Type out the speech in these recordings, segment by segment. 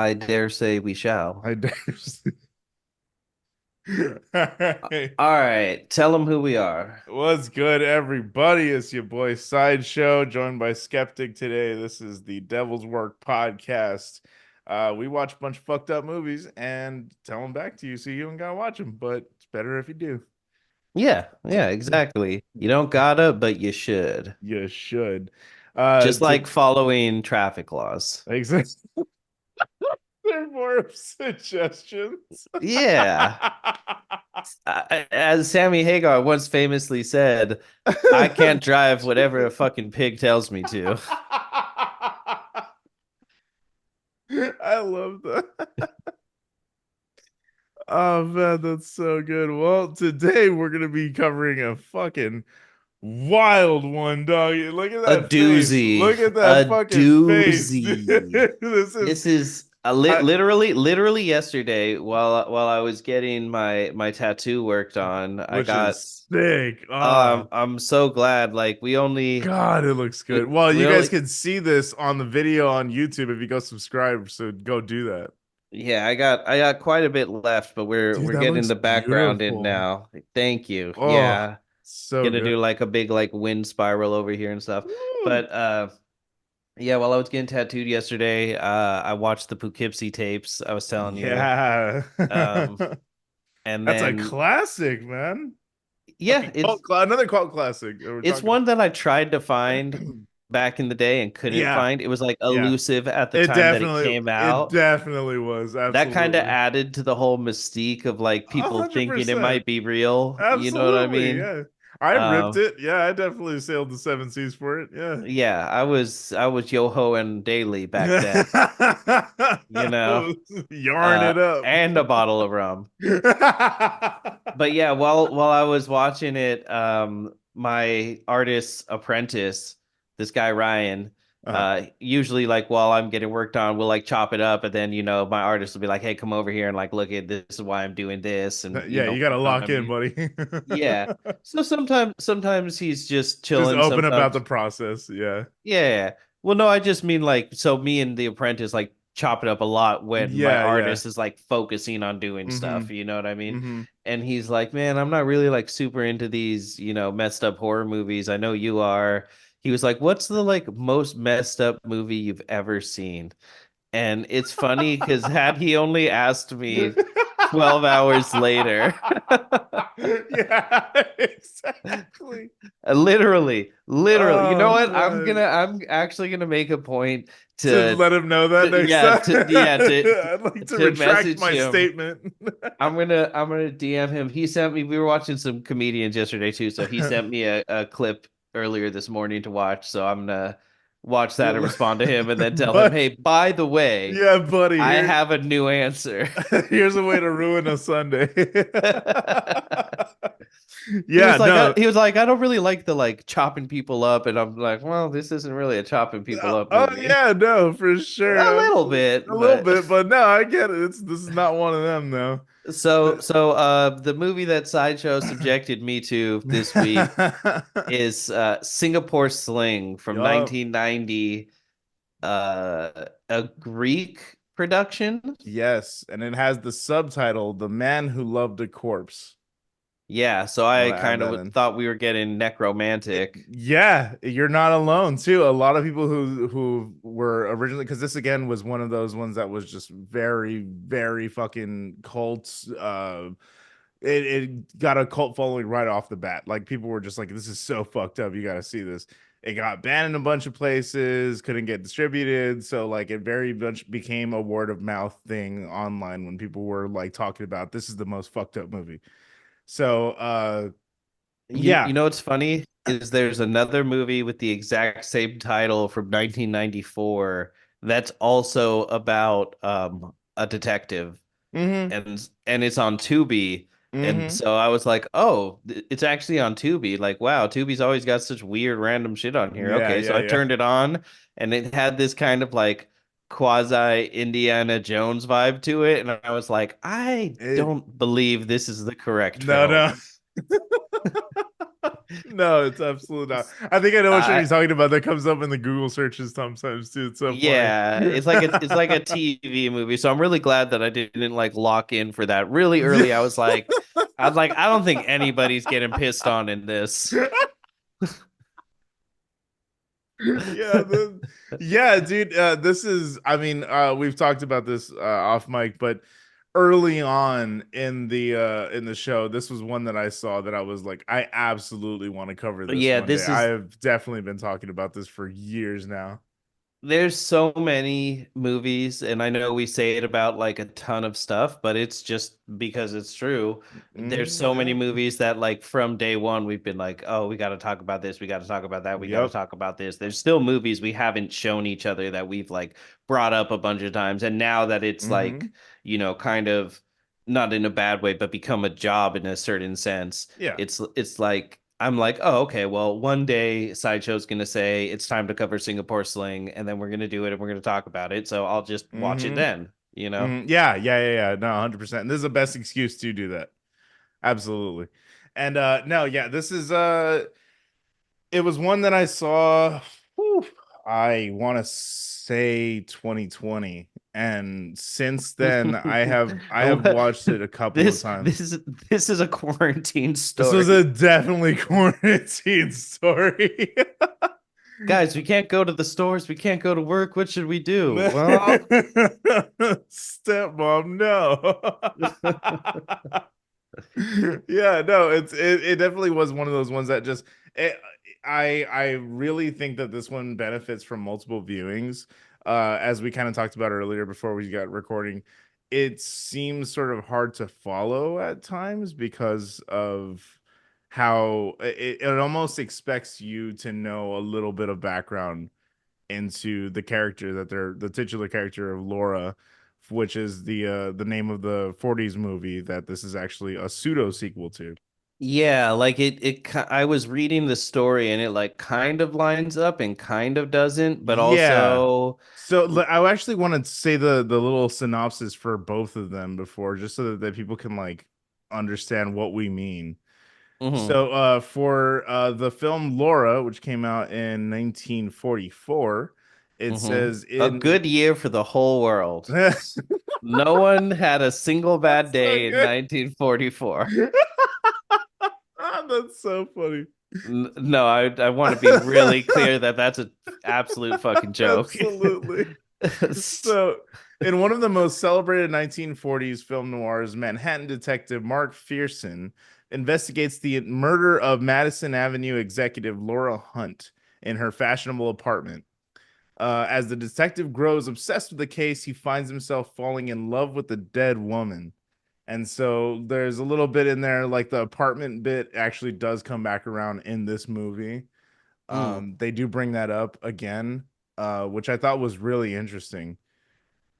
I dare say we shall. I dare say. All right, tell them who we are. What's good, everybody? It's your boy PsydeShow, joined by Skeptic today. This is the Devil's Work podcast. We watch a bunch of fucked up movies and tell them back to you so you don't gotta watch them, but it's better if you do. Yeah, exactly. You don't gotta, but you should. You should. Just To like following traffic laws. exist, there are more suggestions. Yeah. As Sammy Hagar once famously said, I can't drive whatever a fucking pig tells me to. I love that. Oh man, that's so good. Well, today we're gonna be covering a fucking wild one, dog. Look at A that face. doozy. Look at that A fucking face, dude. doozy. This is This is a I, literally yesterday while I was getting my tattoo worked on, I which got is sick. Oh I'm so glad like God, it looks we good. Well, you guys only can see this on the video on YouTube if you go subscribe, so go do that. yeah, I got quite a bit left, but Dude, we're that getting looks the background in beautiful. now. Thank you. Oh, Yeah. so Gonna good. do like a big like wind spiral over here and stuff. Woo. But yeah, while I was getting tattooed yesterday, I watched the Poughkeepsie tapes I was telling you. Yeah. Um and That's a then classic, man. yeah, Another cult classic. We're it's talking one that I tried to find back in the day and couldn't Yeah, find. It was like yeah. elusive at the time that it came It out. definitely was. That kind of Absolutely. added to the whole mystique of like people thinking it 100%. might be real. You know what I Absolutely. mean? Yeah. I ripped Um, it. Yeah, I definitely sailed the seven seas for it. Yeah. yeah, I was yo-ho and daily back then, you know, Yarn it up. and a bottle of rum. But yeah, while I was watching it, my artist apprentice, this guy Ryan, Uh-huh. usually like while I'm getting worked on, we'll like chop it up, and then my artist will be like, "Hey, come over here and like look at this is why I'm doing this," and Yeah, you gotta you know what I lock in, mean? buddy. Yeah. So sometimes he's just Just chilling. open about the Sometimes process. Yeah. yeah. Well, no, I just mean like so me and the apprentice like chop it up a lot when my Yeah, yeah. artist is like focusing on doing Mm-hmm. stuff, you know what I mean? Mm-hmm. And he's like, "Man, I'm not really like super into these, messed up horror movies. I know you are." He was like, "What's the like most messed up movie you've ever seen?" And it's funny because had he only asked me 12 hours later, Yeah, exactly. literally. You know Oh what? man. I'm actually gonna make a point To to, let him know that next yeah, time. to I'd like to to retract message my him. statement. I'm gonna DM him. He sent me. We were watching some comedians yesterday too, so he sent me a clip earlier this morning to watch. So I'm gonna watch that and respond to him, and then tell him, But "Hey, by the way, yeah, buddy, I have a new answer." here's a way to ruin a Sunday. Yeah, no. He was like, I don't really like the like chopping people up, and I'm like, well, this isn't really a chopping people up Oh movie. yeah, no, for A sure. little bit, A little but bit, but no, I get it. This is not one of them though. the movie that Sideshow subjected me to this week is Singapore Sling from Yup. 1990, a Greek production. Yes, and it has the subtitle "The Man Who Loved a Corpse." Yeah, so I I want to add kind that of in. thought we were getting necromantic. Yeah, you're not alone too. A lot of people who were originally, because this again was one of those ones that was just very, very fucking cults. It got a cult following right off the bat. Like people were just like, "This is so fucked up. You got to see this." It got banned in a bunch of places, couldn't get distributed, so like it very much became a word of mouth thing online when people were like talking about this is the most fucked up movie. So You yeah. know what's funny is there's another movie with the exact same title from 1994 that's also about a detective, Mm-hmm. and it's on Tubi. And Mm-hmm. so I was like, "Oh, it's actually on Tubi." Like, wow, Tubi's always got such weird random shit on here. Yeah, Okay, so yeah, I yeah. turned it on and it had this kind of like quasi Indiana Jones vibe to it, and I was like, "I It don't believe this is the correct no, film." no. No, it's absolutely not. I think I know what I you're talking about. That comes up in the Google searches sometimes too. It's so funny. Yeah, it's like a TV movie. So I'm really glad that I didn't like lock in for that really early. I was like, I don't think anybody's getting pissed on in this. Yeah, yeah, dude. This is, I mean, we've talked about this off mic, but early on in the show, this was one that I saw that I was like, I absolutely want to cover this Yeah, one day. this is I've definitely been talking about this for years now. there's so many movies, and I know we say it about like a ton of stuff, but it's just because it's true. There's so many Yeah. movies that like from day one we've been like, oh, we got to talk about this, we got to talk about that, we got to Yep. talk about this. There's still movies we haven't shown each other that we've like brought up a bunch of times, and now that it's like, Hmm. kind of not in a bad way, but become a job in a certain sense. Yeah. It's like I'm like, oh, okay, well, one day Sideshow's gonna say it's time to cover Singapore Sling, and then we're gonna do it and we're gonna talk about it. So I'll just watch it Hmm. then, you know? Yeah, yeah. No, 100%. And this is the best excuse to do that. Absolutely. And no, yeah, this is it was one that I saw, whew, I want to say 2020. And since then I have watched it a couple of This times. this is this is a quarantine This was story. a definitely quarantine story. Guys, we can't go to the stores, we can't go to work. What should we do? Well, Stepmom, no. Yeah, no, it definitely was one of those ones that just it, I really think that this one benefits from multiple viewings. As we kind of talked about earlier before we got recording, it seems sort of hard to follow at times because of how it almost expects you to know a little bit of background into the character that they're the titular character of Laura, which is the name of the 40s movie that this is actually a pseudo sequel to. yeah, like I was reading the story and it like kind of lines up and kind of doesn't, but Yeah. also So I actually want to say the little synopsis for both of them before, just so that people can like understand what we mean. mhm, So for the film Laura, which came out in 1944, it mhm. says A in good year for the whole world. that's No one had a single bad so day in good. 1944. That's so funny. No, I want to be really clear that that's an absolute fucking joke. Absolutely. So, in one of the most celebrated 1940s film noirs, Manhattan detective Mark Fearson investigates the murder of Madison Avenue executive Laura Hunt in her fashionable apartment. As the detective grows obsessed with the case, he finds himself falling in love with the dead woman. And so there's a little bit in there, like the apartment bit actually does come back around in this movie. Mm. They do bring that up again, which I thought was really interesting.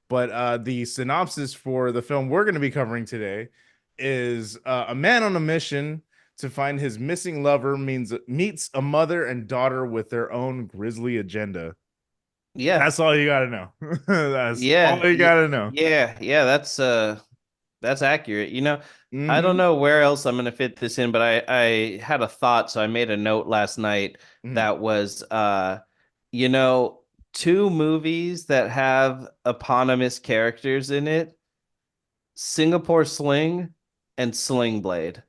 But the synopsis for the film we're going to be covering today is a man on a mission to find his missing lover meets a mother and daughter with their own grisly agenda. Yeah. That's all you got to know. That's all Yeah. you got to know. Yeah, that's accurate. I don't Mm-hmm. know where else I'm gonna fit this in, but I had a thought, so I made a note last night Mm-hmm. that was you know, two movies that have eponymous characters in it, Singapore Sling and Sling Blade.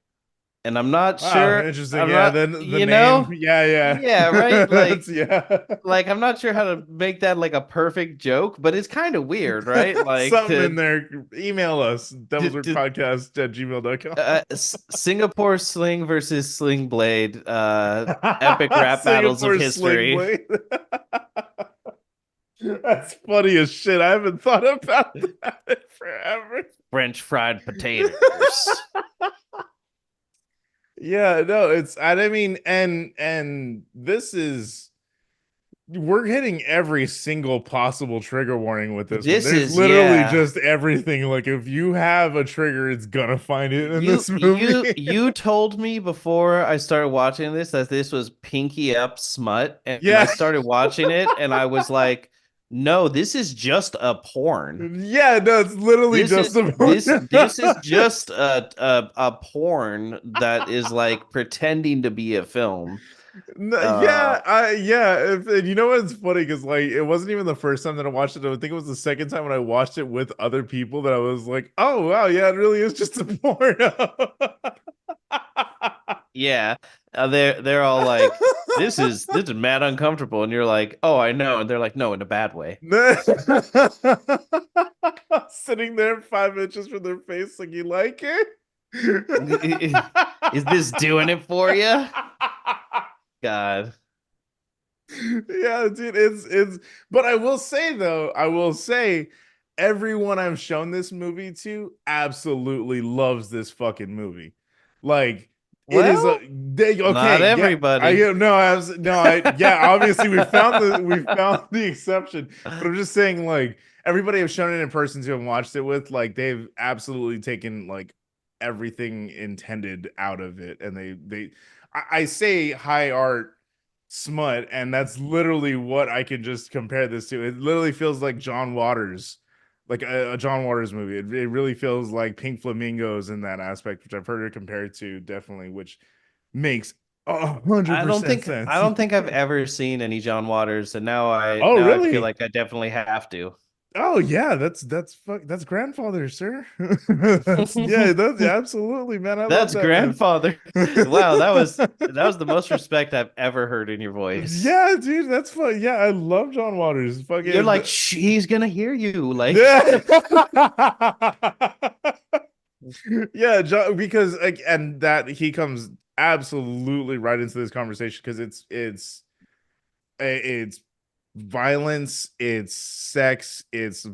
And Wow, interesting. I'm Yeah, not, then the you name. know, Yeah, yeah, yeah. right? That's yeah. Like I'm not sure how to make that like a perfect joke, but it's kind of weird, right? Like Something in there. Email us, to devilsworkpodcast at gmail.com. Singapore Sling versus Sling Blade, epic rap battles of Singapore Sling history. Blade. That's funny as shit. I haven't thought about that in forever. French fried potatoes. Yeah, no, I mean, and this is we're hitting every single possible trigger warning with this one. This There's is literally yeah. just everything. Like if you have a trigger, it's gonna find it in You this movie. you you told me before I started watching this that this was Pinky Up Smut, and I Yeah. started watching it and I was like, No, this is just a porn. Yeah, no, it's literally This just is a this is porn. just a porn that is like pretending to be a film. No, Uh yeah. And you know what's funny? Because like it wasn't even the first time that I watched it. I think it was the second time when I watched it with other people that I was like, "Oh wow, yeah, it really is just a porno." yeah. They're all like, this is mad uncomfortable, and you're like, oh, I know, and they're like, no, in a bad way. Sitting there 5 inches from their face, like you like it. Is this doing it for you? God. Yeah, dude, it's but I will say though, everyone I've shown this movie to absolutely loves this fucking movie. Like it is a Well, they not okay, yeah. I everybody. no, I was no, I yeah, obviously we found the exception, but I'm just saying like everybody I've shown it in person to and watched it with, like they've absolutely taken like everything intended out of it and I say high art smut, and that's literally what I can just compare this to. It literally feels like John Waters, like a John Waters movie. It really feels like Pink Flamingos in that aspect, which I've heard it compared to definitely, which makes 100% I sense. don't think I've ever seen any John Waters, and Oh, now I feel really? like I definitely have to. Oh yeah, that's grandfather, sir. That's yeah, that's absolutely, man. I love That's that man. grandfather. Wow, that was the most respect I've ever heard in your voice. Yeah, dude, that's fun. Yeah, I love John Waters. You're Fucking like, Shh, he's gonna hear you. Like, yeah. Yeah, John, because like, and that he comes absolutely right into this conversation because it's violence, it's sex, it's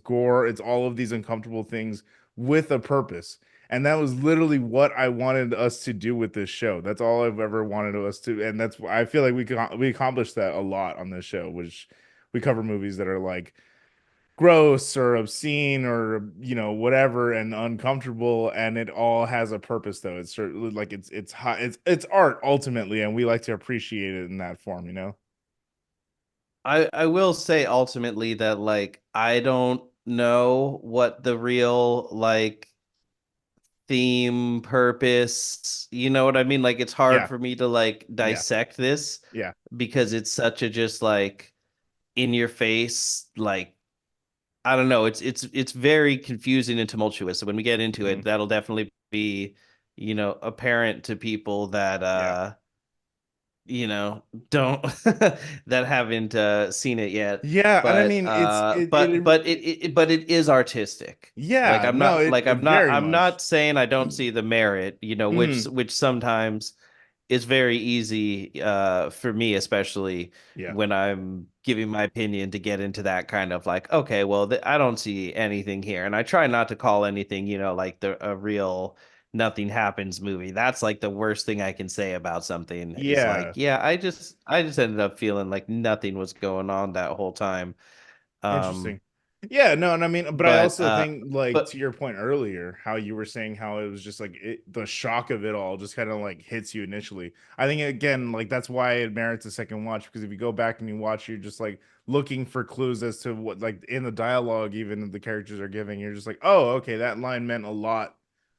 gore, it's all of these uncomfortable things with a purpose. And that was literally what I wanted us to do with this show. That's all I've ever wanted us to, and that's I feel like we accomplished that a lot on this show, which we cover movies that are like gross or obscene or whatever and uncomfortable, and it all has a purpose though. It's certainly like it's high, it's art ultimately, and we like to appreciate it in that form. I will say ultimately that like I don't know what the real like theme purpose, you know what I mean? Like it's hard Yeah, for me to like yeah, dissect this yeah. because it's such a just like in your face like I don't know. It's very confusing and tumultuous. So when we get into Hmm. it, that'll definitely be, apparent to people that Yeah, don't that haven't seen it yet. yeah, and I But mean it is artistic. Like yeah, no, it very I'm much. not saying I don't see the merit, Hmm. which sometimes is very easy for me, especially Yeah, when I'm giving my opinion to get into that kind of like, okay, well, I don't see anything here. And I try not to call anything, like a real nothing happens movie. That's like the worst thing I can say about something is like, yeah. yeah, I just ended up feeling like nothing was going on that whole time. Um, Interesting. Yeah, no, and I mean, but I but also think, like, but to your point earlier, how you were saying how it was just like the shock of it all just kind of like hits you initially. I think again, like that's why it merits a second watch, because if you go back and you watch, you're just like looking for clues as to what, like in the dialogue, even the characters are giving. You're just like, oh, okay, that line meant a lot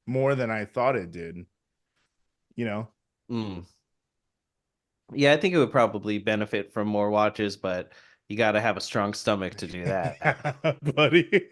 more than I thought it did. You know? mm, yeah, I think it would probably benefit from more watches, but you got to have a strong stomach to do that. Buddy.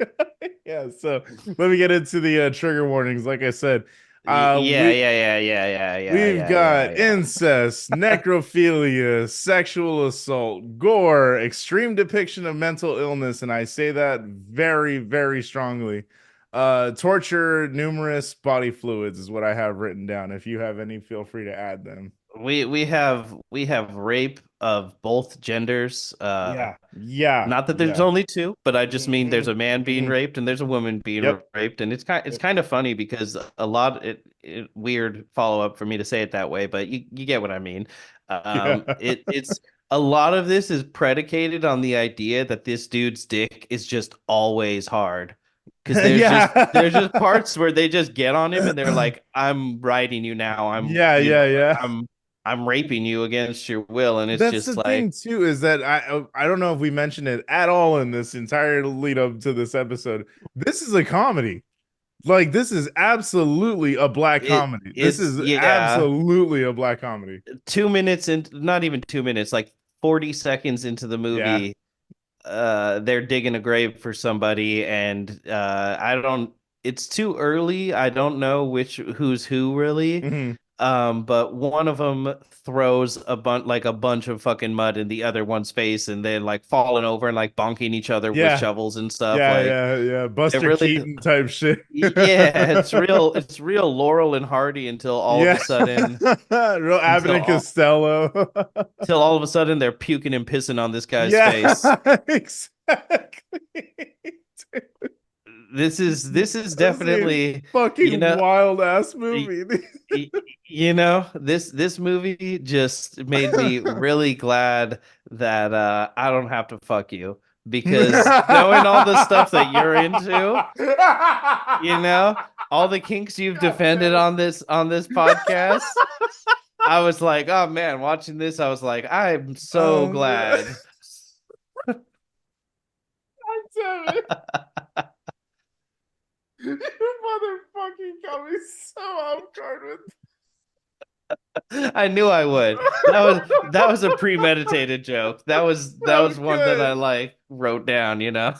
Yeah, so let me get into the trigger warnings. Like I said, Yeah, we yeah, yeah, yeah, yeah, yeah, we've yeah, yeah, got yeah. incest, necrophilia, sexual assault, gore, extreme depiction of mental illness, and I say that very, very strongly. Torture, numerous body fluids is what I have written down. If you have any, feel free to add them. We have rape of both genders. Yeah, yeah, Not that there's yeah. only two, but I just mean there's Hmm. a man being Hmm. raped and there's a woman being Yep. raped, and it's Yep. kind of funny because a lot weird follow up for me to say it that way, but you get what I mean. Yeah. It's a lot of this is predicated on the idea that this dude's dick is just always hard. Because there's just Yeah. parts where they just get on him and they're like, I'm riding you now. Yeah, yeah, yeah. I'm I'm raping you against your will, and it's That's the just like thing too, is that I don't know if we mentioned it at all in this entire lead up to this episode. This is a comedy. Like this is absolutely a black comedy. This it's is yeah, absolutely a black comedy. 2 minutes into, not even 2 minutes, like 40 seconds into the Yeah. movie, they're digging a grave for somebody, and I don't, it's too early. I don't know which who's who really. Hmm. But one of them throws a bunch of fucking mud in the other one's face, and they're like falling over and like bonking each other with Yeah. shovels and stuff. Yeah, Like yeah, yeah. they're Buster really, Keaton type shit. yeah, it's real Laurel and Hardy until all of Yeah. a sudden, Real Abbott until and all Costello. till all of a sudden they're puking and pissing on this guy's Yeah, face. exactly. This is That's a definitely, you fucking know, wild ass y- movie. this movie just made me really glad that I don't have to fuck you, because knowing all the stuff that you're into, you know, all the kinks you've God damn defended it. on this podcast, I was like, oh man, watching this, I was like, I'm so Man. glad. God damn it. You motherfucking got me so off guard with I knew I would. That was a premeditated joke. That so was one that I good. like wrote down, you know.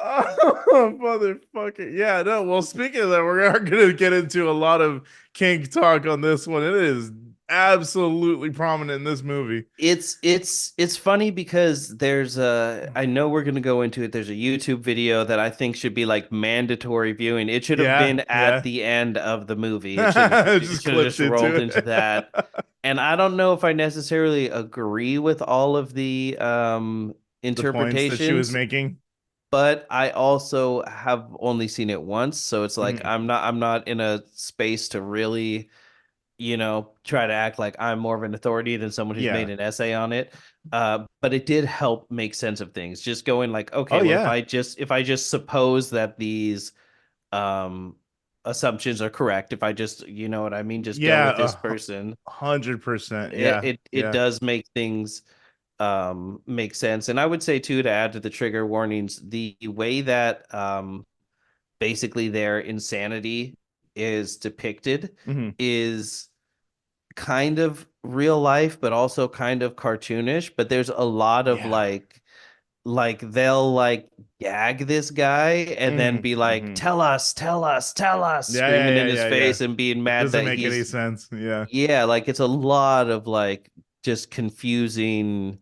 Oh, motherfucker. Yeah, no. Well, speaking of that, we're going to get into a lot of kink talk on this one. It is absolutely prominent in this movie. It's funny because there's a, I know we're gonna go into it. There's a YouTube video that I think should be like mandatory viewing. It should have Yeah, been at yeah. the end of the movie. It Just should have clipped just into rolled into that. it. And I don't know if I necessarily agree with all of the The points that she was interpretations, making. but I also have only seen it once, so it's like Mhm. I'm not in a space to really, try to act like I'm more of an authority than someone who's made Yeah. an essay on it. But it did help make sense of things. Just going like, Oh, okay, well, yeah. if I just suppose that these um assumptions are correct, if I just, you know what I mean, just go with Yeah. this person, 100%. it Yeah. it Yeah. does make things make sense. And I would say too, to add to the trigger warnings, the way that basically their insanity is depicted Hmm. is kind of real life, but also kind of cartoonish. But there's a lot of Yeah. like they'll like gag this guy and then Hmm. be like, Hmm. tell us, Yeah. Yeah. screaming Yeah. in his Yeah. Yeah. face and being It mad doesn't that make any he's, sense. Yeah. yeah, like it's a lot of like just confusing,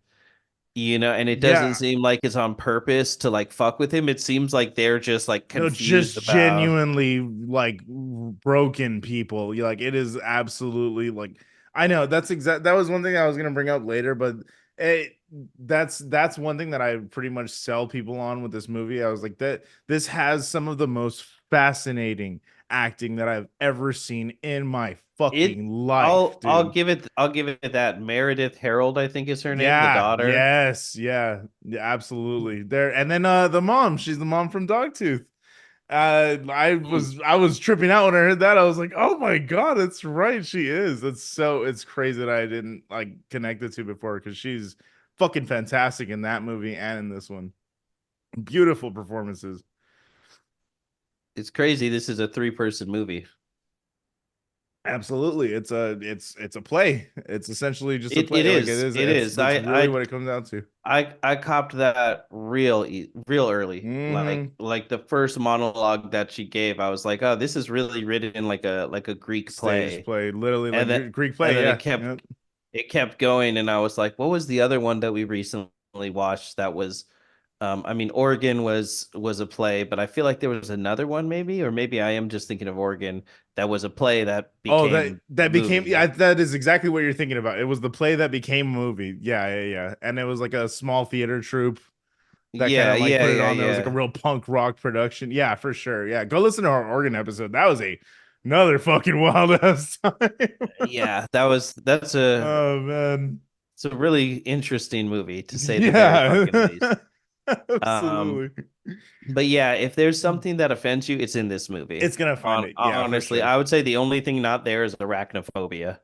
and it doesn't Yeah. seem like it's on purpose to like fuck with him. It seems like they're just like No, confused just about. genuinely like broken people. Like it is absolutely like I know that was one thing I was gonna bring up later, but it that's one thing that I pretty much sell people on with this movie. I was like that this has some of the most fascinating acting that I've ever seen in my It fucking life, dude. I'll give it that. Meredith Harold, I think is her name, the Yeah, daughter. yes, yeah, yeah, absolutely. There and then the mom, she's the mom from Dogtooth. Mm. I was tripping out when I heard that. I was like, "Oh my God, that's right, she is." It's crazy that I didn't like connect the two before because she's fucking fantastic in that movie and in this one. Beautiful performances. It's crazy. This is a three-person movie. Absolutely. It's a play. It's essentially just a It play. Like it is it is. that's really what it comes down to. I copped that real early. Hmm. Like the first monologue that she gave, I was like, oh, this is really written in like a Greek Stage play. play, literally And like then Greek and play. then Yeah. Yeah. it kept going, and I was like, what was the other one that we recently watched that was, I mean, Oregon was a play, but I feel like there was another one, maybe, or maybe I am just thinking of Oregon, that was a play that Oh, became a that became movie. yeah, that is exactly what you're thinking about. It was the play that became a movie. Yeah, yeah, yeah. And it was like a small theater troupe that kind Yeah, of like yeah, put it yeah, on. There was like a yeah. real punk rock production. Yeah, for sure. Yeah, go listen to our Oregon episode. That was another fucking wild ass time. Yeah, that's Oh man. it's a really interesting movie to say the very fucking Yeah. least. Um, Absolutely. but yeah, if there's something that offends you, it's in this movie. It's gonna find it. Yeah, for Honestly, sure. I would say the only thing not there is arachnophobia.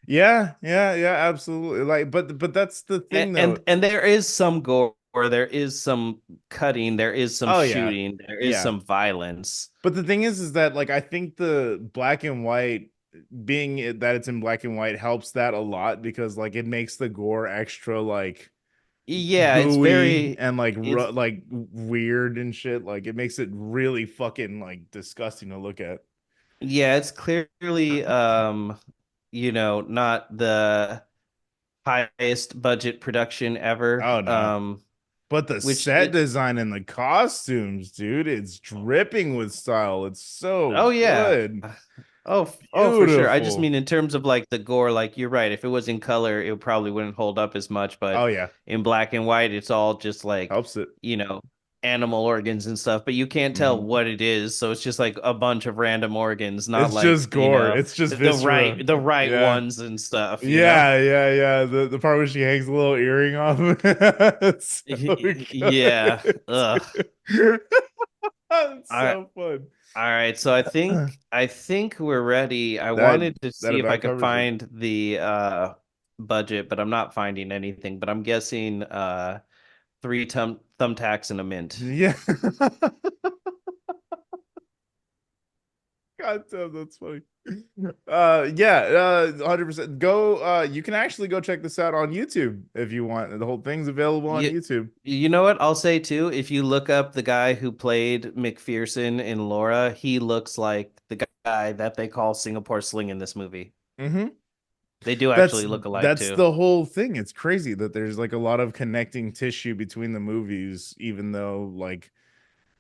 Yeah, yeah, yeah, absolutely. Like, but that's the and thing though. and there is some gore, there is some cutting, there is some Oh yeah, shooting, there is yeah. some violence. But the thing is that like I think the black and white that it's in black and white helps that a lot because like it makes the gore extra like Yeah, it's gooey very and like it's like weird and shit. Like it makes it really fucking like disgusting to look at. yeah, it's clearly not the highest budget production ever. Oh no. But the Which set it design and the costumes, dude, it's dripping with style. It's so Oh yeah. good. Oh, for sure. I just Beautiful. mean in terms of like the gore, like you're right. If it was in color, it probably wouldn't hold up as much, Oh but yeah. in black and white, it's all just like, Helps it. you know, animal organs and stuff, but you can't tell Mhm. what it is. So it's just like a bunch of random organs, not It's like, just gore. It's just viscera. the right Yeah. ones and stuff. Yeah, yeah, yeah. The part where she hangs a little earring off. It's so Yeah. good. Ugh. It's All right. so fun. All right. So I think we're ready. I That wanted to that see if I about could covers it. find the budget, but I'm not finding anything. But I'm guessing three thumbtacks and a mint. Yeah. God damn, that's funny. Yeah, 100%. Go you can actually go check this out on YouTube if you want. The whole thing's available on You YouTube. you know what I'll say too? If you look up the guy who played McPherson in Laura, he looks like the guy that they call Singapore Sling in this movie. Hmm. They do That's actually look alike that's too. the whole thing. It's crazy that there's like a lot of connecting tissue between the movies, even though like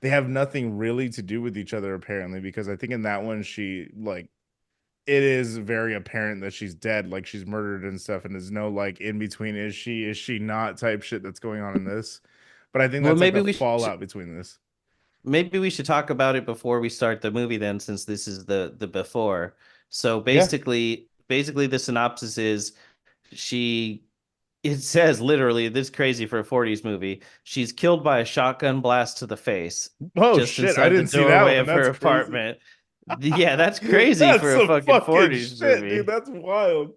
they have nothing really to do with each other apparently, because I think in that one she like it is very apparent that she's dead, like she's murdered and stuff, and there's no like in between is she not type shit that's going on in this. But I think Well, that's like the fallout between this. maybe we should talk about it before we start the movie then, since this is the before. So Yeah. basically the synopsis is she it says literally this is crazy for a 40s movie. She's killed by a shotgun blast to the face Oh just shit, I inside the didn't see that doorway one. of her That's crazy. apartment. Yeah, that's crazy That's for a some fucking fucking 40s shit, dude. movie. That's wild.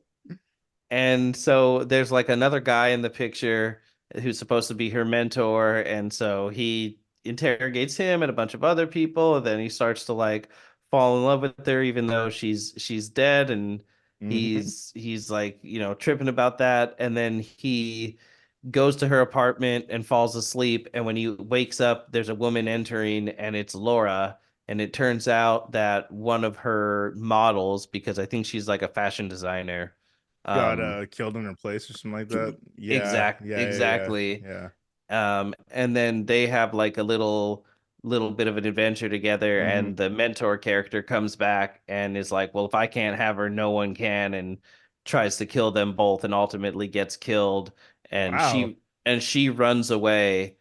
And so there's like another guy in the picture who's supposed to be her mentor. And so he interrogates him and a bunch of other people. And then he starts to like fall in love with her, even though she's dead. And Hmm. he's like, tripping about that. And then he goes to her apartment and falls asleep. And when he wakes up, there's a woman entering, and it's Laura. And it turns out that one of her models, because I think she's like a fashion designer, Got um, killed in her place or something like that. Yeah, exact yeah, yeah, yeah, exactly. yeah. And then they have like a little bit of an adventure together, Hmm. and the mentor character comes back and is like, well, if I can't have her, no one can, and tries to kill them both and ultimately gets killed. And Wow. she runs away,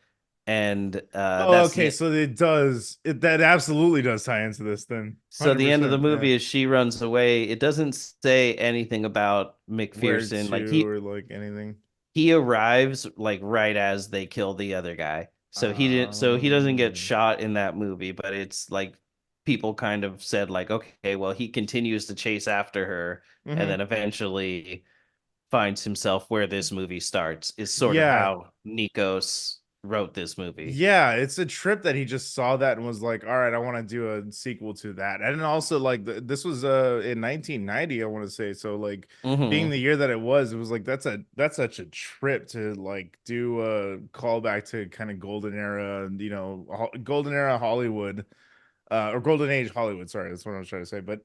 and Oh, that's okay. the So it does it that absolutely does tie into this then. so the end of the 100%. Yeah. movie is she runs away. It doesn't say anything about Where McPherson. Like to or like anything. he arrives like right as they kill the other guy. So he doesn't get Um, shot in that movie, but it's like people kind of said like, okay, well, he continues to chase after her and mhm. then eventually finds himself where this movie starts is sort of Yeah. how Nikos wrote this movie. Yeah, it's a trip that he just saw that and was like, "All right, I want to do a sequel to that." And also like this was in 1990, I want to say. So like being Hmm. the year that it was like that's such a trip to like do a callback to kind of golden era, golden era Hollywood or golden age Hollywood, sorry, that's what I was trying to say. But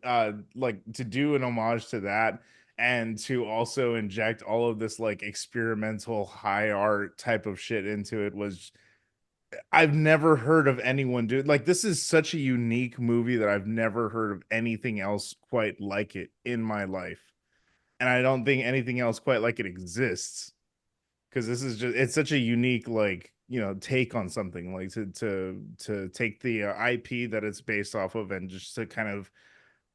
like to do an homage to that and to also inject all of this like experimental high art type of shit into it was I've never heard of anyone do like this is such a unique movie that I've never heard of anything else quite like it in my life. And I don't think anything else quite like it exists because this is just it's such a unique like, take on something like to take the IP that it's based off of and just to kind of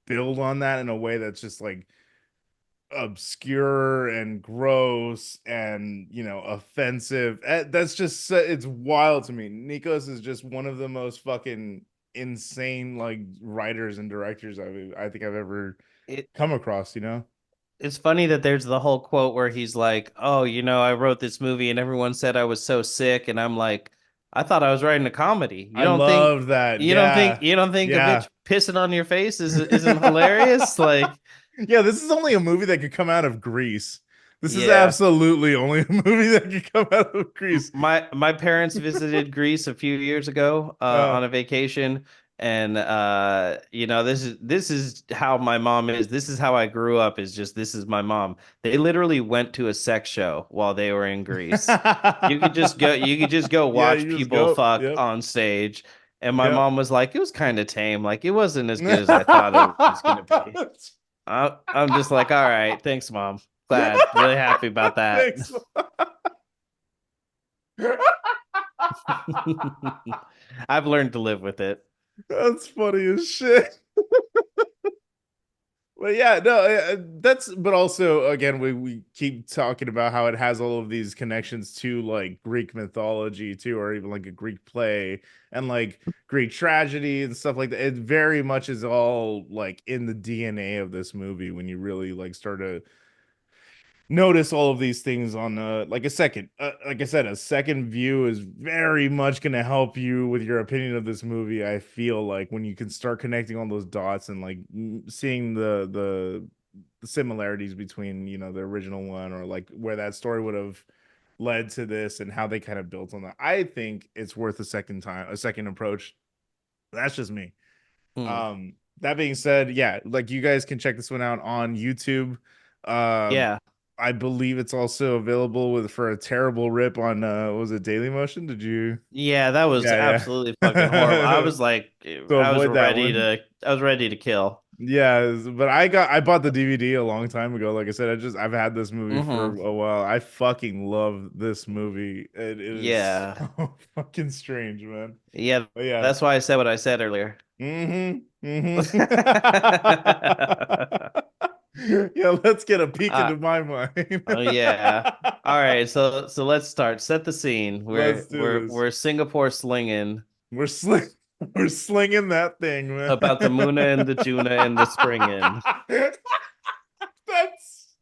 build on that in a way that's just like obscure and gross and offensive. That's just it's wild to me. Nikos is just one of the most fucking insane like writers and directors I think I've ever It come across. it's funny that there's the whole quote where he's like, "Oh, I wrote this movie and everyone said I was so sick," and I'm like, "I thought I was writing a comedy. I love that. Yeah. You don't think a Yeah. bitch pissing on your face isn't hilarious?" Like, Yeah, this is only a movie that could come out of Greece. This is yeah. absolutely only a movie that could come out of Greece. My parents visited Greece a few years ago Uh, on a vacation, and this is how my mom is. This is how I grew up. Is just this is my mom. They literally went to a sex show while they were in Greece. You could just go yeah, watch you just people go. fuck Yep. on stage. And my Yep. mom was like, it was kind of tame. Like it wasn't as good as I thought it was gonna be. I'm just like, all right, thanks, mom. Glad, really happy about that. Thanks. I've learned to live with it. That's funny as shit. But yeah, no, that's, but also again, we keep talking about how it has all of these connections to like Greek mythology too, or even like a Greek play and like Greek tragedy and stuff like that. It very much is all like in the DNA of this movie when you really like start to notice all of these things on like a second like I said, a second view is very much going to help you with your opinion of this movie. I feel like when you can start connecting all those dots and like seeing the similarities between the original one or like where that story would have led to this and how they kind of built on that, I think it's worth a second approach. That's just me. Hmm. That being said, yeah, like you guys can check this one out on YouTube. Um, Yeah. I believe it's also available with for a terrible rip on what was it, Daily Motion? Did you? Yeah, that was Yeah, absolutely fucking horrible. I yeah. was like, So avoid that one. I was ready to kill. Yeah, but I bought the DVD a long time ago. Like I said, I've had this movie for Hmm. a while. I fucking love this movie. It is Yeah. so fucking strange, man. Yeah, But yeah. that's why I said what I said earlier. Mm-hmm. Yeah, let's get a peek uh, into my mind. oh yeah. All right, so let's start. Set the scene. Let's do this. We're Singapore slinging We're sling we're slinging that thing, man. about the Muna and the Juna and the springin'. That's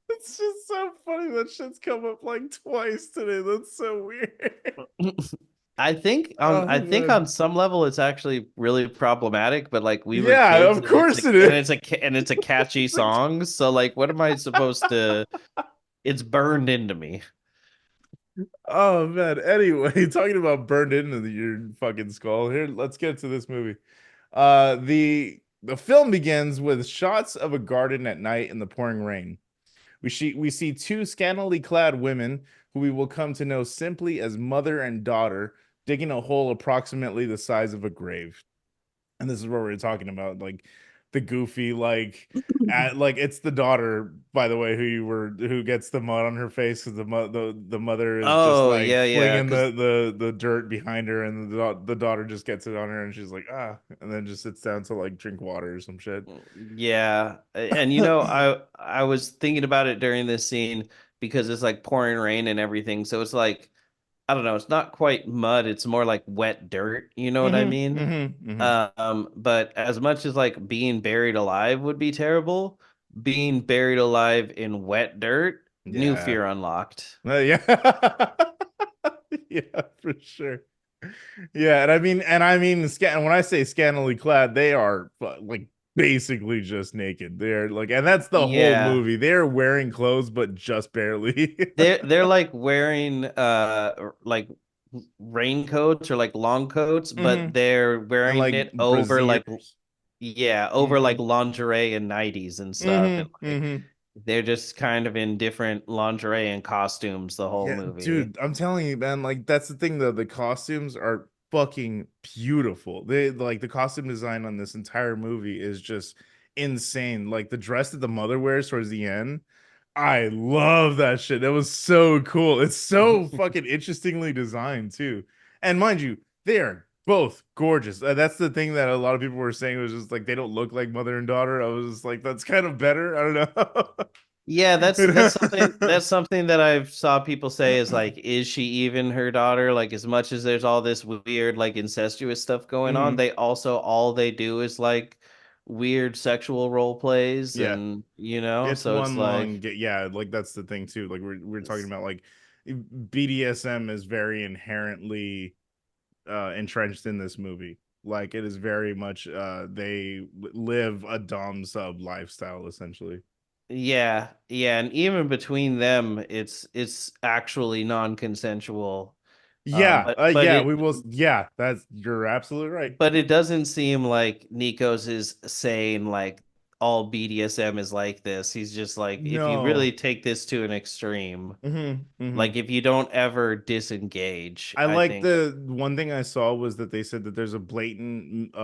it's just so funny that shit's come up like twice today. That's so weird. I Oh think on man. some level it's actually really problematic, but like we were Yeah, kids of course it is. and it's a catchy It's like, song, so like what am I supposed to it's burned into me. oh man. Anyway, talking about burned into your fucking skull. Here, let's get to this movie. The film begins with shots of a garden at night in the pouring rain. We see two scantily clad women who we will come to know simply as mother and daughter digging a hole approximately the size of a grave. And this is what we're talking about, like the goofy, like it's the daughter, by the way, who gets the mud on her face because the mother is just Oh, like yeah, yeah, flinging 'cause the dirt behind her, and the daughter just gets it on her, and she's like and then just sits down to like drink water or some shit. yeah. And I was thinking about it during this scene because it's like pouring rain and everything. So it's like I don't know, it's not quite mud, it's more like wet dirt, you know what I Mm-hmm, mean? mm-hmm, mm-hmm. But as much as like being buried alive would be terrible, being buried alive in wet dirt, new Yeah. fear unlocked. Yeah. Yeah, for sure. Yeah, and when I say scantily clad, they are like basically just naked. They're like, and that's the whole Yeah. movie. They're wearing clothes, but just barely. They're like wearing like raincoats or like long coats, Hmm. but they're And wearing like it over like brassieres. over like Hmm. lingerie and nighties and stuff. Hmm. And like Hmm. they're just kind of in different lingerie and costumes the whole Yeah, movie. dude, I'm telling you, man, like that's the thing though. The costumes are fucking beautiful. They like the costume design on this entire movie is just insane. Like the dress that the mother wears towards the end. I love that shit. That was so cool. It's so fucking interestingly designed too. And mind you, they are both gorgeous. That's the thing that a lot of people were saying was just like they don't look like mother and daughter. I was just like, that's kind of better. I Yeah, don't that's something that I've saw people say is like, is she even her daughter? Like as much as there's all this weird like incestuous stuff going on, know. they also all they do is like weird sexual role plays, Yeah. and It's so it's one long like yeah, like that's the thing too. Like we're talking about like BDSM is very inherently entrenched in this movie. Like it is very much they live a dom sub lifestyle essentially. yeah, yeah, and even between them, it's actually non-consensual. Yeah, But yeah, it we will. Yeah, that's you're absolutely right. but it doesn't seem like Nikos is saying like all BDSM is like this. He's just like, if you really No. take this to an extreme, Hmm. like if you don't ever disengage, I I like think. the one thing I saw was that they said that there's a blatant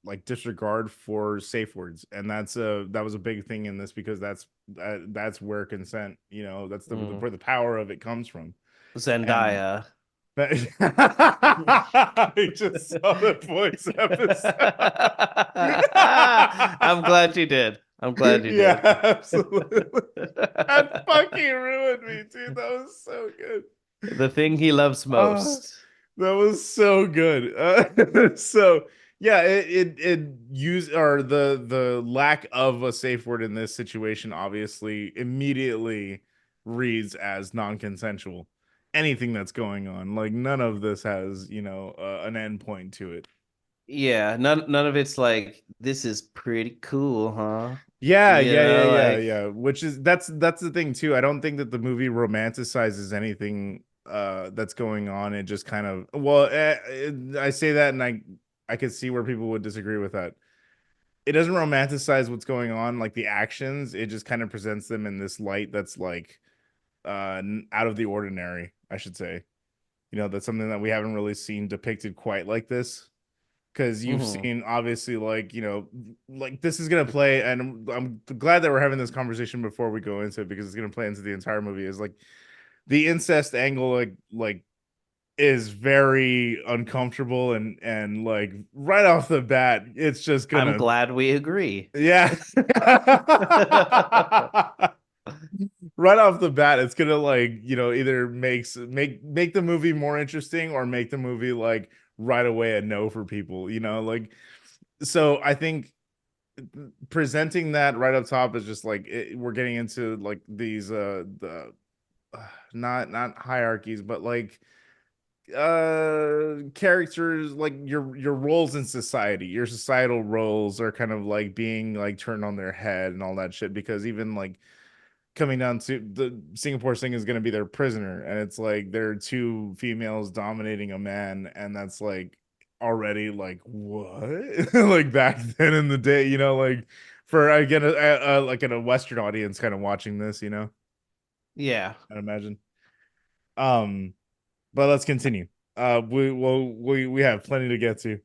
like disregard for safe words, and that was a big thing in this because that's where consent, that's Mm. where the power of it comes from. And Zendaya. I just saw the voice episode. I'm glad you did. I'm glad you Yeah, did. absolutely. That fucking ruined me, dude. That was so good. The thing he loves Uh, most. that was so good. So yeah, it use or the lack of a safe word in this situation obviously immediately reads as non-consensual. Anything that's going on, like none of this has, an end point to it. Yeah, none of it's like this is pretty cool, huh? Yeah, yeah, yeah, yeah, Like yeah. Which is that's the thing too. I don't think that the movie romanticizes anything that's going on. It just kind of I say that and I could see where people would disagree with that. It doesn't romanticize what's going on, like the actions. It just kind of presents them in this light that's like out of the ordinary, I should say. That's something that we haven't really seen depicted quite like this because you've mhm. seen obviously like like this is gonna play, and I'm glad that we're having this conversation before we go into it because it's gonna play into the entire movie. Is like the incest angle, like is very uncomfortable, and like right off the bat it's just I'm gonna glad we agree. yeah. Right off the bat it's gonna like either make the movie more interesting or make the movie like right away a no for people, like. So I think presenting that right up top is just like we're getting into like these the not hierarchies but like characters, like your roles in society, your societal roles are kind of like being like turned on their head and all that shit because even like coming down to the Singapore Sling is going to be their prisoner, and it's like there are two females dominating a man, and that's like already like what like back then in the day, like for again like in a Western audience kind of watching this, Yeah. I'd imagine. Um, but let's continue. We have plenty to get to.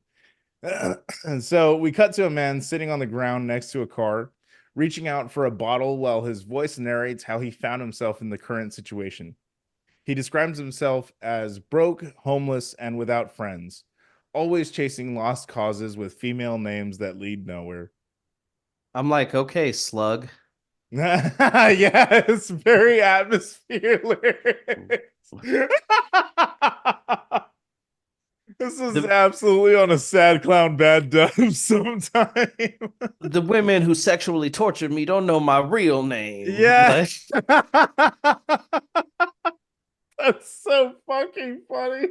And so we cut to a man sitting on the ground next to a car, reaching out for a bottle while his voice narrates how he found himself in the current situation. He describes himself as broke, homeless, and without friends, always chasing lost causes with female names that lead nowhere. I'm like, okay, slug. Yeah, it's very atmospheric. This is The absolutely on a sad clown bad dub sometime. the women who sexually tortured me don't know my real name. Yeah. Like, That's so fucking funny.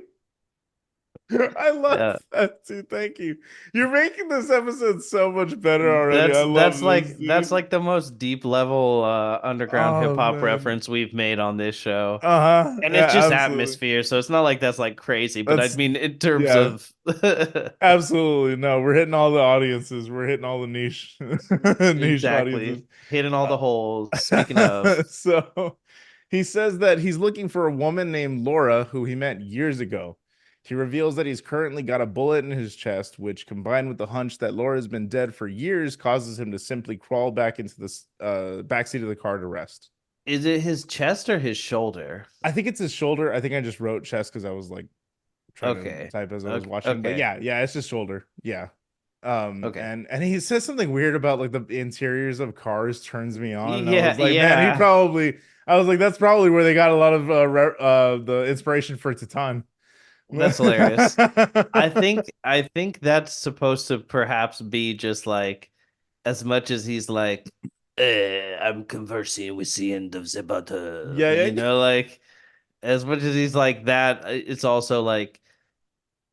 I love yeah. that too. Thank you. You're making this episode so much better already. I love this, That's dude. like the most deep level underground hip Oh hop man. reference we've made on this show. Uh-huh. And it's Yeah, just absolutely. atmosphere, so it's not like that's like crazy, but I That's mean in terms yeah, of absolutely. No, we're hitting all the audiences. We're hitting all the niche niche audiences. exactly hitting all the holes. Speaking of, So he says that he's looking for a woman named Laura who he met years ago. He reveals that he's currently got a bullet in his chest, which combined with the hunch that Laura's been dead for years causes him to simply crawl back into the backseat of the car to rest. is it his chest or his shoulder? I think it's his shoulder. I think I just wrote chest because I was like trying to Okay. type as I was Okay. watching. But Okay. yeah, it's his shoulder. Yeah. Okay. And he says something weird about like the interiors of cars turns me on, and I was Yeah, like, man, yeah. I was like, that's probably where they got a lot of the inspiration for Titan. That's hilarious. I think that's supposed to perhaps be just like as much as he's like, I'm conversing with the end of the butter, Yeah, you yeah. know, like as much as he's like that, it's also like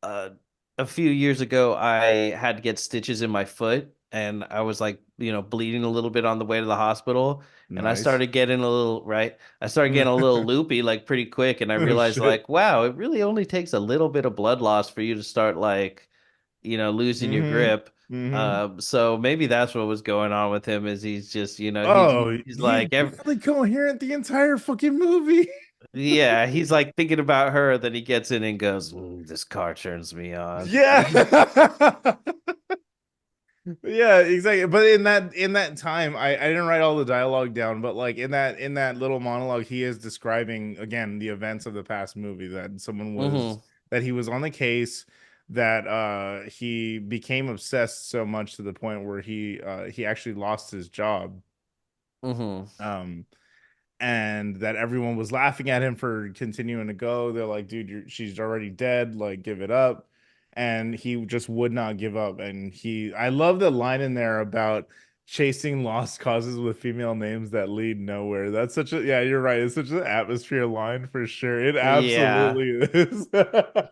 uh, a few years ago, I had to get stitches in my foot, and I was like, bleeding a little bit on the way to the hospital, and I Nice. started getting a little right. I started getting a little loopy, like pretty quick, and I Oh realized, shit. like, wow, it really only takes a little bit of blood loss for you to start like, losing your Mm-hmm. grip. Mm-hmm. So maybe that's what was going on with him. Is he's just, Oh, he's he's like, barely coherent the entire fucking movie. yeah, he's like thinking about her. Then he gets in and goes, "This car turns me on." Yeah. Yeah, exactly. But in that time, I didn't write all the dialogue down, but like in that little monologue, he is describing again the events of the past movie that someone was Hmm. that he was on the case, that he became obsessed so much to the point where he actually lost his job. Hmm. Um and that everyone was laughing at him for continuing to go. They're like, dude, she's already dead, like give it up. And he just would not give up. And I love the line in there about chasing lost causes with female names that lead nowhere. That's such a, yeah, you're right, it's such an atmosphere line for sure. It Yeah. absolutely is.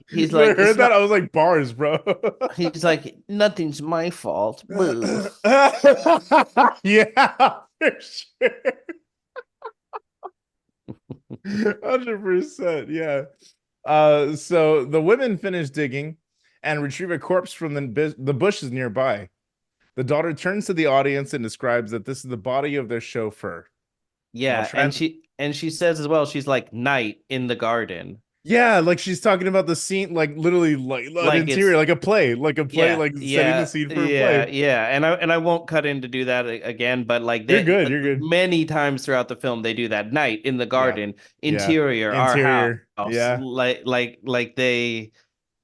He's When I like, it's heard that, not, I was like, bars, bro. he's like, nothing's my fault. Boo. Yeah, for sure. 100%. Yeah. So the women finish digging and retrieve a corpse from the bushes nearby. The daughter turns to the audience and describes that this is the body of their chauffeur. While Yeah. And trans she says as well, she's like, night in the garden. Yeah, like she's talking about the scene, like literally like an Like interior, it's, like a play, yeah, like setting the yeah, scene for a yeah, play. yeah. And I won't cut in to do that again, but like You're that good, you're good. many times throughout the film they do that. Night in the Yeah, garden, yeah. interior, our Interior, house. yeah. Like they,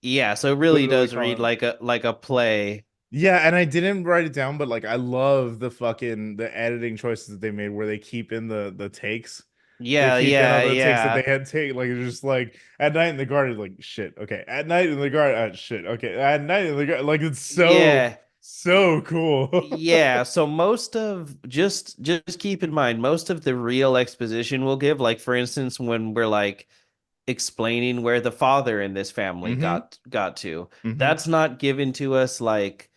yeah, so it really Literally does read calling it. like a play. Yeah, and I didn't write it down, but like I love the editing choices that they made where they keep in the takes. They Yeah, keep in all yeah, the takes that they yeah. had take, like it's just like at night in the garden, like shit, okay. At night in the garden, shit, okay. At night in the garden, like it's so Yeah. so cool. Yeah, so most of just keep in mind most of the real exposition we'll give, like for instance, when we're like explaining where the father in this family Mm-hmm. got to, Mm-hmm. that's not given to us like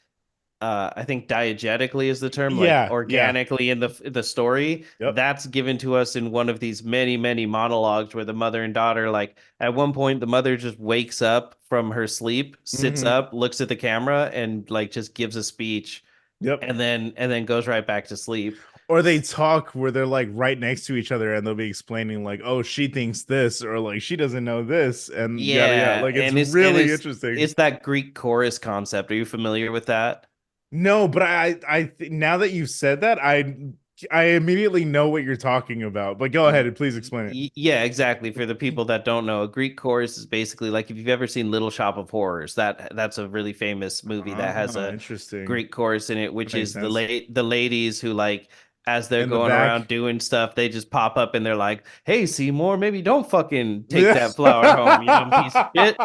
I think diegetically is the term, like Yeah, yeah. organically in the story. Yep. That's given to us in one of these many monologues where the mother and daughter, like at one point, the mother just wakes up from her sleep, sits Mm-hmm. up, looks at the camera, and like just gives a speech, Yep. and then goes right back to sleep. Or they talk where they're like right next to each other and they'll be explaining like, oh, she thinks this, or like she doesn't know this, and yada yada. Yeah, Like it's and and really interesting. it's that Greek chorus concept. Are you familiar with that? No, but now that you said that, I immediately know what you're talking about. But go ahead and please explain it. Yeah, exactly. For the people that don't know, a Greek chorus is basically like if you've ever seen Little Shop of Horrors, that's a really famous movie that has Ah, a interesting. Greek chorus in it, That which makes is sense. the ladies who like as they're In the going around back. doing stuff, they just pop up and they're like, "Hey, Seymour, maybe don't fucking take Yeah. that flower home, you dumb piece of shit,"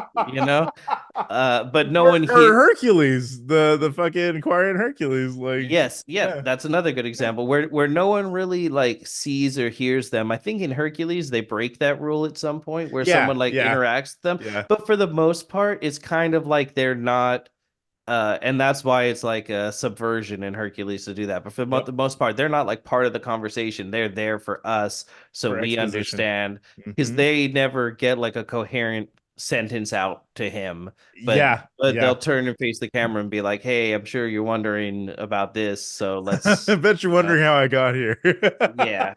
But no one Or here. Hercules, the fucking choir in Hercules, like Yes, yeah, yeah. that's another good example where no one really like sees or hears them. I think in Hercules they break that rule at some point where Yeah, someone like yeah, interacts with them, yeah. but for the most part, it's kind of like they're not. And that's why it's like a subversion in Hercules to do that. But for the Yep. most part, they're not like part of the conversation. They're there for us so For we exposition. understand because Hmm. they never get like a coherent sentence out to him. But Yeah, but they'll yeah. turn and face the camera and be like, "Hey, I'm sure you're wondering about this, so I let's." bet you're Uh, wondering how I got here. yeah,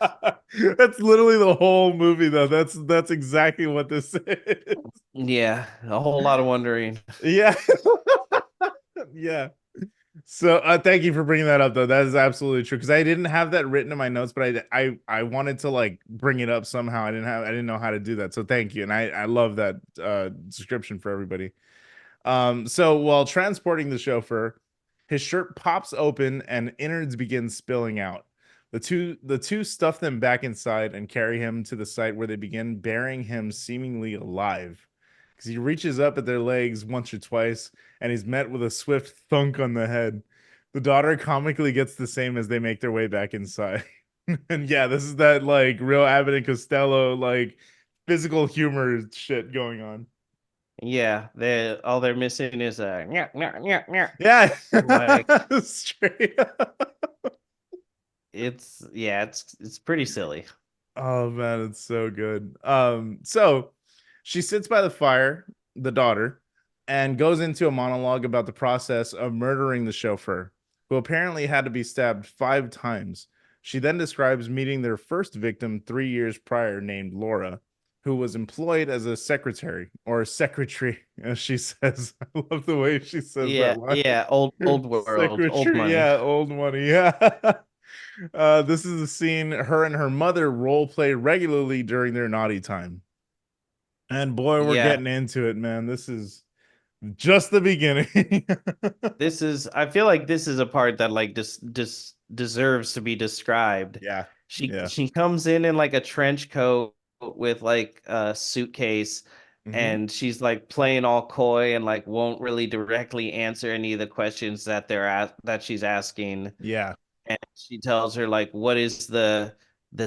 That's literally the whole movie, though. That's exactly what this is. yeah, a whole lot of wondering. Yeah, yeah. So thank you for bringing that up, though. That is absolutely true because I didn't have that written in my notes, but I wanted to like bring it up somehow. I didn't know how to do that. So thank you, and I love that description for everybody. So while transporting the chauffeur, his shirt pops open and innards begin spilling out. The two stuff them back inside and carry him to the site where they begin burying him seemingly alive. Because he reaches up at their legs once or twice and he's met with a swift thunk on the head. The daughter comically gets the same as they make their way back inside. And yeah, this is that like real Abbott and Costello like physical humor shit going on. Yeah, they all they're missing is a nya, nya, nya, nya. Yeah. Like Straight it's pretty silly. Oh man, it's so good. So she sits by the fire, the daughter, and goes into a monologue about the process of murdering the chauffeur, who apparently had to be stabbed 5 times. She then describes meeting their first victim 3 years prior, named Laura, who was employed as a secretary or a secretary, as she says. I love the way she says that Yeah, line. yeah, old world, old Secretary, money. yeah, old money, yeah. This is a scene her and her mother role play regularly during their naughty time. And boy, we're Yeah, getting into it, man. This is just the beginning. this is I feel like this is a part that like just deserves to be described. Yeah. She Yeah. she comes in like a trench coat with like a suitcase, Hmm. and she's like playing all coy and like won't really directly answer any of the questions that she's asking. Yeah. And she tells her like what is the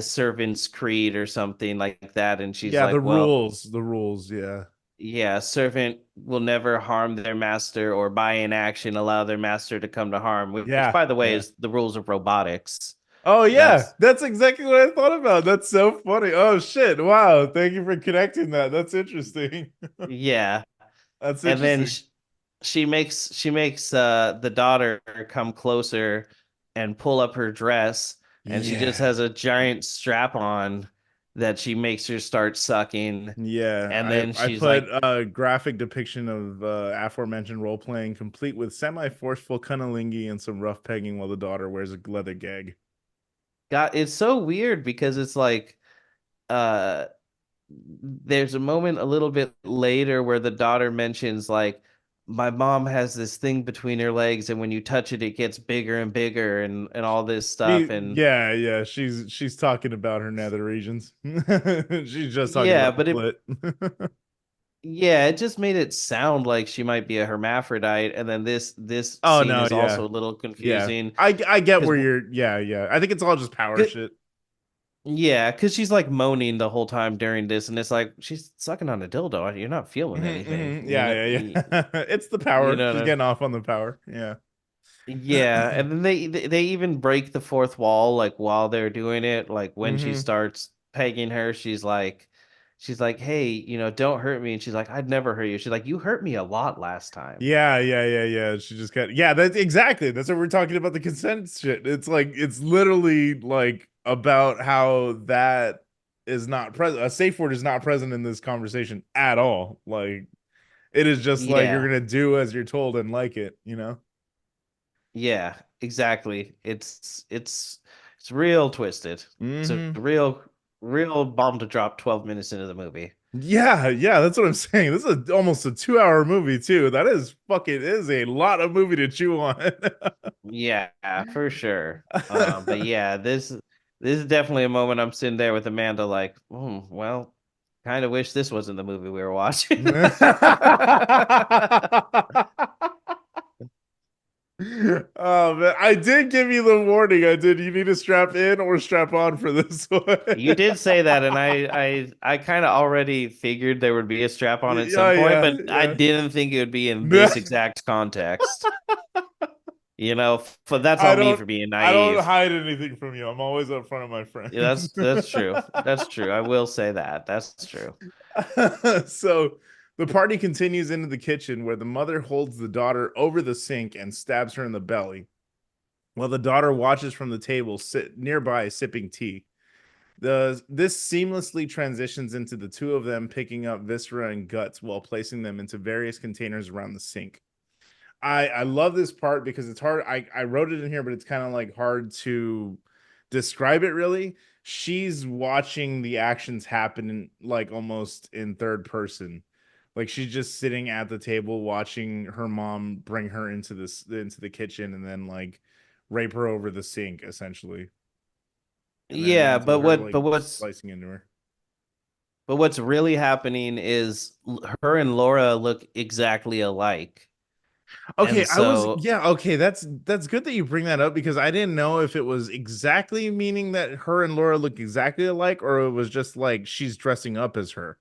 servant's creed or something like that, and she's Yeah, the like, well, rules. The rules, yeah. yeah, servant will never harm their master or by inaction allow their master to come to harm, which Yeah. by the way Yeah. is the rules of robotics. Oh yeah, That's that's exactly what I thought about. That's so funny. Oh shit. Wow. Thank you for connecting that. That's interesting. yeah. That's And then interesting. she makes the daughter come closer and pull up her dress, and she just Yeah. has a giant strap on that she makes her start sucking, Yeah, and then I she's put like, a graphic depiction of aforementioned role playing, complete with semi forceful cunnilingus and some rough pegging, while the daughter wears a leather gag. God, it's so weird because it's like uh there's a moment a little bit later where the daughter mentions like my mom has this thing between her legs, and when you touch it it gets bigger and bigger and all this stuff. And Yeah, yeah, she's talking about her nether regions. She's just talking yeah, about the but it clit. yeah, it just made it sound like she might be a hermaphrodite, and then this Oh scene no, is yeah, also a little yeah. confusing I get because where you're. Yeah, yeah. I think it's all just power shit. yeah, because she's like moaning the whole time during this, and it's like she's sucking on a dildo. You're not feeling Mhm, anything, mhm. Yeah, yeah, yeah. It's the you power. know She's what I getting off on the power. Yeah. Yeah, and then they even break the fourth wall like while they're doing it. Like when she Hmm. starts pegging her, she's like, "Hey, don't hurt me." And she's like, "I'd never hurt you." She's like, "You hurt me a lot last time." Yeah, yeah, yeah, yeah. She just got, yeah, that's exactly. That's what we're talking about, the consent shit. It's like it's literally like about how that is not present. A safe word is not present in this conversation at all. Like it is just like you're Yeah. gonna do as you're told and like it, you know? Yeah, exactly. It's real twisted. It's a Hmm. real bomb to drop 12 minutes into the movie. Yeah, yeah, that's what I'm saying. This is almost a 2 hour movie too. That is fucking is a lot of movie to chew on. Yeah, for sure. But yeah, this is definitely a moment I'm sitting there with Amanda like, well, kind of wish this wasn't the movie we were watching. Oh man, I did give you the warning. I did. You need to strap in or strap on for this one. You did say that, and I kind of already figured there would be a strap on at Yeah, some point, yeah, but I yeah. didn't think it would be in this exact context. But that's I on me don't for being I don't naive. hide anything from you. I'm always up front of my Yeah, friends. that's true. That's true. I will say that. That's true. So the party continues into the kitchen where the mother holds the daughter over the sink and stabs her in the belly, while the daughter watches from the table, sit nearby sipping tea. This seamlessly transitions into the two of them picking up viscera and guts while placing them into various containers around the sink. I love this part because it's hard. I wrote it in here, but it's kind of like hard to describe it really. She's watching the actions happen in like almost in third person. Like she's just sitting at the table watching her mom bring her into the kitchen and then like rape her over the sink essentially. And then it Yeah, ends with but her what like but what's slicing into her. but what's really happening is her and Laura look exactly alike. Okay, And I was so yeah, okay, that's good that you bring that up because I didn't know if it was exactly meaning that her and Laura look exactly alike or it was just like she's dressing up as her.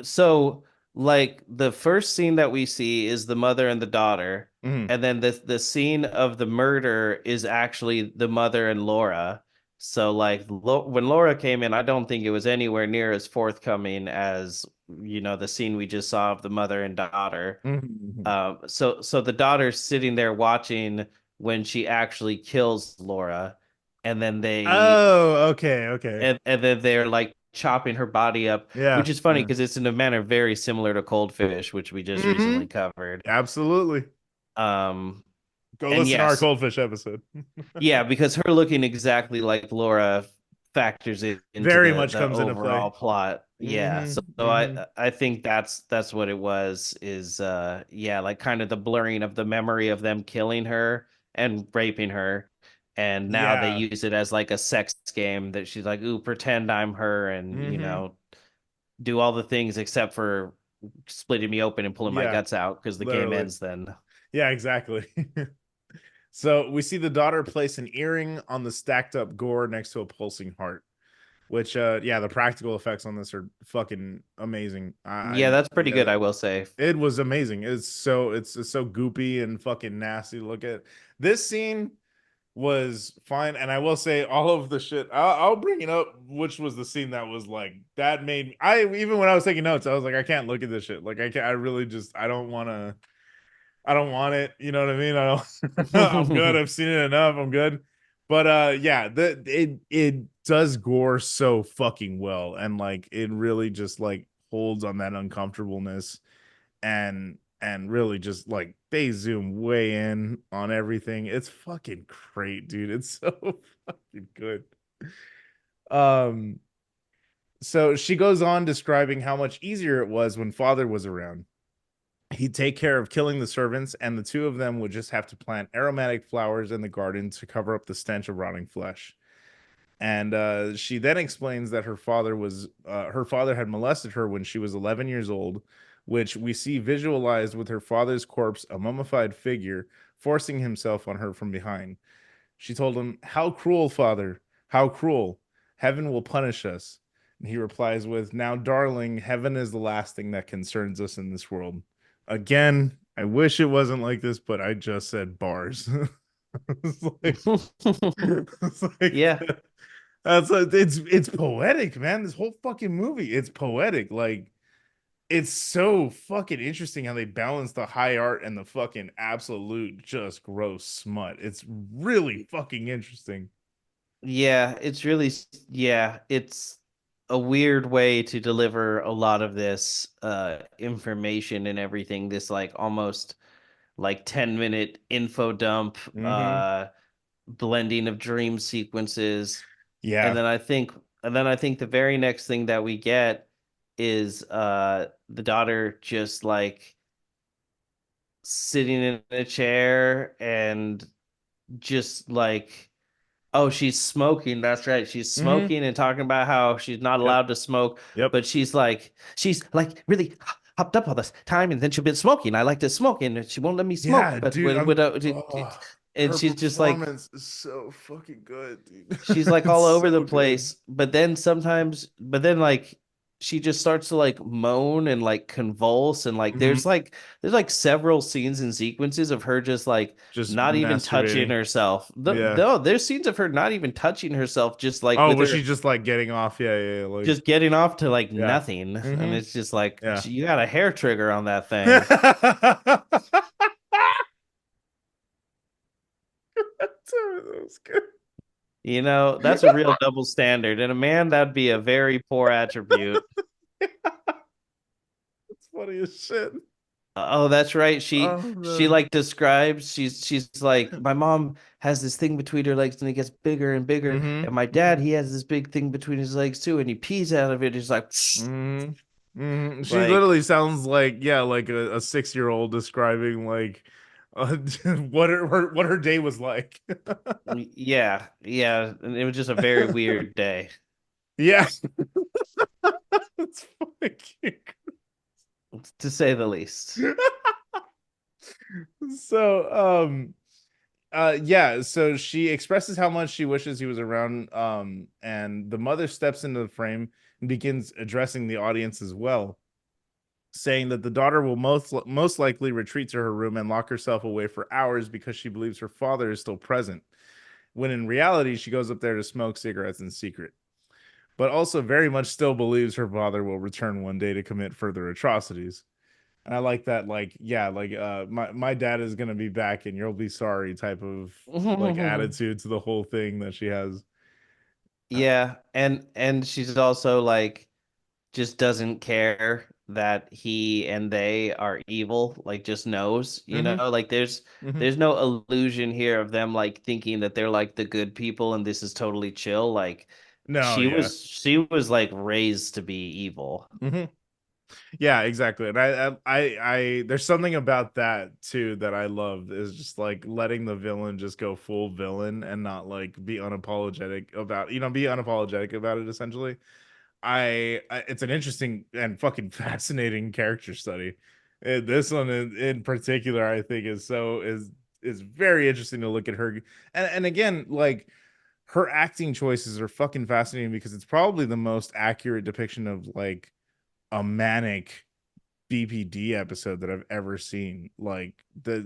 so like the first scene that we see is the mother and the daughter, Hmm. and then the scene of the murder is actually the mother and Laura. So like when Laura came in, I don't think it was anywhere near as forthcoming as the scene we just saw of the mother and daughter. Hmm. So the daughter's sitting there watching when she actually kills Laura, and then Oh, okay, okay. and then they're like chopping her body up, which Yeah, is funny yeah. because it's in a manner very similar to Cold Fish, which we just Hmm. recently covered. Absolutely. Um, Go and listen to our yes, Coldfish episode. yeah, because her looking exactly like Laura factors into Very the much the comes into overall play. plot. Yeah, Hmm. so Hmm. I think that's what it was is yeah, like kind of the blurring of the memory of them killing her and raping her. And now they Yeah. use it as like a sex game that she's like, ooh, pretend I'm her and Hmm. do all the things except for splitting me open and pulling my Yeah, guts out because the game literally. ends then. Yeah, exactly. So we see the daughter place an earring on the stacked up gore next to a pulsing heart, which yeah, the practical effects on this are fucking amazing. Yeah, that's pretty Yeah, good, I will say. it was amazing. It's so goopy and fucking nasty to look at. This scene was fine, and I will say all of the shit. I'll bring it up, which was the scene that was like that made me. I even when I was taking notes, I was like, I can't look at this shit. Like I can't. I really just I don't want to. I don't want it. You know what I mean? I don't. I'm good. I've seen it enough. I'm good. But yeah, it does gore so fucking well, and like it really just like holds on that uncomfortableness, and really just like they zoom way in on everything. It's fucking great, dude. It's so fucking good. Um, so she goes on describing how much easier it was when father was around. He'd take care of killing the servants, and the two of them would just have to plant aromatic flowers in the garden to cover up the stench of rotting flesh. And she then explains that her father had molested her when she was 11 years old, which we see visualized with her father's corpse, a mummified figure, forcing himself on her from behind. She told him, "How cruel, father! How cruel! Heaven will punish us." And he replies with, "Now, darling, heaven is the last thing that concerns us in this world." Again, I wish it wasn't like this, but I just said bars. It's like, it's like Yeah. it's poetic, man. This whole fucking movie, it's poetic. Like it's so fucking interesting how they balance the high art and the fucking absolute just gross smut. It's really fucking interesting. Yeah, it's really yeah, it's a weird way to deliver a lot of this information and everything. This like almost like 10-minute info dump, Hmm. blending of dream sequences. And Yeah. then I think the very next thing that we get is the daughter just like sitting in a chair and just like, oh, she's smoking. That's right. She's Hmm. smoking and talking about how she's not Yep. allowed to smoke, Yep. but she's like really hopped up all this time, and then she's been smoking. I like to smoke, and she won't let me smoke. Yeah, But dude. and Her she's just like performance is so fucking good, dude. she's like all It's over the so good. place, but then like she just starts to like moan and like convulse and like Hmm. there's like several scenes and sequences of her just like Just not even touching masturbating. herself. Yeah. No, there's scenes of her not even touching herself, just like Oh, with was her she just like getting off? Yeah, yeah, yeah, like just getting off to like yeah. nothing. And Hmm. it's just like Yeah. you got a hair trigger on that thing. That was good. That's a real double standard. And a man, that'd be a very poor attribute. It's funny as shit. Oh, that's right. She Oh she man. like describes she's like my mom has this thing between her legs and it gets bigger and bigger. Hmm. And my dad, he has this big thing between his legs too, and he pees out of it. He's like, Hmm. Hmm. She like literally sounds like yeah, like a 6-year-old describing like what her day was like. yeah, yeah. And it was just a very weird day, Yeah. It's fucking to say the least. So, yeah, so she expresses how much she wishes he was around, and the mother steps into the frame and begins addressing the audience as well, saying that the daughter will most likely retreat to her room and lock herself away for hours because she believes her father is still present, when in reality she goes up there to smoke cigarettes in secret, but also very much still believes her father will return one day to commit further atrocities. And I like that, like, yeah, like my dad is gonna be back and you'll be sorry type of like attitude to the whole thing that she has. Uh, Yeah, and she's also like just doesn't care that he and they are evil, like just knows, mm-hmm, like mm-hmm. there's no illusion here of them like thinking that they're like the good people and this is totally chill. Like No, yeah. she was like raised to be evil. Mm-hmm. Yeah, exactly. And there's something about that too that I love is just like letting the villain just go full villain and not like be unapologetic about, be unapologetic about it essentially. It's an interesting and fucking fascinating character study. This one in particular, I think is very interesting to look at her. And again, like her acting choices are fucking fascinating because it's probably the most accurate depiction of like a manic BPD episode that I've ever seen. Like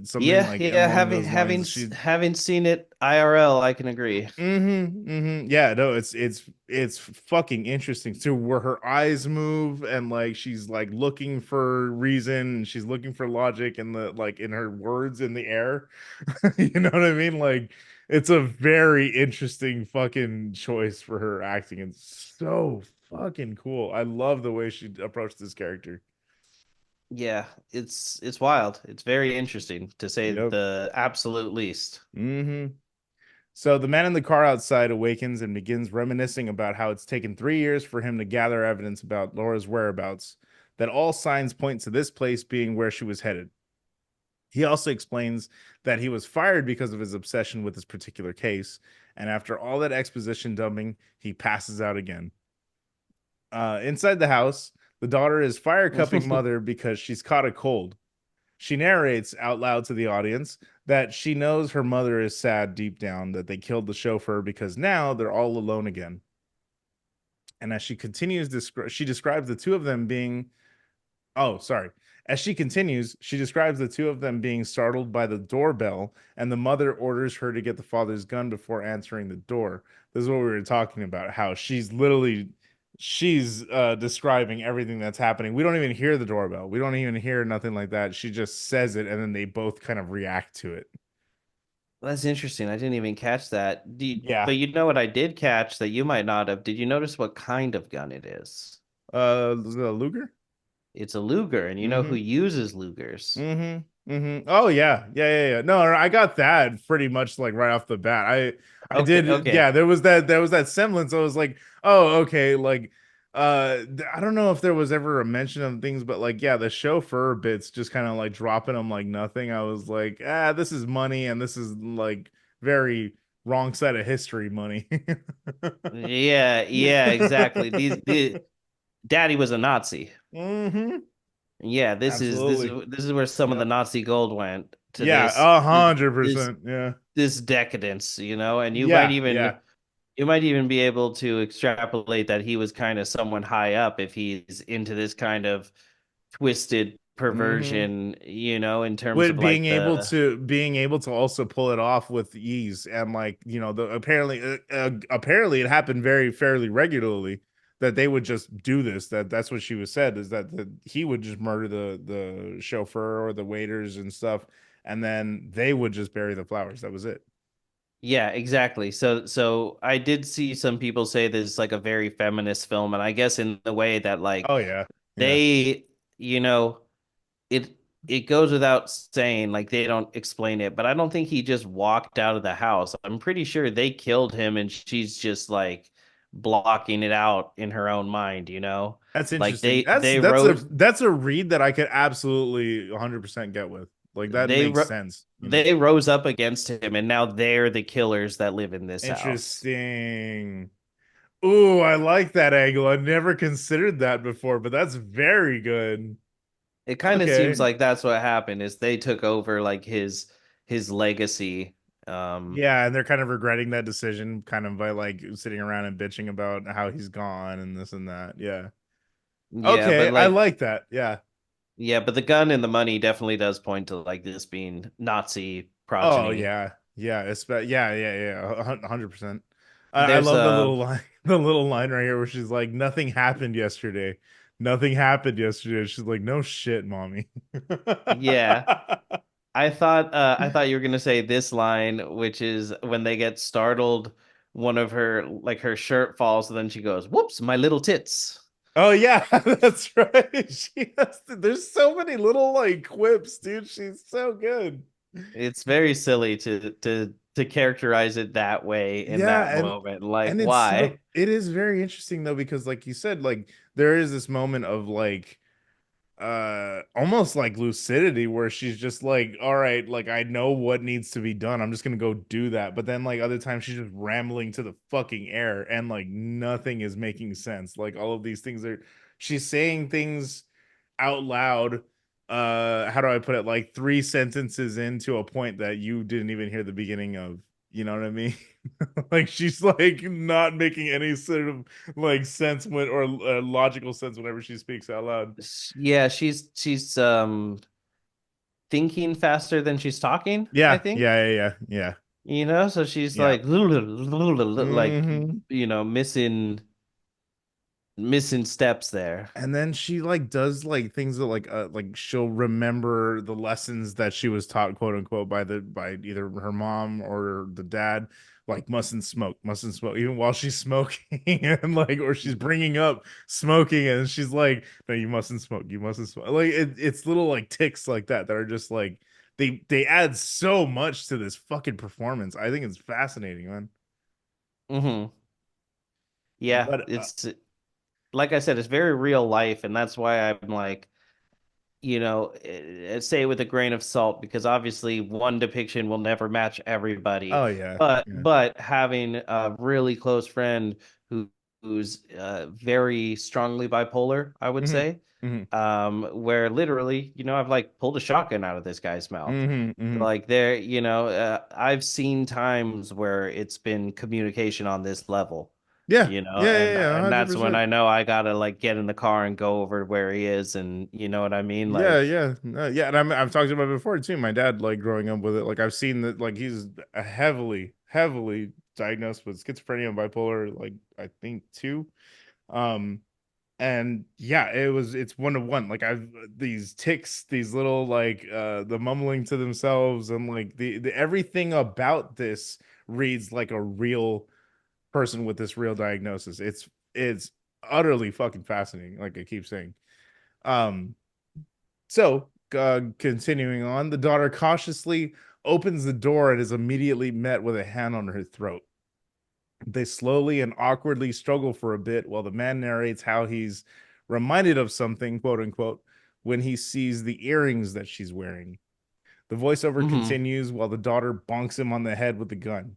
something Yeah, like yeah, along those lines. having seen it IRL, I can agree. Yeah, no, it's fucking interesting too, where her eyes move and like she's like looking for reason and she's looking for logic in the like in her words in the air. You know what I mean? Like it's a very interesting fucking choice for her acting. It's so fucking cool. I love the way she approached this character. Yeah, it's wild. It's very interesting to say Yep. the absolute least. hmm So the man in the car outside awakens and begins reminiscing about how it's taken 3 years for him to gather evidence about Laura's whereabouts, that all signs point to this place being where she was headed. He also explains that he was fired because of his obsession with this particular case, and after all that exposition dumping, he passes out again. Inside the house, the daughter is fire cupping mother because she's caught a cold. She narrates out loud to the audience that she knows her mother is sad deep down that they killed the chauffeur because now they're all alone again. And as she continues, she describes the two of them being, oh, sorry. As she continues, she describes the two of them being startled by the doorbell, and the mother orders her to get the father's gun before answering the door. This is what we were talking about, how she's describing everything that's happening. We don't even hear the doorbell. We don't even hear nothing like that. She just says it, and then they both kind of react to it. That's interesting. I didn't even catch that. Yeah. But you know what I did catch that you might not have. Did you notice what kind of gun it is? The Luger? It's a Luger, and you know who Mm-hmm. uses Lugers? Oh yeah. Yeah. No, I got that pretty much like right off the bat. I Okay, did, okay. yeah, there was that semblance. I was like, oh, okay, like I don't know if there was ever a mention of things, but like yeah, the chauffeur bits just kind of like dropping them like nothing. I was like, this is money and this is like very wrong side of history money. Yeah, yeah, exactly. The daddy was a Nazi. hmm Yeah, Absolutely. this is where some of the Yep. Nazi gold went to Yeah, this this 100%. Yeah. this decadence, and Yeah, yeah. you might even be able to extrapolate that he was kind of someone high up if he's into this kind of twisted hmm perversion, in terms of With like the being able to also pull it off with ease and like the apparently it happened very fairly regularly that they would just do this, that's what she was said, is that he would just murder the chauffeur or the waiters and stuff, and then they would just bury the flowers, that was it. yeah, exactly. So I did see some people say this is like a very feminist film, and I guess in the way that like Oh yeah, yeah. they, you know, it it goes without saying, like they don't explain it, but I don't think he just walked out of the house. I'm pretty sure they killed him and she's just like blocking it out in her own mind. That's Like interesting. That's a read that I could absolutely 100% get with. Like that they makes ro- sense. they rose up against him and now they're the killers that live in this house. Interesting. Ooh, I like that angle. I never considered that before, but that's very good. It kind of seems Okay. like that's what happened is they took over like his legacy. Um Yeah, and they're kind of regretting that decision, kind of by like sitting around and bitching about how he's gone and this and that. Yeah. yeah, Okay, but I like like that. Yeah. yeah, but the gun and the money definitely does point to like this being Nazi Oh progeny. yeah. Yeah, yeah, 100%. I There's love the little line, the little line right here where she's like, "Nothing happened yesterday. Nothing happened yesterday." She's like, "No shit, mommy." yeah. I thought you were gonna say this line, which is when they get startled, one of her like her shirt falls, and then she goes, "Whoops, my little tits." Oh yeah, that's right. There's so many little like quips, dude. She's so good. It's very silly to characterize it that way in that Yeah, moment. Like, and it's so why? it is very interesting though because like you said, like there is this moment of like almost like lucidity where she's just like, all right, like I know what needs to be done, I'm just gonna go do that. But then like other times she's just rambling to the fucking air and like nothing is making sense. Like all of these things are, she's saying things out loud. How do I put it, like three sentences into a point that you didn't even hear the beginning of, you know what I mean? Like she's like not making any sort of like sense when, or logical sense whenever she speaks out loud. Yeah, she's thinking faster than she's talking, I Yeah, think. yeah. So she's Yeah. like like Hmm. missing steps there. And then she like does like things that like she'll remember the lessons that she was taught, quote unquote, by either her mom or the dad, like mustn't smoke, even while she's smoking, and like, or she's bringing up smoking, and she's like, no, you mustn't smoke. Like it's little like ticks like that are just like they add so much to this fucking performance. I think it's fascinating, man. Hmm. Yeah, But it's like I said, it's very real life, and that's why I'm like, say it with a grain of salt because obviously one depiction will never match everybody. oh yeah, yeah. But having a really close friend who's very strongly bipolar, I would Hmm. say, Hmm. where literally, I've like pulled a shotgun out of this guy's mouth. Hmm. Hmm. Like I've seen times where it's been communication on this level, Yeah, yeah, and that's when 100%. I know I gotta like get in the car and go over where he is, and you know what I mean? Like, Yeah, and I've talked about it before too. My dad, like growing up with it, like I've seen that, like he's a heavily diagnosed with schizophrenia and bipolar, like I think too. Um, and yeah, it's 1 to 1. Like I've these ticks, these little like the mumbling to themselves, and like the everything about this reads like a real person with this real diagnosis. It's utterly fucking fascinating, like I keep saying. Um, so continuing on, the daughter cautiously opens the door and is immediately met with a hand on her throat. They slowly and awkwardly struggle for a bit while the man narrates how he's reminded of something, quote unquote, when he sees the earrings that she's wearing. The voiceover mhm, continues while the daughter bonks him on the head with the gun.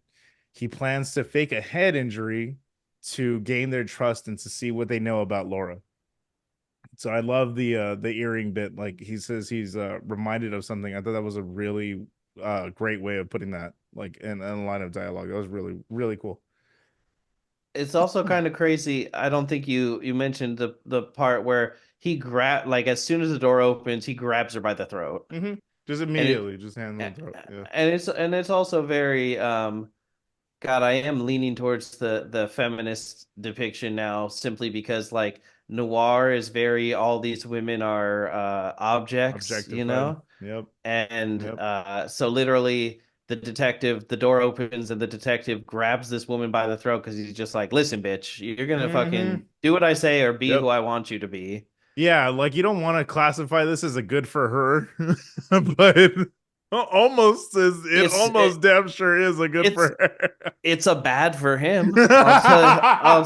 He plans to fake a head injury to gain their trust and to see what they know about Laura. So I love the earring bit. Like he says he's reminded of something. I thought that was a really great way of putting that, like in a line of dialogue. That was really, really cool. it's also kind of crazy. I don't think you mentioned the part where he grab like as soon as the door opens, he grabs her by the throat. Hmm. Just And it immediately, just hand on the throat. Yeah. and it's also very God, I am leaning towards the feminist depiction now simply because like noir is very all these women are objects, Objectified. Yep. And Yep. so literally the door opens and the detective grabs this woman by the throat because he's just like, listen, bitch, you're gonna Hmm. fucking do what I say or be who Yep. I want you to be. Yeah, like you don't want to classify this as a good for her, but it It's it, almost damn sure is a good it's for her. it's a bad for him. I'll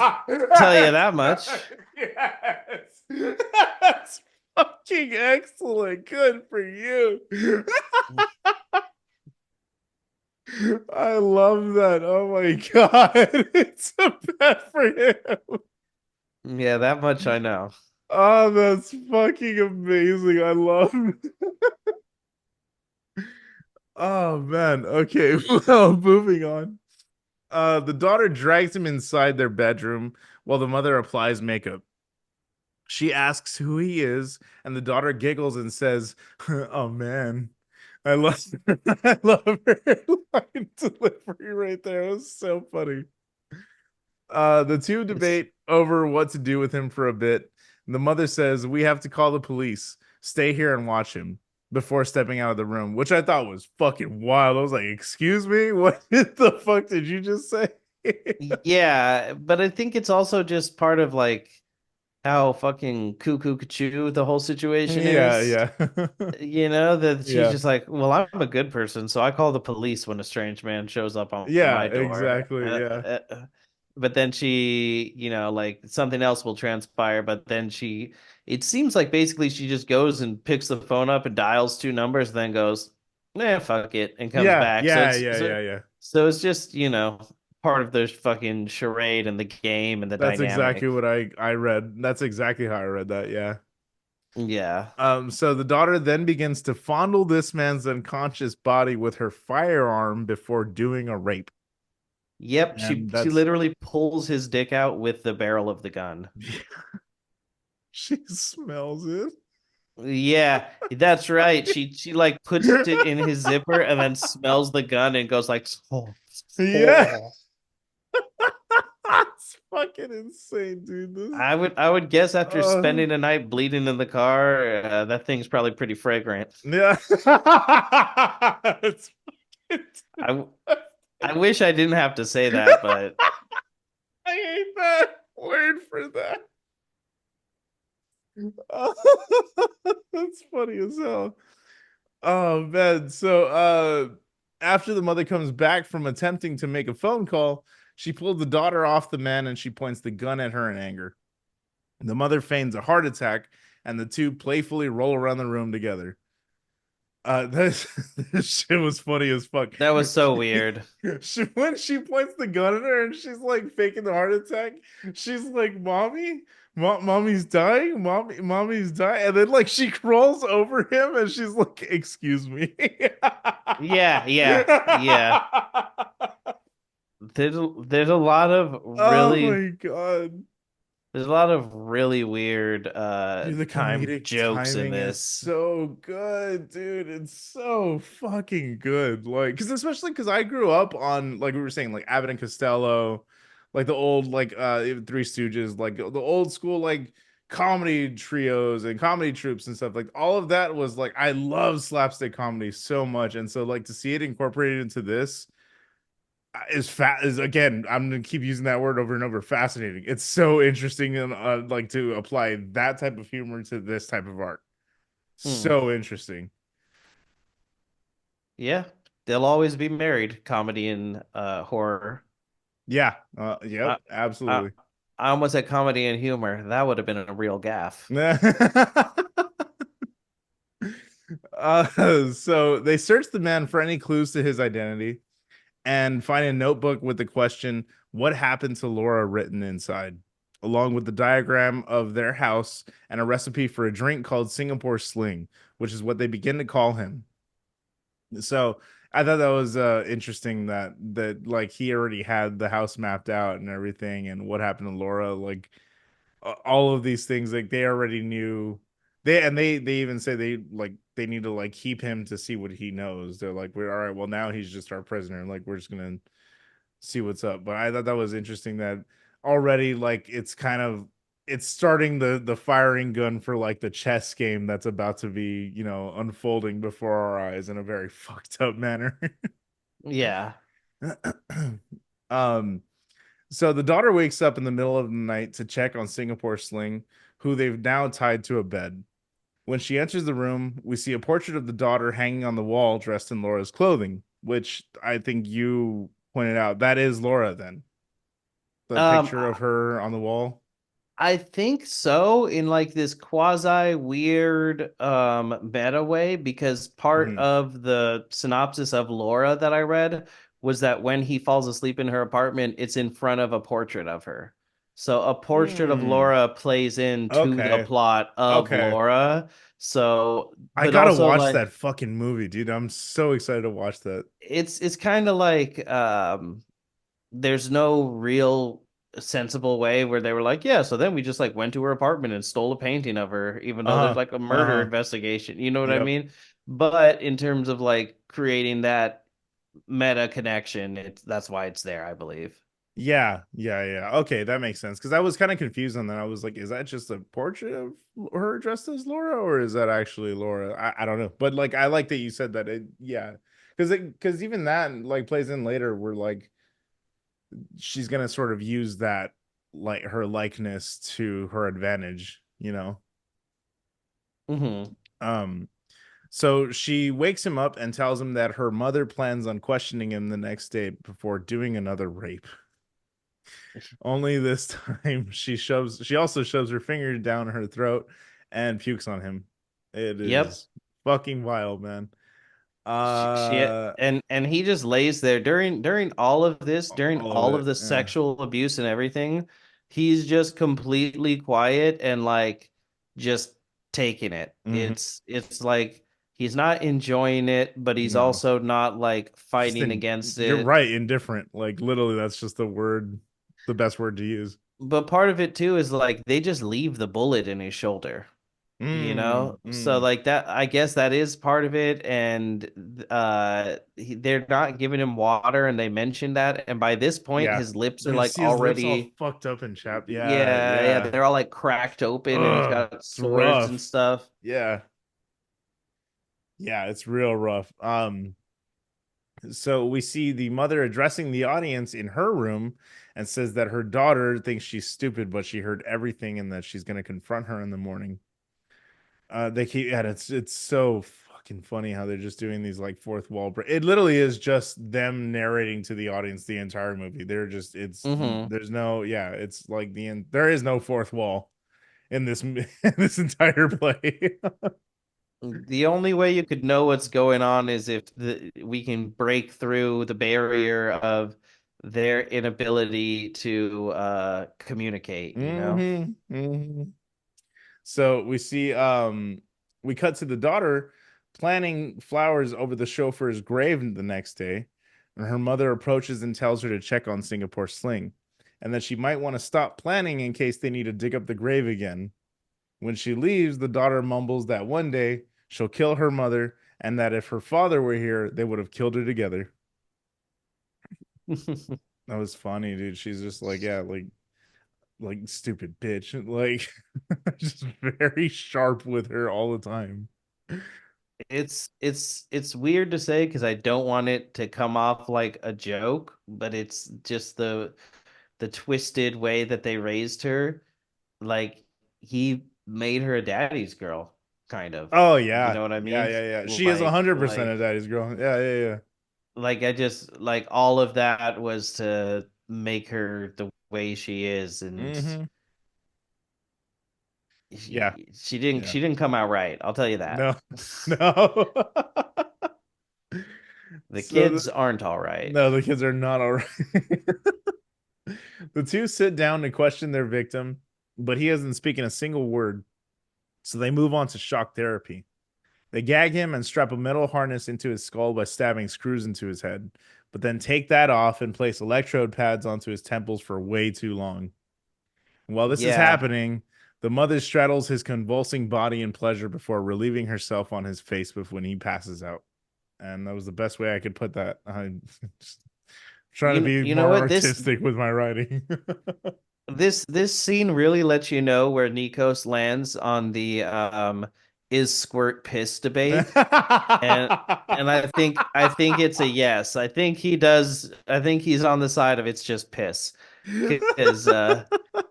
tell you Yes. that much. That's fucking excellent. Good for you. I love that. Oh my god. It's a bad for him. Yeah, that much I know. Oh, that's fucking amazing. I love it. Oh man. Okay. Well, moving on. The daughter drags him inside their bedroom while the mother applies makeup. She asks who he is, and the daughter giggles and says, "Oh man, I love, I love her line delivery right there. It was so funny." The two It's debate over what to do with him for a bit. The mother says, "We have to call the police. Stay here and watch him," before stepping out of the room, which I thought was fucking wild. I was like, "Excuse me, what the fuck did you just say?" yeah, but I think it's also just part of like how fucking cuckoo cuckoo the whole situation Yeah, is. yeah, That she's yeah, just like, well, I'm a good person, so I call the police when a strange man shows up on yeah, my door. exactly, yeah. But then she, like something else will transpire. But then it seems like basically she just goes and picks the phone up and dials two numbers, then goes, nah, fuck it, and comes Yeah, back. So yeah, it's yeah, so, yeah, yeah. so it's just, part of the fucking charade and the game and the That's exactly dynamic. what I read. That's exactly how I read that, yeah. Yeah. So the daughter then begins to fondle this man's unconscious body with her firearm before doing a rape. Yep, she And she that's literally pulls his dick out with the barrel of the gun. she smells it. Yeah, that's right. She like puts it in his zipper and then smells the gun and goes like, oh, Yeah. oh. That's fucking insane, dude. This I would guess after uh spending a night bleeding in the car, that thing's probably pretty fragrant. yeah. It's fucking I I wish I didn't have to say that, but I hate that word for that. That's funny as hell. Oh man. So after the mother comes back from attempting to make a phone call, she pulled the daughter off the man and she points the gun at her in anger. The mother feigns a heart attack and the two playfully roll around the room together. This, this shit was funny as fuck. that was so weird. When she points the gun at her and she's like faking the heart attack, she's like, "Mommy, mommy's dying, mommy's dying," and then like she crawls over him and she's like, "Excuse me." Yeah, yeah, yeah. There's a lot of Oh really my god. there's a lot of really weird Dude, the time comedic jokes in timing is this. so good, dude. It's so fucking good. Like, because especially because I grew up on, like we were saying, like Abbott and Costello, like the old, like even Three Stooges, like the old school, like comedy trios and comedy troops and stuff. Like all of that was like I love slapstick comedy so much, and so like to see it incorporated into this is fat is again I'm gonna keep using that word over and over, fascinating. It's so interesting and like to apply that type of humor to this type of art, Hmm. so interesting. Yeah, they'll always be married, comedy and horror. Yeah, yep, I, I absolutely. I almost said comedy and humor. That would have been a real gaffe. So they search the man for any clues to his identity and find a notebook with the question, "What happened to Laura?" written inside, along with the diagram of their house and a recipe for a drink called Singapore Sling, which is what they begin to call him. So I thought that was interesting that like he already had the house mapped out and everything, and what happened to Laura, like all of these things, like they already knew. They even say they need to like keep him to see what he knows. They're like, we're all right. Well, now he's just our prisoner. Like we're just gonna see what's up. But I thought that was interesting that already like it's starting the firing gun for like the chess game that's about to be, unfolding before our eyes in a very fucked up manner. Yeah. um so the daughter wakes up in the middle of the night to check on Singapore Sling, who they've now tied to a bed. When she enters the room, we see a portrait of the daughter hanging on the wall dressed in Laura's clothing, which I think you pointed out. That is Laura then. The Um, picture of her on the wall. I think so, in like this quasi weird meta way, because part Hmm. of the synopsis of Laura that I read was that when he falls asleep in her apartment, it's in front of a portrait of her. So a portrait of Hmm. Laura plays into the Okay. plot of Okay. Laura. So, I but gotta also watch like that fucking movie, dude. I'm so excited to watch that. it's kind of like there's no real sensible way where they were like, yeah, so then we just like went to her apartment and stole a painting of her, even though there's Uh-huh. like a murder Uh-huh. investigation. You know what I Yep. mean? But in terms of like creating that meta connection, it's that's why it's there, I believe. Yeah, yeah, yeah. Okay, that makes sense. Because I was kind of confused on that. I was like, is that just a portrait of her dressed as Laura, or is that actually Laura? I don't know. But like, I like that you said that. Yeah, because even that like plays in later, where like she's gonna sort of use that like her likeness to her advantage, you know. Hmm. Um, so she wakes him up and tells him that her mother plans on questioning him the next day before doing another rape. Only this time she also shoves her finger down her throat and pukes on him. It Yep. is fucking wild, man. She and he just lays there during all of this, during All of all of it. the Yeah. sexual abuse and everything. He's just completely quiet and like just taking it. Hmm. It's like he's not enjoying it, but he's No. also not like Just fighting in against You're it. right, indifferent. Like literally that's just the word, the best word to use. But part of it too is like they just leave the bullet in his shoulder. Mm, So mm. like that, I guess that is part of it. And they're not giving him water, and they mentioned that. And by this point Yeah. his lips are You like see his lips all already, fucked up and chapped. Yeah, yeah, yeah. they're all like cracked open, and he's Ugh, got it's sores and rough. stuff. Yeah. Yeah, it's real rough. So we see the mother addressing the audience in her room and says that her daughter thinks she's stupid, but she heard everything and that she's going to confront her in the morning. They keep, yeah, it's so fucking funny how they're just doing these like fourth wall break. It literally is just them narrating to the audience the entire movie. They're just, Hmm. there's no, yeah, it's like the end. There is no fourth wall in this in this entire play. The only way you could know what's going on is if we can break through the barrier of their inability to communicate, you know? Hmm. Hmm. So we cut to the daughter planning flowers over the chauffeur's grave the next day, and her mother approaches and tells her to check on Singapore Sling, and that she might want to stop planning in case they need to dig up the grave again. When she leaves, the daughter mumbles that one day she'll kill her mother, and that if her father were here, they would have killed her together. That was funny, dude. She's just like, yeah, like stupid bitch, like just very sharp with her all the time. It's weird to say because I don't want it to come off like a joke, but it's just the twisted way that they raised her. Like he made her a daddy's girl, kind of. Oh You yeah, know what I yeah, mean? yeah, yeah. She is Like 100% like a daddy's girl. Yeah, yeah, like I just like all of that was to make her the way she is, yeah. and Hmm. Yeah, yeah. she didn't come out right. I'll tell you that. No, no. The So kids aren't all right. no, the kids are not all right. The two sit down to question their victim, but he hasn't spoken a single word. So they move on to shock therapy. They gag him and strap a metal harness into his skull by stabbing screws into his head, but then take that off and place electrode pads onto his temples for way too long. While this is Yeah. happening, the mother straddles his convulsing body in pleasure before relieving herself on his face when he passes out. And that was the best way I could put that. I'm just trying to be You know more what artistic with my writing. this scene really lets you know where Nikos lands on the is squirt piss debate. And I think it's a yes. I think he's on the side of it's just piss. Because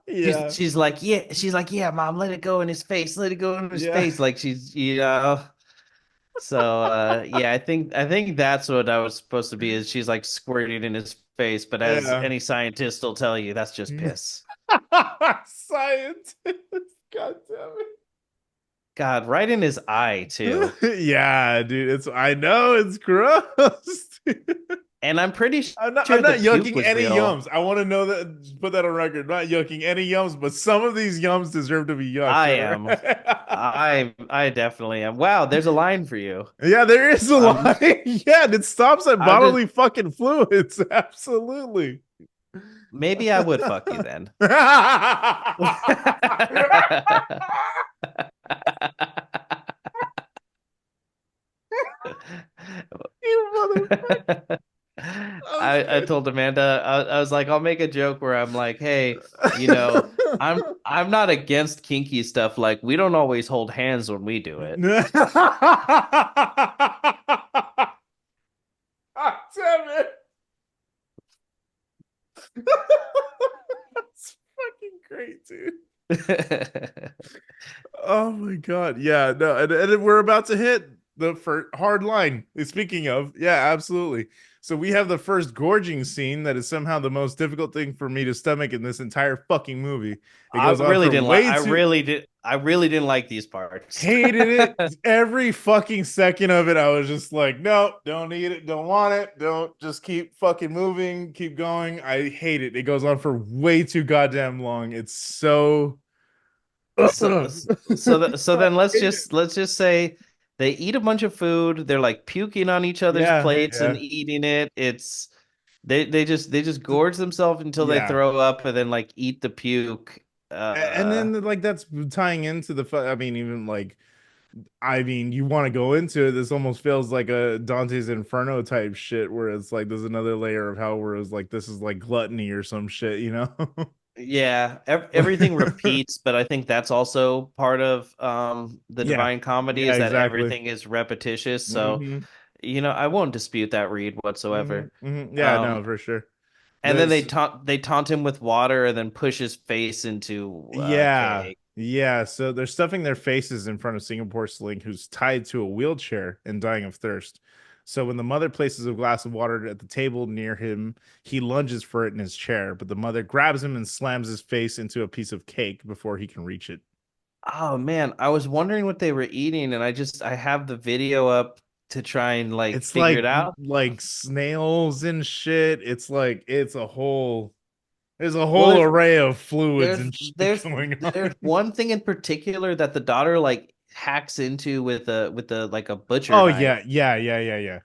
Yeah, she's like, yeah, mom, let it go in his face. Let it go in his yeah, face. Like she's so yeah, I think that's what I was supposed to be is she's like squirting in his face, but as yeah. any scientist will tell you, that's just piss. Scientist. God damn God, right in his eye too. it. Yeah, dude. I know it's gross. And I'm pretty I'm sure the not puke yucking was any real. yums. I want to know that, put that on record. I'm not yucking any yums, but some of these yums deserve to be yucked. I All am. right? I definitely am. Wow, there's a line for you. Yeah, there is a I'm line. Yeah, and it stops at I'm just bodily fucking fluids. Absolutely. maybe I would fuck you then. You motherfucker. I'm I sorry. told Amanda, I was like, I'll make a joke where I'm like, hey, I'm not against kinky stuff. Like, we don't always hold hands when we do it. God damn it. That's fucking great, dude. Oh my god. Yeah, no, and we're about to hit the first hard line. Speaking of, yeah, absolutely. So we have the first gorging scene that is somehow the most difficult thing for me to stomach in this entire fucking movie. It goes on for way too I really didn't like these parts. hated it. Every fucking second of it, I was just like, no, don't need it, don't want it, don't just keep fucking moving, keep going. I hate it. It goes on for way too goddamn long. It's so So I so then hate it. let's just say they eat a bunch of food. They're like puking on each other's Yeah, plates and yeah. eating it. It's they just gorge themselves until they Yeah. throw up and then like eat the puke. And then like that's tying into I mean, even like I mean, you want to go into it. This almost feels like a Dante's Inferno type shit, where it's like there's another layer of hell where it's like this is like gluttony or some shit, you know? Yeah, everything repeats, but I think that's also part of the Yeah, Divine Comedy yeah, is that exactly. everything is repetitious. So, Hmm. I won't dispute that read Hmm. whatsoever. Hmm. Yeah, no, Um, for sure. and then This, they taunt him with water and then push his face into yeah, cake. yeah. So they're stuffing their faces in front of Singapore Sling, who's tied to a wheelchair and dying of thirst. So when the mother places a glass of water at the table near him, he lunges for it in his chair, but the mother grabs him and slams his face into a piece of cake before he can reach it. Oh man, I was wondering what they were eating, and I have the video up to try and like It's figure it out. like snails and shit. It's like it's a whole there's a Well, whole array of fluids and shit there's going there's on. one thing in particular that the daughter like hacks into with a like a butcher Oh knife. yeah, yeah, yeah, yeah, yeah.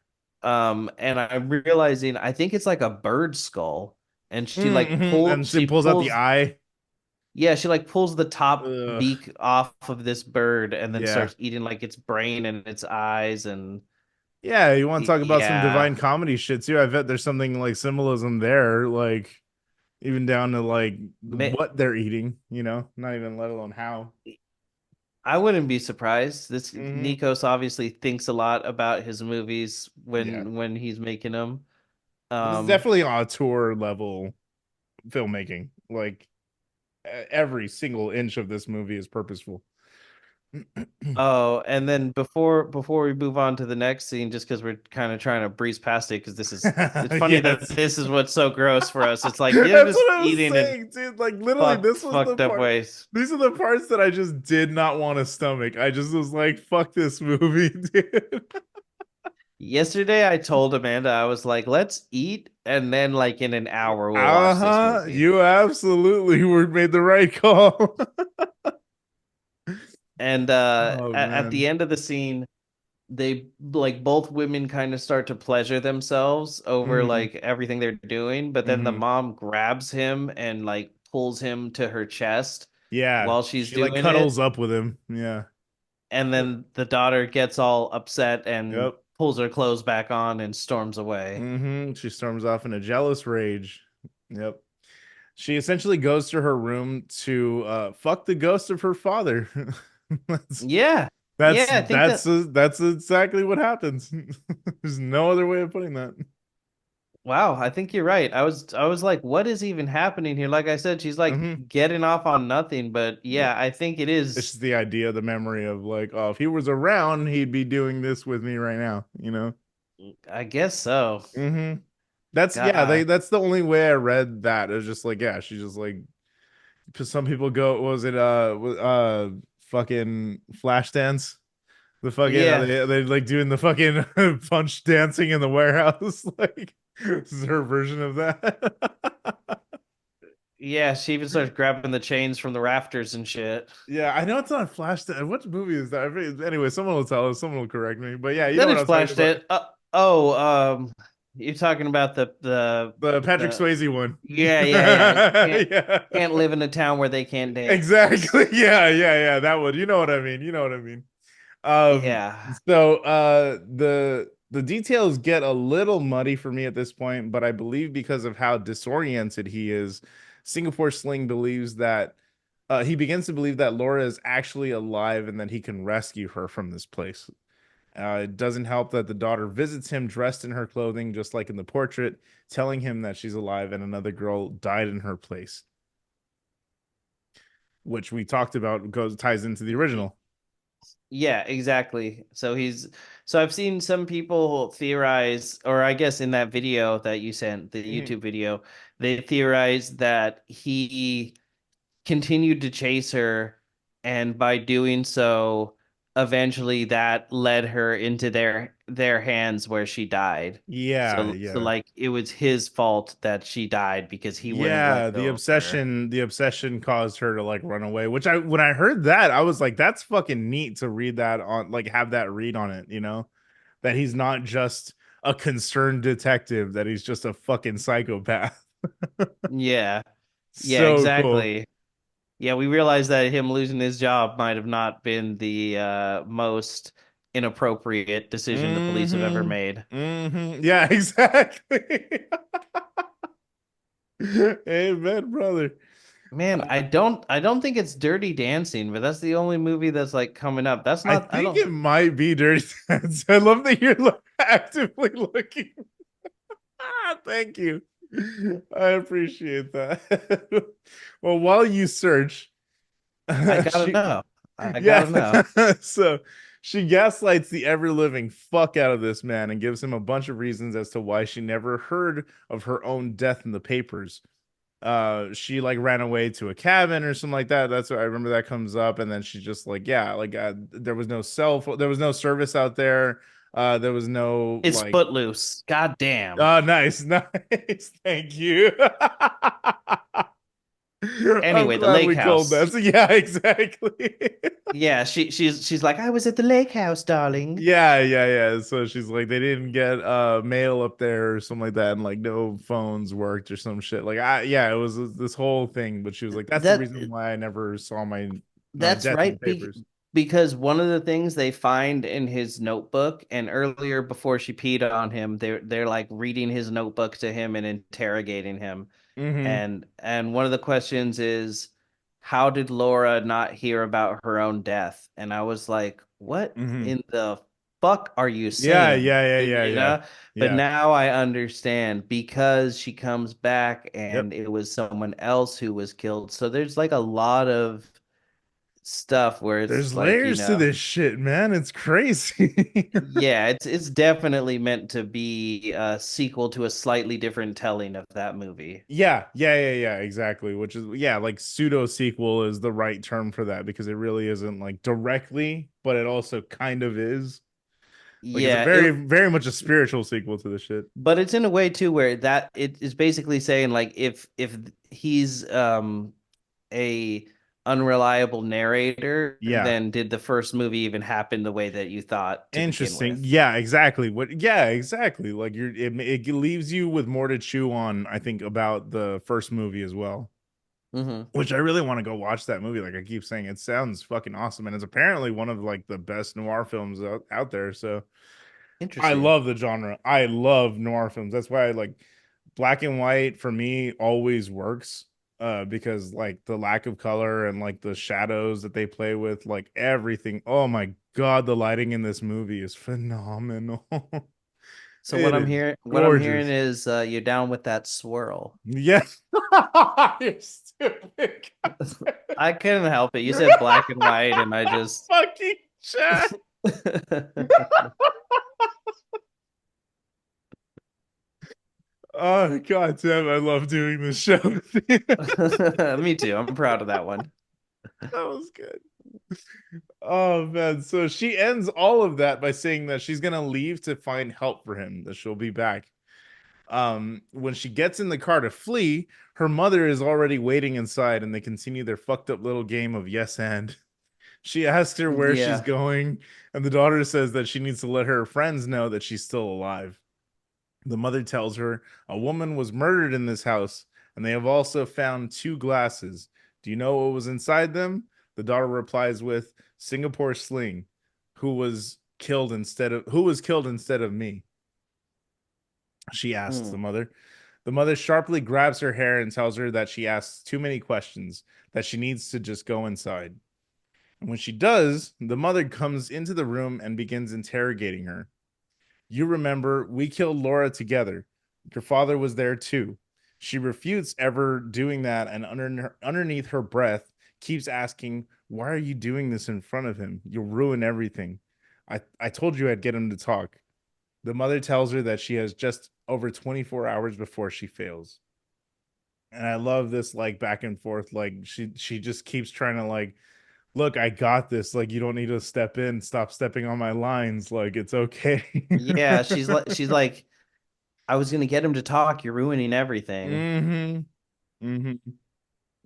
And I'm realizing I think it's like a bird skull, and Mm-hmm. And she she pulls out the pulls eye. yeah, she like pulls the top Ugh. beak off of this bird and then Yeah. starts eating like its brain and its eyes and Yeah, you want to talk about some yeah. divine comedy shit too? I bet there's something like symbolism there, like even down to like what they're eating, not even let alone how. I wouldn't be surprised. This Hmm. Nikos obviously thinks a lot about his movies Yeah. when he's making them. This is Um, definitely auteur level filmmaking. Like every single inch of this movie is purposeful. oh, and then before we move on to the next scene, just because we're kind of trying to breeze past it, because it's funny that Yes. this is what's so gross for us. It's like you're That's just what I was eating in saying, dude. Like literally, this was the fucked up part. ways. These are the parts that I just did not want to stomach. I just was like, fuck this movie, dude. Yesterday, I told Amanda, I was like, let's eat, and then like in an hour we'll watch this Uh-huh. movie. You absolutely were made the right call. And Oh at the man. end of the scene, they like both women kind of start to pleasure themselves over Hmm. like everything they're doing, but then the Hmm. mom grabs him and like pulls him to her chest Yeah. while she's She like doing it, cuddles up with him. Yeah. and then the daughter gets all upset and Yep. pulls her clothes back on and storms away. She storms off in a jealous rage. Yep. She essentially goes to her room to fuck the ghost of her father. that's Yeah. Yeah, that's I think that that's exactly what happens. There's no other way of putting that. wow, I think you're right. I was like, what is even happening here? Like I said, she's like Hmm. getting off on nothing, but Yep. yeah, I think it It's is. just the idea, the memory of like, oh, if he was around, he'd be doing this with me right now. I guess so. Hmm. That's yeah, God, that's the only way I read that. It was just like, yeah, she just like because some people go, was it fucking flash dance? The fucking yeah. they like doing the fucking punch dancing in the warehouse like This is her version of that. Yeah, she even starts grabbing the chains from the rafters and shit. Yeah, I know it's not Flash. What movie is that? Anyway, someone will tell us. Someone will correct me. But yeah, you know Then what it's I'm talking flashed about. it. Oh, you're talking about The Patrick the Swayze one. yeah. Yeah. Can't live in a town where they can't dance. Exactly. Yeah. That one. You know what I mean. You know what I mean. Um, Yeah. so the details get a little muddy for me at this point, but I believe because of how disoriented he is, Singapore Sling believes that he begins to believe that Laura is actually alive and that he can rescue her from this place. It doesn't help that the daughter visits him dressed in her clothing, just like in the portrait, telling him that she's alive and another girl died in her place, which we talked about goes ties into the original. Yeah, exactly. So I've seen some people theorize, or I guess in that video that you sent, the Mhm. YouTube video, they theorize that he continued to chase her, and by doing so, eventually that led her into their hands where she died. Yeah, So yeah. like it was his fault that she died because he wouldn't Yeah, let go of her. the obsession caused her to like run away, which I when I heard that, I was like, that's fucking neat to read that on like have that read on it, you know? That he's not just a concerned detective, that he's just a fucking psychopath. Yeah. Yeah, So cool. exactly. Yeah, we realized that him losing his job might have not been the most inappropriate decision the police have ever Mm-hmm. made. Mm-hmm. Yeah, exactly. Amen, brother. Man, I don't think it's Dirty Dancing, but that's the only movie that's like coming up. That's I not I think don't it might be Dirty Dancing. I love that you're actively looking. Thank you. I appreciate that. Well, while you search, I gotta she, know. I yeah, gotta know. so she gaslights the ever living fuck out of this man and gives him a bunch of reasons as to why she never heard of her own death in the papers. She like ran away to a cabin or something like that. That's what I remember that comes up, and then she's just like, yeah, like there was no cell phone, there was no service out there. There was no It's like, Footloose. God damn. oh, nice, nice, thank you. I'm Anyway, the glad lake we called house. that. So, yeah, exactly. Yeah, she's like, I was at the lake house, darling. Yeah. So she's like, they didn't get mail up there or something like that, and like no phones worked or some shit. Like I yeah, it was this whole thing. But she was like, that's the That reason why I never saw my That's death in the right, papers. because one of the things they find in his notebook, and earlier before she peed on him, they're like reading his notebook to him and interrogating him. Mm-hmm. And one of the questions is, how did Laura not hear about her own death? And I was like, what Mm-hmm. in the fuck are you Yeah, saying? yeah, yeah, yeah, You yeah. know? But Yeah. now I understand because she comes back Yep. and it was someone else who was killed. So there's like a lot of stuff where There's it's like, layers to this shit, man. It's crazy. yeah, it's definitely meant to be a sequel to a slightly different telling of that movie. Yeah, exactly. Which is yeah, like pseudo sequel is the right term for that because it really isn't like directly, but it also kind of is. Like it's a Yeah, very, very much a spiritual sequel to the shit. but it's in a way too where that it is basically saying like if he's a unreliable narrator, Yeah. then did the first movie even happen the way that you thought to begin Interesting. with? Yeah, exactly. Yeah, exactly. Like it leaves you with more to chew on, I think, about the first movie as well. Hmm. Which I really want to go watch that movie. Like I keep saying, it sounds fucking awesome. And it's apparently one of like the best noir films out there. So I Interesting. love the genre. I love noir films. That's why I like black and white for me always works. Because like the lack of color and like the shadows that they play with, like everything. Oh my god, the lighting in this movie is phenomenal. So It is what I'm hearing gorgeous. is you're down with that swirl. Yes. You're stupid. I couldn't help it. You said black and white, and I just Fucking chat. Oh god damn, I love doing this show with you. Me too. I'm proud of that one. That was good. Oh man, so she ends all of that by saying that she's gonna leave to find help for him, that she'll be back. When she gets in the car to flee, her mother is already waiting inside, and they continue their fucked up little game of yes and. She asks her where she's Yeah. going, and the daughter says that she needs to let her friends know that she's still alive. The mother tells her a woman was murdered in this house, and they have also found two glasses. Do you know what was inside them? The daughter replies with Singapore Sling, who was killed instead of me. She asks Hmm. the mother. The mother sharply grabs her hair and tells her that she asks too many questions, that she needs to just go inside. And when she does, the mother comes into the room and begins interrogating her. You remember, we killed Laura together. Your father was there too. She refutes ever doing that and underneath her breath keeps asking, why are you doing this in front of him? You'll ruin everything. I told you I'd get him to talk. The mother tells her that she has just over 24 hours before she fails. And I love this like back and forth. Like she just keeps trying to like, look, I got this. Like you don't need to step in, stop stepping on my lines. Like it's okay. Yeah, she's like, I was gonna get him to talk. You're ruining everything. Mm-hmm. Mm-hmm.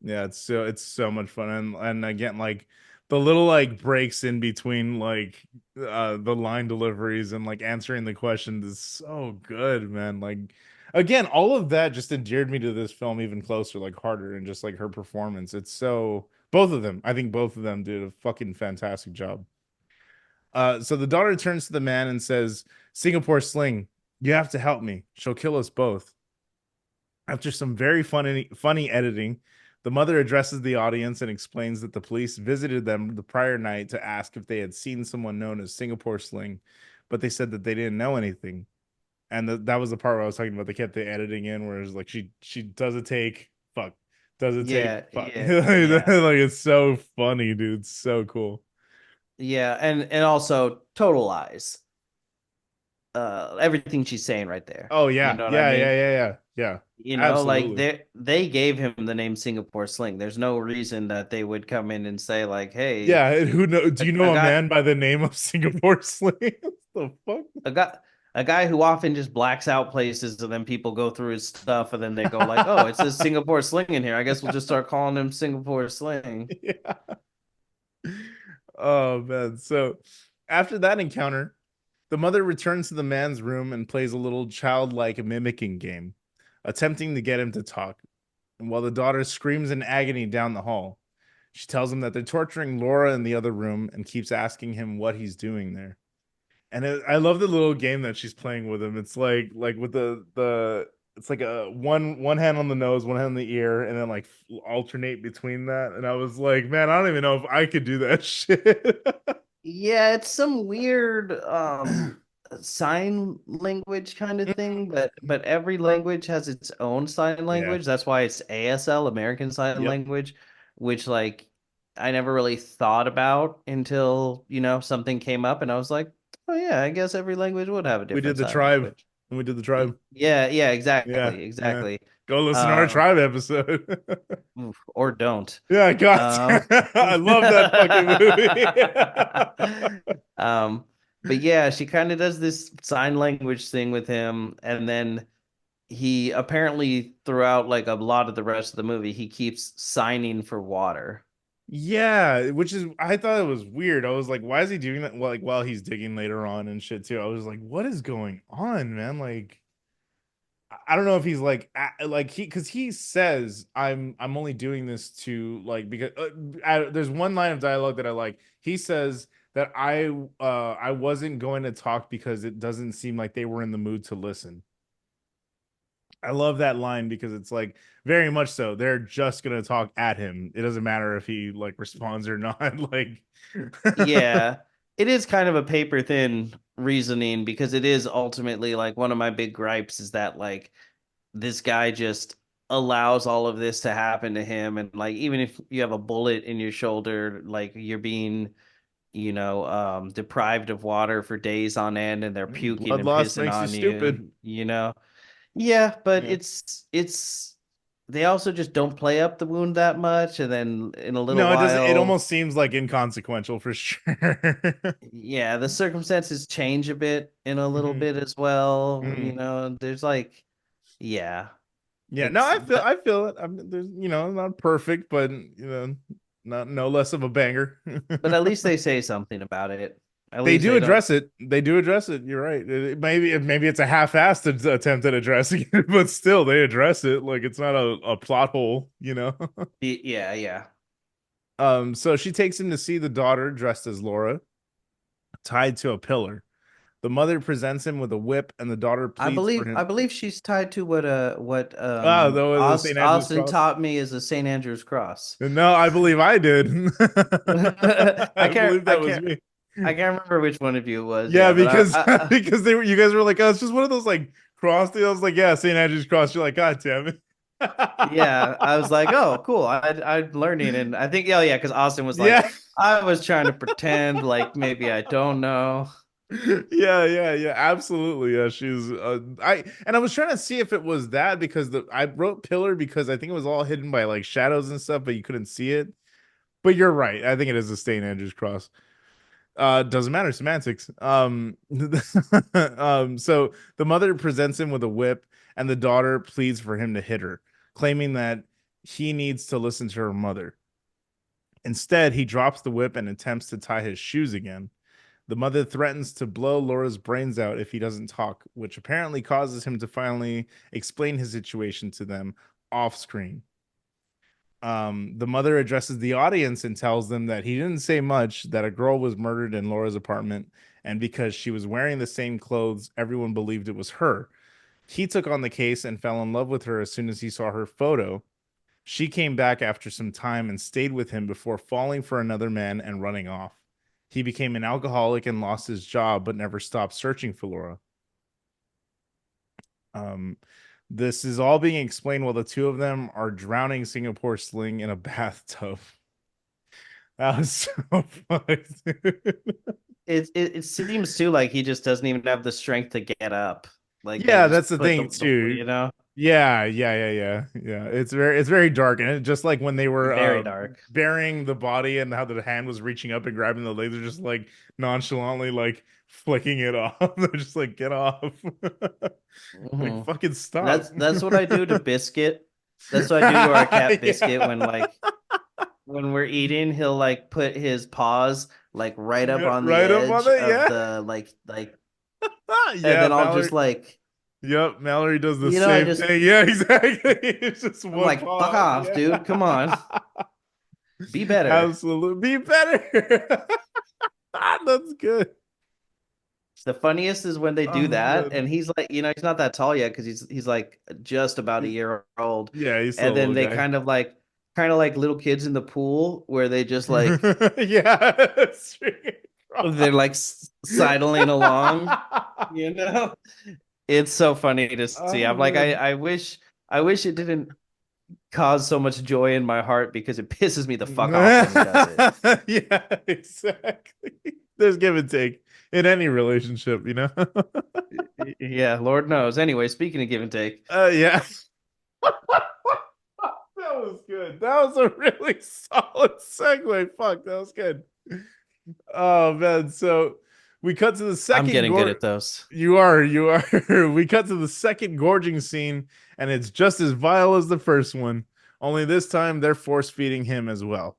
Yeah, it's so much fun. And again, like the little like breaks in between like the line deliveries and like answering the questions is so good, man. Like again, all of that just endeared me to this film even closer, like harder, and just like her performance. It's so both of them, I think both of them did a fucking fantastic job. So the daughter turns to the man and says, Singapore Sling, you have to help me. She'll kill us both. After some very funny editing, the mother addresses the audience and explains that the police visited them the prior night to ask if they had seen someone known as Singapore Sling, but they said that they didn't know anything. And that was the part where I was talking about. They kept the editing in, where it's like she does a take, fuck, does a take, Yeah, fuck. yeah, Like yeah, it's so funny, dude. It's so cool. yeah, and also total lies. Everything she's saying right there. Oh You yeah, know what I yeah, yeah, mean? yeah, yeah, yeah. Like Absolutely. they gave him the name Singapore Sling. There's no reason that they would come in and say like, "Hey, Yeah, and who know? Do you a know a guy, man by the name of Singapore Sling? What the fuck? a guy, a guy who often just blacks out places, and then people go through his stuff, and then they go like, "Oh, it says Singapore Sling in here. I guess we'll just start calling him Singapore Sling." Yeah. Oh man. So after that encounter, the mother returns to the man's room and plays a little childlike mimicking game, attempting to get him to talk. And while the daughter screams in agony down the hall, she tells him that they're torturing Laura in the other room and keeps asking him what he's doing there. And I love the little game that she's playing with him. It's like with the it's like a one hand on the nose, one hand on the ear, and then like alternate between that. And I was like, man, I don't even know if I could do that shit. Yeah, it's some weird sign language kind of thing, but every language has its own sign Yeah. language. That's why it's ASL, American Sign Yep. Language, which like I never really thought about until, something came up and I was like, "Oh yeah, I guess every language would have a We did different the sign tribe. language." We did the tribe. Yeah, yeah, Yeah. exactly, Yeah. exactly. Go listen to our Um, tribe episode. or don't. Yeah, God. Um, I love that fucking movie. um, but yeah, she kind of does this sign language thing with him, and then he apparently throughout like a lot of the rest of the movie, he keeps signing for water. Yeah, which is I thought it was weird. I was like, why is he doing that? Well, like while he's digging later on and shit too. I was like, what is going on, man? Like, I don't know if he's like like he because he says I'm only doing this to like because there's one line of dialogue that I like. He says that I wasn't going to talk because it doesn't seem like they were in the mood to listen. I love that line because it's like very much so. They're just gonna talk at him. It doesn't matter if he like responds or not. Like, Yeah, it is kind of a paper thin reasoning because it is ultimately like one of my big gripes is that like this guy just allows all of this to happen to him, and like even if you have a bullet in your shoulder, like you're being deprived of water for days on end and they're puking blood and loss pissing makes you on stupid. you. Yeah, but Yeah. it's they also just don't play up the wound that much, and then in a little No, it doesn't. It while, almost seems like inconsequential for sure. yeah, the circumstances change a bit in a little Mhm, bit as well. mhm. There's like Yeah. Yeah, no, It's I feel it. I'm there's not perfect, but not no less of a banger. but at least they say something about it. At They least do they don't. address it. They do address it. You're right. Maybe it's a half-assed attempt at addressing it, but still they address it. Like it's not a plot hole. Yeah, yeah. So she takes him to see the daughter dressed as Laura, tied to a pillar. The mother presents him with a whip, and the daughter pleads for I him. believe she's tied to what Ah, the St. Andrew's Austin cross. taught me is a St. Andrew's cross. No, I believe I did. I I can't believe I that was can't me. I can't remember which one of you it was. Yeah, Yeah, but because I because you guys were like, oh, it's just one of those like cross deals. I was like, yeah, St. Andrew's cross. You're like, God damn it. yeah, I was like, oh, cool. I'm learning, and I think, oh yeah, because Austin was like, Yeah. I was trying to pretend like maybe I don't know. Yeah, absolutely. Yeah, she's I was trying to see if it was that because the I wrote pillar because I think it was all hidden by like shadows and stuff, but you couldn't see it. But you're right. I think it is the St. Andrew's cross. Doesn't matter, semantics. So the mother presents him with a whip, and the daughter pleads for him to hit her, claiming that he needs to listen to her mother. Instead, he drops the whip and attempts to tie his shoes again. The mother threatens to blow Laura's brains out if he doesn't talk, which apparently causes him to finally explain his situation to them off screen. The mother addresses the audience and tells them that he didn't say much, that a girl was murdered in Laura's apartment, and because she was wearing the same clothes, everyone believed it was her. He took on the case and fell in love with her as soon as he saw her photo. She came back after some time and stayed with him before falling for another man and running off. He became an alcoholic and lost his job, but never stopped searching for Laura. Um, this is all being explained while the two of them are drowning Singapore Sling in a bathtub. That was so funny. It seems too like he just doesn't even have the strength to get up. Like they Yeah, just that's the put thing the too. you know, Yeah. It's very dark, and it just like when they were very dark. burying the body and how the hand was reaching up and grabbing the legs, they're just like nonchalantly like flicking it off. They're just like, get off. Like Hmm. fucking stop. That's what I do to Biscuit. That's what I do to our cat Biscuit when Yeah. like when we're eating, he'll like put his paws like right up Yeah, on the right up on edge it, of yeah. the like, and Yeah, then I'll Mallory. just like, Yep, Mallory does the I same just thing. Yeah, exactly. It's just I'm one like, fuck paw. off, Yeah. dude. Come on, be better. Absolutely. Be better. That's good. The funniest is when they do Oh that, man. and he's like, he's not that tall yet because he's like just about a year old, Yeah, he's still and a then little they guy. kind of like little kids in the pool where they just like Yeah. they're like sidling along, you know. It's so funny to see. Oh I'm like, man. I wish it didn't cause so much joy in my heart because it pisses me the fuck off when he does it. Yeah, exactly. There's give and take in any relationship. Yeah, Lord knows. Anyway, speaking of give and take, Yeah. That was good. That was a really solid segue. Fuck, that was good. Oh man, so we cut to the I'm second getting good gore. at those. You are. We cut to the second gorging scene, and it's just as vile as the first one. Only this time they're force feeding him as well.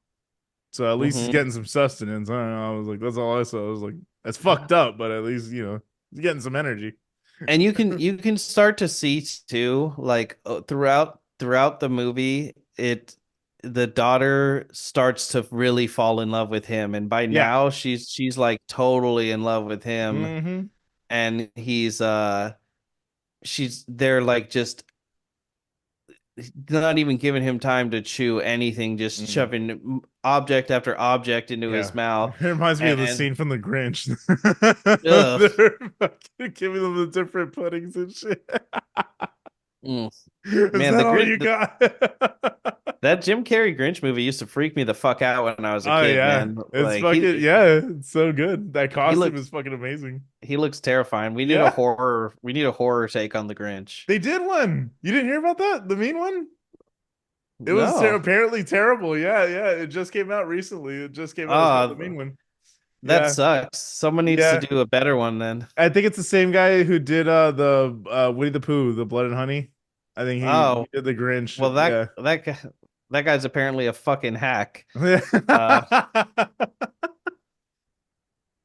So at least he's Hmm. getting some sustenance. I don't know. I was like, that's all I saw. I was like, that's fucked up, but at least he's getting some energy. And you can start to see too, like throughout the movie, it the daughter starts to really fall in love with him, and by Yeah. now she's like totally in love with him, Mm-hmm. and she's they're like just not even giving him time to chew anything, just Mm. shoving object after object into Yeah. his mouth. It reminds me of the And scene from The Grinch. ugh, They're fucking giving them the different puddings and shit. mm. Is Man, that all you got? that Jim Carrey Grinch movie used to freak me the fuck out when I was a Oh kid, yeah. man. It's Like fucking yeah, it's so good. That he costume looks is fucking amazing. he looks terrifying. Yeah. We need a horror take on the Grinch. They did one. You didn't hear about that? The mean one? It was No. apparently terrible. Yeah. It just came out recently. It just came out as well, the Uh mean one. that Yeah. sucks. Someone needs to Yeah. do a better one then. I think it's the same guy who did the Winnie the Pooh, the Blood and Honey. I think he Oh, did the Grinch. well Yeah. that guy's apparently a fucking hack.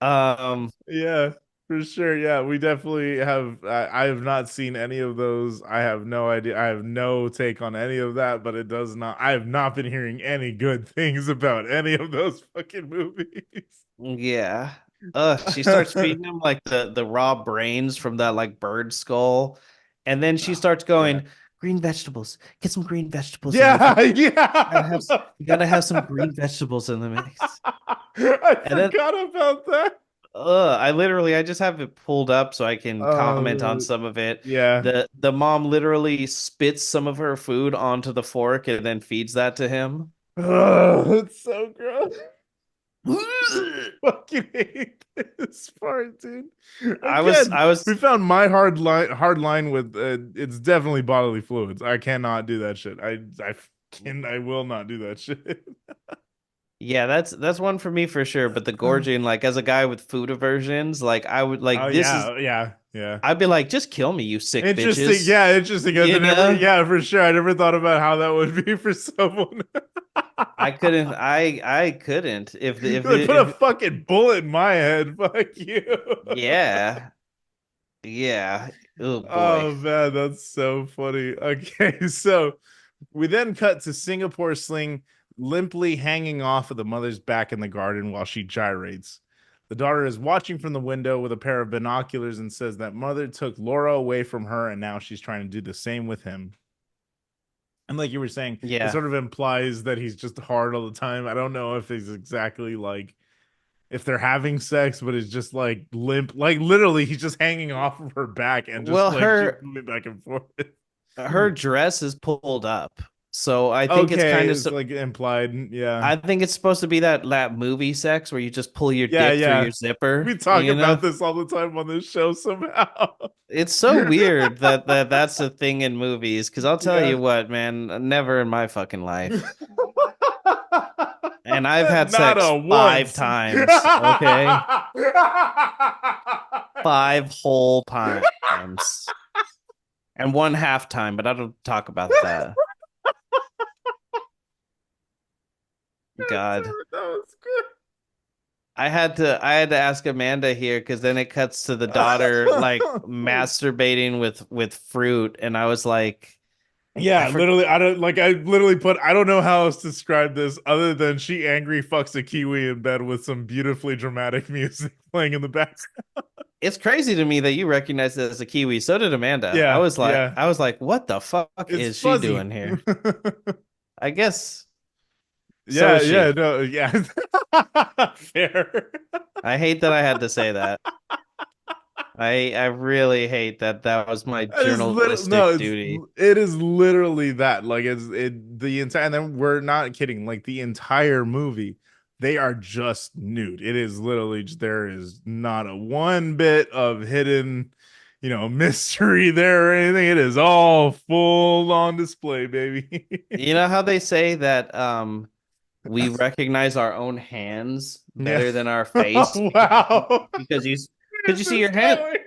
Uh um Yeah, for sure. Yeah, we definitely have. I have not seen any of those. I have no idea. I have no take on any of that, but it does not. I have not been hearing any good things about any of those fucking movies. yeah. She starts feeding him like the raw brains from that like bird skull. And then she Oh, starts yeah. going, green vegetables. Get some green vegetables in with Yeah, it. yeah. Gotta have you gotta have some green vegetables in the mix. I And then forgot about that. I just have it pulled up so I can comment on Uh, some of it. yeah. The mom literally spits some of her food onto the fork and then feeds that to him. It's so gross. Fucking hate this part, dude. Again, I we was found my hard line with it's definitely bodily fluids. I cannot do that shit. I will not do that shit. Yeah, that's one for me for sure. But the gorging, like as a guy with food aversions, like I would Oh like this is yeah, yeah, yeah. I'd be like, just kill me, you sick Interesting. bitches. Yeah, interesting. I You never, know? yeah, for sure. I never thought about how that would be for someone. I couldn't. Like, put a fucking bullet in my head. Fuck you. yeah. Yeah. Oh boy. Oh man, that's so funny. Okay, so we then cut to Singapore Sling limply hanging off of the mother's back in the garden while she gyrates. The daughter is watching from the window with a pair of binoculars and says that mother took Laura away from her and now she's trying to do the same with him. And like you were saying, it Yeah. sort of implies that he's just hard all the time. I don't know if he's exactly like if they're having sex, but it's just like limp, like literally he's just hanging off of her back and just Well, like she's moving back and forth. her dress is pulled up. So I think it's Okay, kind of it's like implied. Yeah. I think it's supposed to be that movie sex where you just pull your Yeah, dick through yeah. your zipper, We talk you know? about this all the time on this show somehow. It's so weird that's a thing in movies because I'll tell Yeah. you what, man, never in my fucking life. And I've had Not sex a five once. times, okay? Five whole times. And one half time, but I don't talk about that. God. That was good. I had to ask Amanda here because then it cuts to the daughter like masturbating with fruit, and I was like, I Yeah, for literally, I don't like. I literally put. I don't know how else to describe this other than she angry fucks a kiwi in bed with some beautifully dramatic music playing in the background. it's crazy to me that you recognize it as a kiwi. So did Amanda. Yeah, yeah, I was like, what the fuck it's is she fuzzy. doing here? I guess so Yeah, is yeah, she. no, yeah. Fair. I hate that I had to say that. I really hate that that was my It is literally no, journalistic duty. it is literally that. Like it's it the entire and then we're not kidding. Like the entire movie, they are just nude. It is literally there is not a one bit of hidden, mystery there or anything. It is all full on display, baby. You know how they say that we recognize our own hands Yeah. better than our face Wow. because you Where's because you see this your hand going?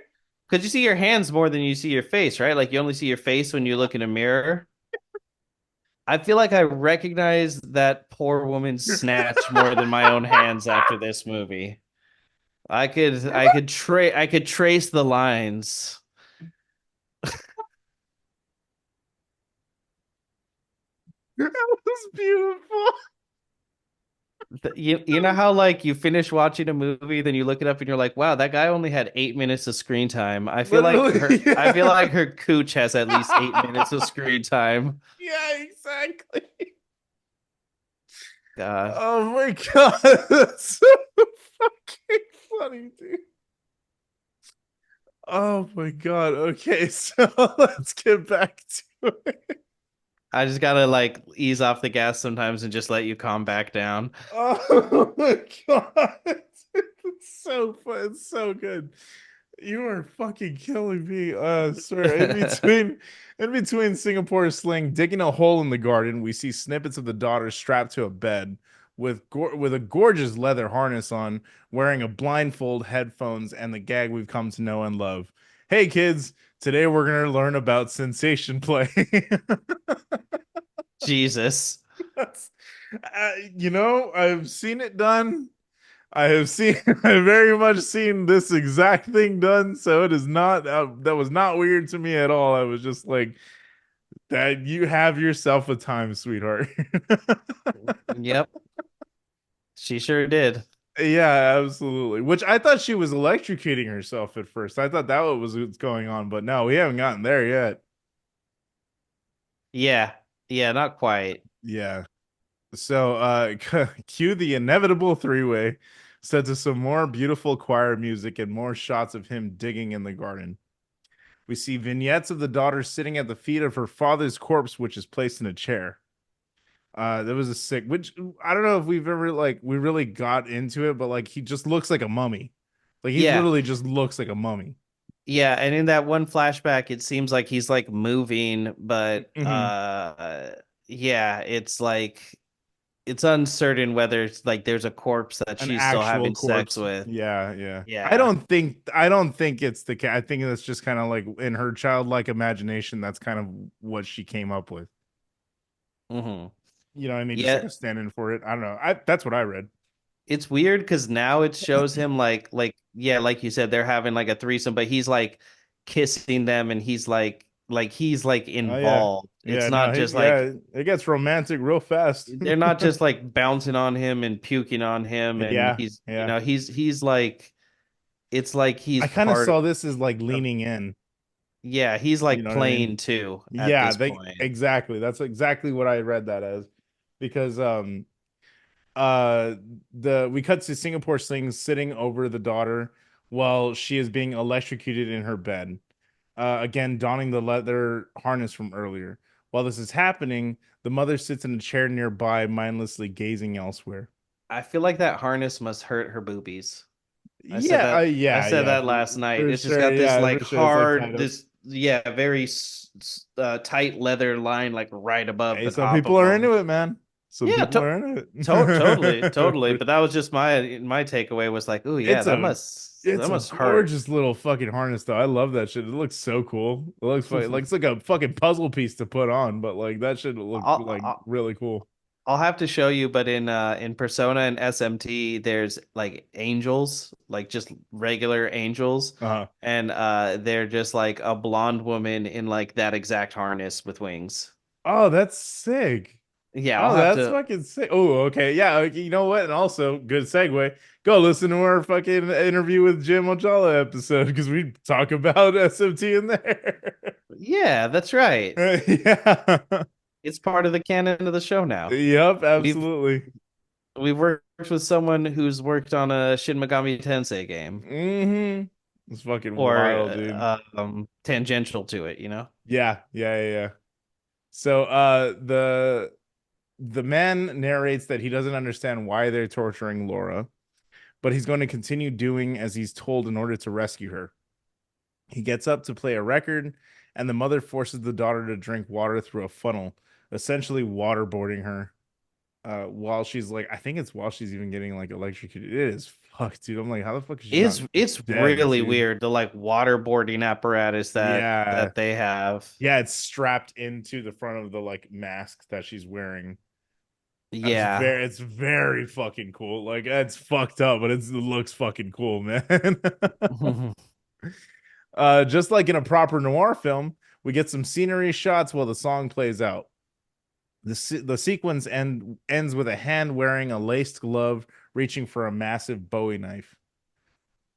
because you see your hands more than you see your face, right? Like you only see your face when you look in a mirror. I feel like I recognize that poor woman's snatch more than my own hands after this movie. I could trace the lines. That was beautiful. You know how like you finish watching a movie, then you look it up and you're like, wow, that guy only had 8 minutes of screen time. Literally, I feel yeah. like her cooch has at least 8 minutes of screen time. Yeah, exactly. God. Oh my god, that's so fucking funny, dude. Oh my god. Okay, so let's get back to it. I just gotta like ease off the gas sometimes and just let you calm back down. Oh my god. It's so fun. It's so good. You are fucking killing me. Sir, in between Singapore Sling digging a hole in the garden, we see snippets of the daughter strapped to a bed with a gorgeous leather harness on, wearing a blindfold, headphones, and the gag we've come to know and love. Hey kids, Today we're gonna learn about sensation play. Jesus. That's, I've seen it done. I have seen, I've very much seen this exact thing done. So it is not, that was not weird to me at all. I was just like, that you have yourself a time, sweetheart. Yep, she sure did. Yeah, absolutely. Which I thought she was electrocuting herself at first. I thought that was what's going on, but no, we haven't gotten there yet. Yeah. Yeah, not quite. Yeah. So, cue the inevitable three-way, set to some more beautiful choir music and more shots of him digging in the garden. We see vignettes of the daughter sitting at the feet of her father's corpse, which is placed in a chair. There was a sick, which I don't know if we've ever like we really got into it, but like he just looks like a mummy. Like he Yeah. literally just looks like a mummy. Yeah, and in that one flashback it seems like he's like moving, but Hmm. yeah, it's like it's uncertain whether it's like there's a corpse that An she's still actual having sex corpse. with. Yeah, yeah. I Yeah. don't think I don't think it's the cat. I think that's just kind of like in her childlike imagination, that's kind of what she came up with. Hmm. You know what I mean? Just like Yeah, a stand-in for it. I don't know. I That's what I read. it's weird because now it shows him like yeah, like you said, they're having like a threesome, but he's like kissing them and he's like Oh yeah. involved. It's Yeah, no, not just like it gets romantic real fast. they're not just like bouncing on him and puking on him and Yeah, he's yeah. he's like it's like I he's kind of part saw this as like of leaning in. yeah, he's You like know what I mean? playing too at Yeah, this they point. exactly. That's exactly what I read that as. Because uh the we cut to Singapore Sling sitting over the daughter while she is being electrocuted in her bed. Again donning the leather harness from earlier. While this is happening, the mother sits in a chair nearby, mindlessly gazing elsewhere. I feel like that harness must hurt her boobies. Yeah, I yeah, said yeah, that last night. for It's just sure. got this Yeah, like for sure. It's like tied hard, up. this yeah, very tight leather line like right above Hey, the some top people of are them. into it, man. Some Yeah, people are into totally, it. totally. But that was just my takeaway was like, oh yeah, It's a that it's a must hurt. gorgeous little fucking harness though. I love that shit. It looks so cool. It looks like it's like a fucking puzzle piece to put on, but like that should look like I'll, really cool. I'll have to show you, but in Persona and SMT, there's like angels, like just regular angels, Uh-huh. and they're just like a blonde woman in like that exact harness with wings. Oh, that's sick. Yeah, I'll Oh, have that's to. fucking sick. Oh, okay. Yeah, okay, you know what? And also, good segue. Go listen to our fucking interview with Jim Ojala episode because we talk about SMT in there. Yeah, that's right. Yeah. It's part of the canon of the show now. Yep, We've absolutely. we've worked with someone who's worked on a Shin Megami Tensei game It's fucking or wild, dude. tangential to it, you know? Yeah, yeah, yeah, yeah. So the man narrates that he doesn't understand why they're torturing Laura, but he's going to continue doing as he's told in order to rescue her. He gets up to play a record, and the mother forces the daughter to drink water through a funnel, essentially waterboarding her. While she's like, I think it's while she's even getting like electrocuted. It is fucked, dude. I'm like, how the fuck is she not It's dead, really dude? weird the like waterboarding apparatus Yeah. that they have. Yeah, it's strapped into the front of the like mask that she's wearing. Yeah. It's very fucking cool. Like it's fucked up, but it looks fucking cool, man. Just like in a proper noir film, we get some scenery shots while the song plays out. The sequence ends with a hand wearing a laced glove reaching for a massive Bowie knife.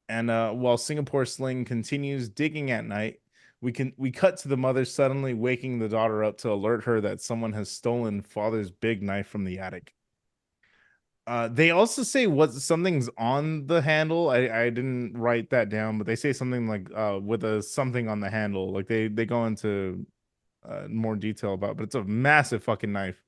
And while Singapore Sling continues digging at night, we cut to the mother suddenly waking the daughter up to alert her that someone has stolen father's big knife from the attic. They also say what something's on the handle. I didn't write that down, but they say something like with a something on the handle. Like they go into more detail about, but it's a massive fucking knife.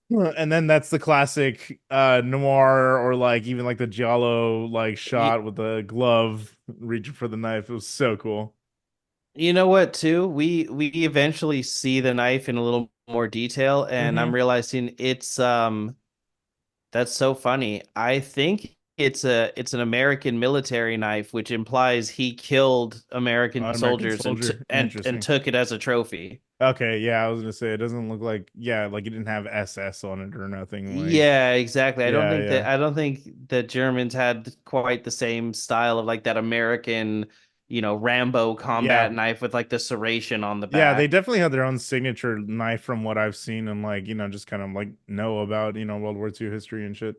And then that's the classic noir or like even like the giallo like You, shot with the glove reaching for the knife. It was so cool. you know what too? We eventually see the knife in a little more detail and Hmm. I'm realizing it's that's so funny. I think it's an American military knife, which implies he killed American American soldiers soldier. and Interesting. took it as a trophy. Okay, yeah, I was gonna say it doesn't look like, yeah, like it didn't have SS on it or nothing. Like, Yeah, exactly. yeah, yeah, I don't think that Germans had quite the same style of like that American, Rambo yeah, combat knife with like the serration on the yeah. They back. definitely had their own signature knife from what I've seen and like, just kind of like know about, World War II history and shit.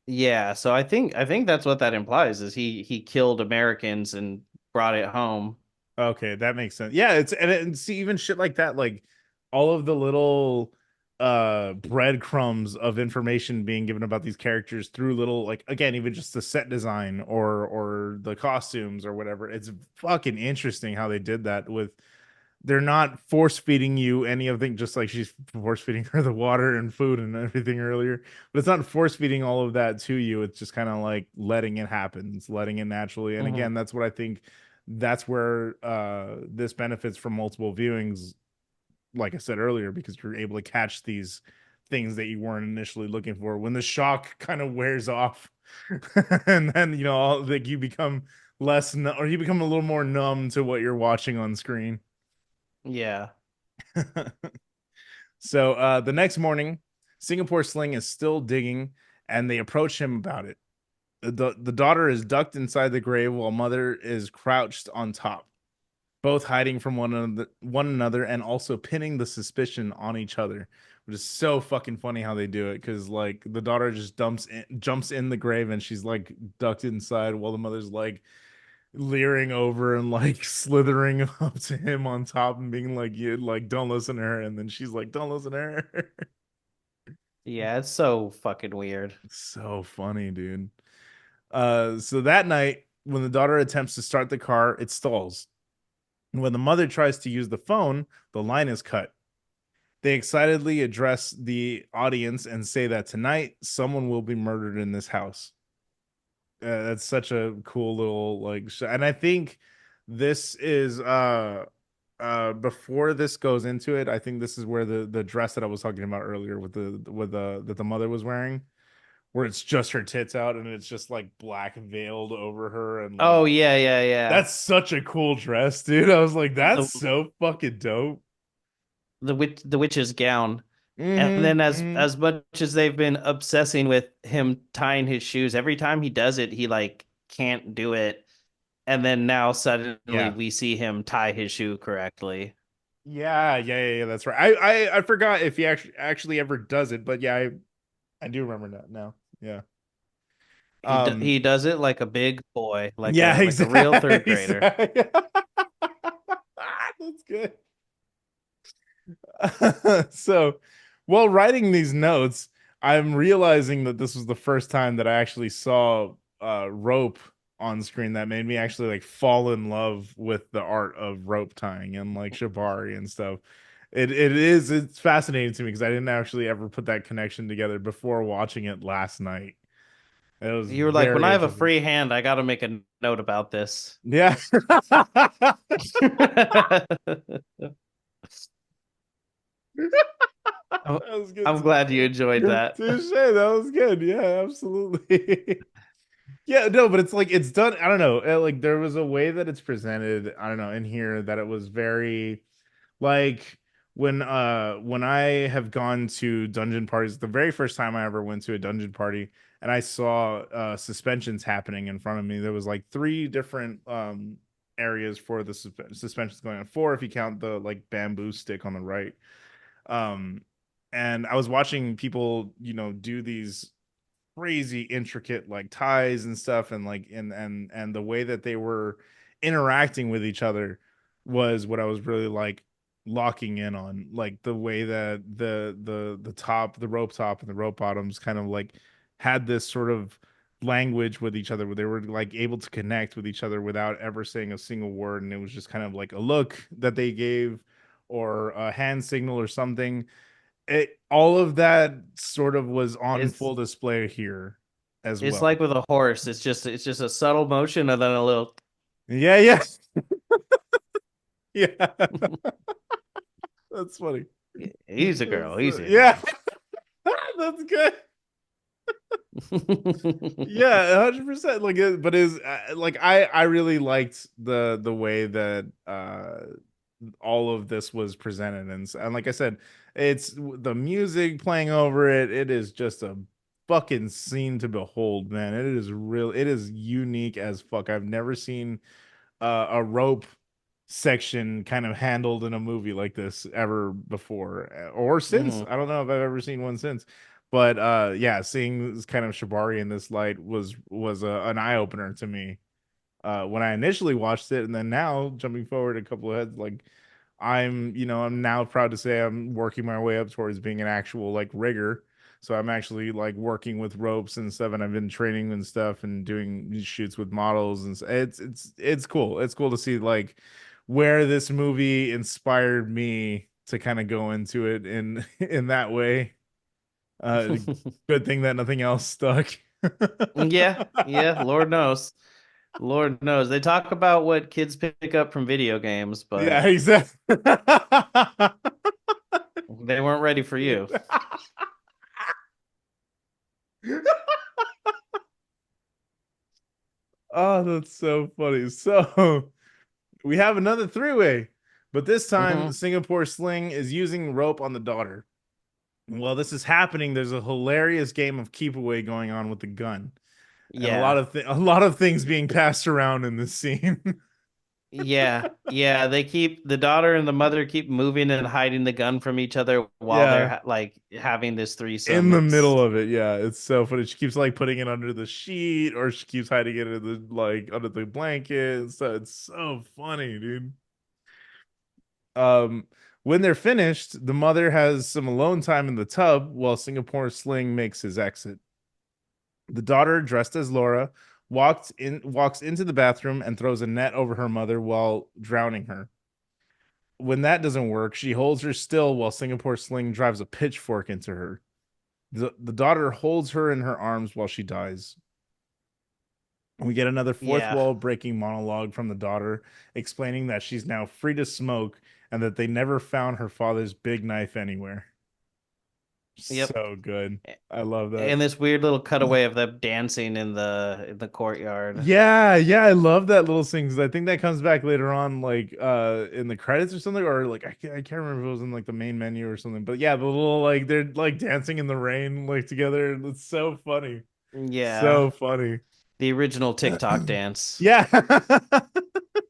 Yeah, so I think that's what that implies is he killed Americans and brought it home. Okay, that makes sense. Yeah, and see even shit like that, like all of the little breadcrumbs of information being given about these characters through little, like, again, even just the set design or the costumes or whatever. It's fucking interesting how they did that with, they're not force feeding you any of the, just like she's force feeding her the water and food and everything earlier, but it's not force feeding all of that to you. It's just kind of like letting it happen. It's letting it naturally. And Hmm. again, that's what I think, that's where this benefits from multiple viewings, like I said earlier, because you're able to catch these things that you weren't initially looking for when the shock kind of wears off. And then like you become or you become a little more numb to what you're watching on screen. Yeah. So the next morning, Singapore Sling is still digging, and they approach him about it. The daughter is ducked inside the grave while mother is crouched on top, both hiding from one another and also pinning the suspicion on each other, which is so fucking funny how they do it. Because like the daughter just jumps in the grave, and she's like ducked inside while the mother's like leering over and like slithering up to him on top and being like, you like don't listen to her, and then she's like, don't listen to her. Yeah, it's so fucking weird. So funny, dude. So that night when the daughter attempts to start the car, it stalls, and when the mother tries to use the phone, the line is cut. They excitedly address the audience and say that tonight someone will be murdered in this house. That's such a cool little like and I think this is before this goes into it, I think this is where the dress that I was talking about earlier with the that the mother was wearing, where it's just her tits out and it's just like black veiled over her, and like Oh yeah, yeah, yeah. that's such a cool dress, dude. I was like, The that's so fucking dope. the witch's gown. And Mm-hmm. then Mm-hmm. as much as they've been obsessing with him tying his shoes, every time he does it, he like can't do it. And then now suddenly Yeah. we see him tie his shoe correctly. Yeah, that's right. I forgot if he actually ever does it, but yeah, I do remember that now. Yeah. Um, He does it like a big boy, yeah, like a real exactly. third grader. That's good. So, while writing these notes, I'm realizing that this was the first time that I actually saw rope on screen that made me actually like fall in love with the art of rope tying and like shibari and stuff. It's fascinating to me because I didn't actually ever put that connection together before watching it last night. It was You were like, when very I have a interesting. free hand, I got to make a note about this. Yeah. I'm That was good. I'm glad you enjoyed that. Touche. That was good. Yeah, absolutely. Yeah, no, but it's like it's done. I don't know. Like there was a way that it's presented. I don't know in here that it was very like when I have gone to dungeon parties. The very first time I ever went to a dungeon party and I saw suspensions happening in front of me. There was like three different areas for the suspensions going on. Four if you count the like bamboo stick on the right. Um, and I was watching people, do these crazy intricate like ties and stuff, and like and the way that they were interacting with each other was what I was really like locking in on, like the way that the rope top and the rope bottoms kind of like had this sort of language with each other where they were like able to connect with each other without ever saying a single word, and it was just kind of like a look that they gave or a hand signal or something. All of that sort of was on It's full display here as it's well. like with a horse. It's just a subtle motion and then a little. Yeah, yeah, yeah. That's funny. He's a girl. Easy Yeah, now. that's good. Yeah, 100%. Like, but is like I really liked the way that all of this was presented, and like I said, it's the music playing over it. It is just a fucking scene to behold, man. It is real. It is unique as fuck. I've never seen a rope section kind of handled in a movie like this ever before or since. Mhm. I don't know if I've ever seen one since. But yeah, seeing this kind of shibari in this light was an eye opener to me when I initially watched it, and then now jumping forward a couple of heads, like I'm now proud to say I'm working my way up towards being an actual like rigger. So I'm actually like working with ropes and stuff, and I've been training and stuff and doing shoots with models, and it's cool. It's cool to see like where this movie inspired me to kind of go into it in in that way. Good thing that nothing else stuck. Yeah, yeah, Lord knows. Lord knows. They talk about what kids pick up from video games, Yeah, but exactly. they weren't ready for you. Oh, that's so funny. So we have another three-way, but this time Hmm. Singapore Sling is using rope on the daughter. While this is happening, there's a hilarious game of keep away going on with the gun, and Yeah. a lot of things being passed around in this scene. Yeah. Yeah. The daughter and the mother keep moving and hiding the gun from each other while they're Yeah, like having this in threesome. the middle of it. Yeah, it's so funny. She keeps like putting it under the sheet, or she keeps hiding it in the like under the blanket. So it's so funny, dude. Um, when they're finished, the mother has some alone time in the tub while Singapore Sling makes his exit. The daughter, dressed as Laura, walks into the bathroom and throws a net over her mother while drowning her. When that doesn't work, she holds her still while Singapore Sling drives a pitchfork into her. The daughter holds her in her arms while she dies. We get another fourth Yeah. wall breaking monologue from the daughter, explaining that she's now free to smoke and that they never found her father's big knife anywhere. Yep. So good. I love that. And this weird little cutaway of them dancing in the courtyard. Yeah, yeah, I love that little scene because I think that comes back later on, like in the credits or something, or like I can't remember if it was in like the main menu or something. But yeah, the little like they're like dancing in the rain like together. It's so funny. Yeah. So funny. The original TikTok dance. Yeah.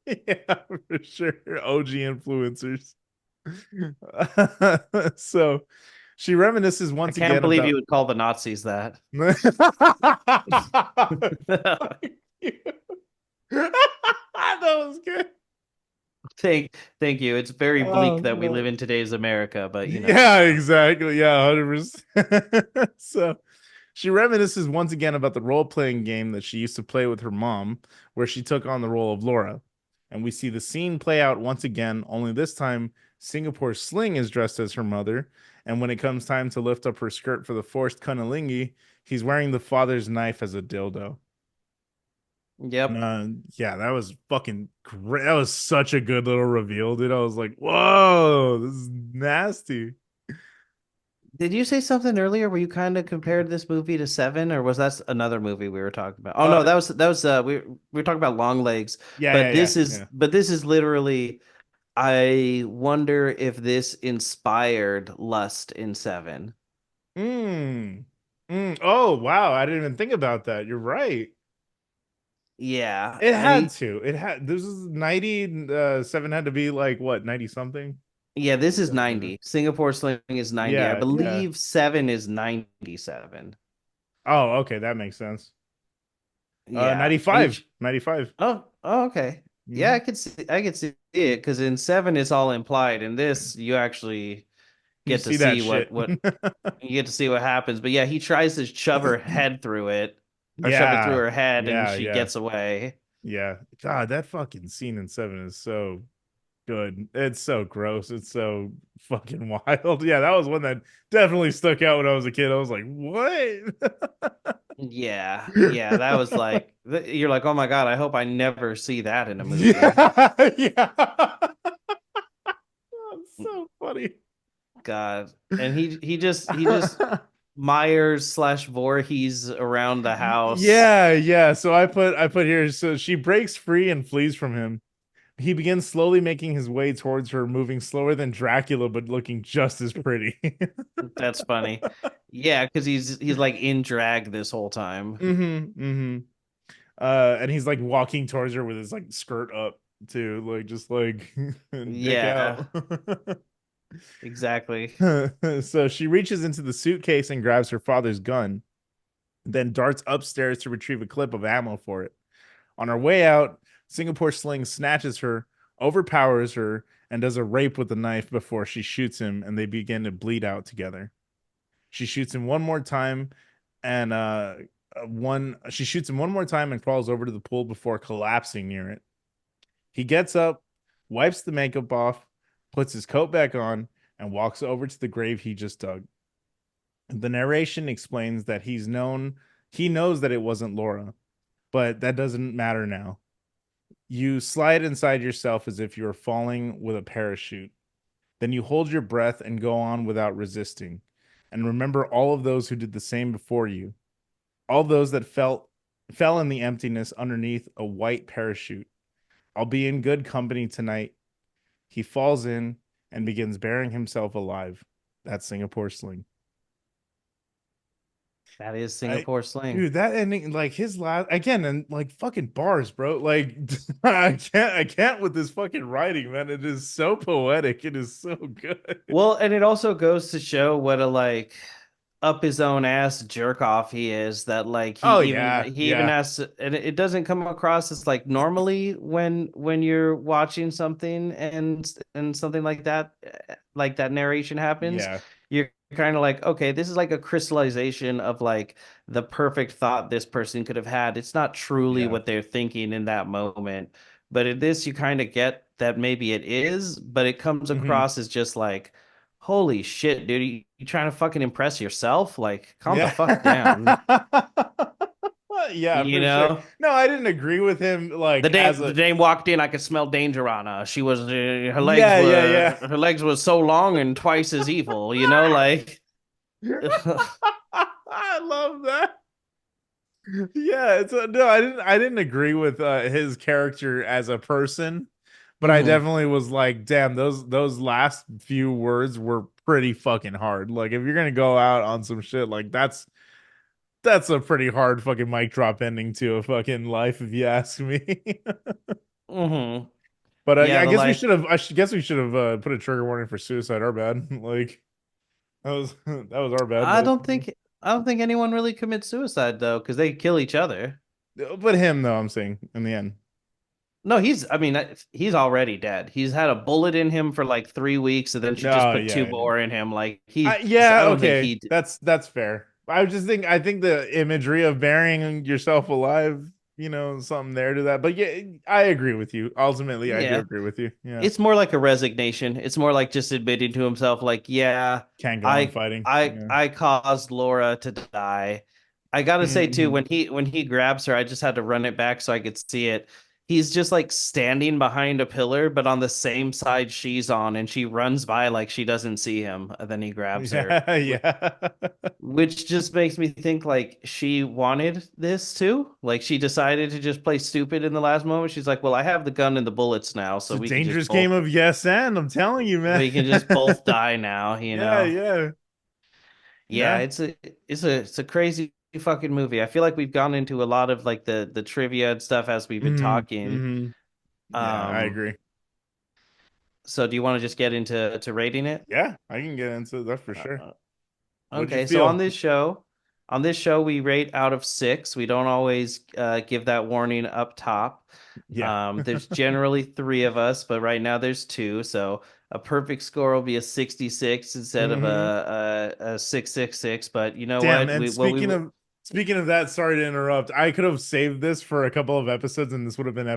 Yeah, for sure. OG influencers. So she reminisces I once can't again believe you about would call the Nazis that. that was good. Thank you. It's very bleak Oh, that we live no. in today's America, but you know. Yeah, exactly. Yeah, 100%. So she reminisces once again about the role-playing game that she used to play with her mom, where she took on the role of Laura. And we see the scene play out once again, only this time Singapore Sling is dressed as her mother. And when it comes time to lift up her skirt for the forced cunnilingi, he's wearing the father's knife as a dildo. Yep. Yeah, that was fucking great. That was such a good little reveal, dude. I was like, whoa, this is nasty. Did you say something earlier where you kind of compared this movie to Seven, or was that another movie we were talking about? Oh Uh, no, that was we were talking about Long Legs, yeah, yeah, yeah, yeah. but this is literally I wonder if this inspired lust in Seven. Mm. Mm. Oh, wow. I didn't even think about that. You're right. Yeah, It and had to. It had this is 90 seven had to be like what, 90 something? yeah, this is Yeah. 90. Singapore Sling is 90. I Yeah, yeah. believe Seven is 97. Oh, okay, that makes sense. Yeah. And 95. 95. okay. Yeah, Hmm. I could see it because in Seven it's all implied. In this, you actually You get to see that see shit. what you get to see what happens. But yeah, he tries to shove her head through it or shove it through Yeah. her head and Yeah, she yeah. gets away. Yeah. God, that fucking scene in Seven is so good. It's so gross. It's so fucking wild. Yeah, that was one that definitely stuck out when I was a kid. I was like, what? Yeah. Yeah, that was like you're like, "Oh my God, I hope I never see that in a movie." Yeah, yeah. That's so funny. God. And he just Myers slash Voorhees around the house. Yeah, yeah. So I put here. So she breaks free and flees from him. He begins slowly making his way towards her, moving slower than Dracula, but looking just as pretty. That's funny. Yeah, because he's like in drag this whole time. Mm-hmm. And he's like walking towards her with his like skirt up too, like just like dick Yeah, out. exactly. So she reaches into the suitcase and grabs her father's gun, then darts upstairs to retrieve a clip of ammo for it. On her way out, Singapore Sling snatches her, overpowers her, and does a rape with the knife before she shoots him, and they begin to bleed out together. She shoots him one more time, and one she shoots him one more time and crawls over to the pool before collapsing near it. He gets up, wipes the makeup off, puts his coat back on, and walks over to the grave he just dug. The narration explains that he knows that it wasn't Laura, but that doesn't matter now. You slide inside yourself as if you were falling with a parachute. Then you hold your breath and go on without resisting. And remember all of those who did the same before you, all those that fell in the emptiness underneath a white parachute. I'll be in good company tonight. He falls in and begins burying himself alive. That's Singapore Sling. That is I Singapore Sling. Dude, that ending, like his last again, and like fucking bars, bro. Like I can't with this fucking writing, man. It is so poetic. It is so good. Well, and it also goes to show what a like up his own ass jerk off he is, that like Oh yeah, he even yeah, has to, and it doesn't come across as like normally when you're watching something and something like that narration happens, yeah, you're kind of like, okay, this is like a crystallization of like the perfect thought this person could have had. It's not truly yeah. what they're thinking in that moment, but in this you kind of get that maybe it is, but it comes Hmm. across as just like, holy shit, dude, you trying to fucking impress yourself? Like, calm the Yeah. fuck down. Yeah, You for sure. know? No, I didn't agree with him like as The a dame walked in, I could smell danger on her. She was yeah, yeah, yeah. her legs were so long and twice as evil, you know, like I love that. Yeah, no, I didn't agree with his character as a person, but I Mhm. definitely was like, damn, those last few words were pretty fucking hard. Like if you're gonna go out on some shit, like that's a pretty hard fucking mic drop ending to a fucking life, if you ask me. Mhm. But yeah, Yeah, I the guess we like should have. Guess we should have put a trigger warning for suicide. Our bad. Like that was that was our bad. I don't think I don't think anyone really commits suicide though, because they kill each other. But him though, I'm saying in the end. No, I mean, he's already dead. He's had a bullet in him for like 3 weeks, and then she just No, put two yeah, yeah. more in him. Like I Yeah, don't think okay. That's fair. I think the imagery of burying yourself alive, something there to that. But yeah, I agree with you. Ultimately, I do yeah. agree with you. Yeah. It's more like a resignation. It's more like just admitting to himself, like, yeah, Can't go on fighting. Yeah. I caused Laura to die. I gotta say too, Hmm. when he grabs her, I just had to run it back so I could see it. He's just like standing behind a pillar, but on the same side she's on, and she runs by like she doesn't see him, and then he grabs her, Yeah, yeah. which just makes me think like she wanted this too. Like she decided to just play stupid in the last moment. She's like, "Well, I have the gun and the bullets now, It's so a dangerous game of yes and I'm telling you, man. we can just both die now, you Yeah, know?" yeah. Yeah, Yeah. it's a crazy fucking movie. I feel like we've gone into a lot of like the trivia and stuff as we've been Hmm. talking. Hmm. Yeah, I Um, agree. so do you want to just get into to rating it? Yeah, I can get into that for sure. Uh, What'd you Okay, so feel? on this show we rate out of 6. We don't always give that warning up top. Yeah. There's generally 3 of us, but right now there's 2. So a perfect score will be a 66 instead of Hmm. a 666. But you know Damn, what? and speaking of that, sorry to interrupt. I could have saved this for a couple of episodes, and this would have been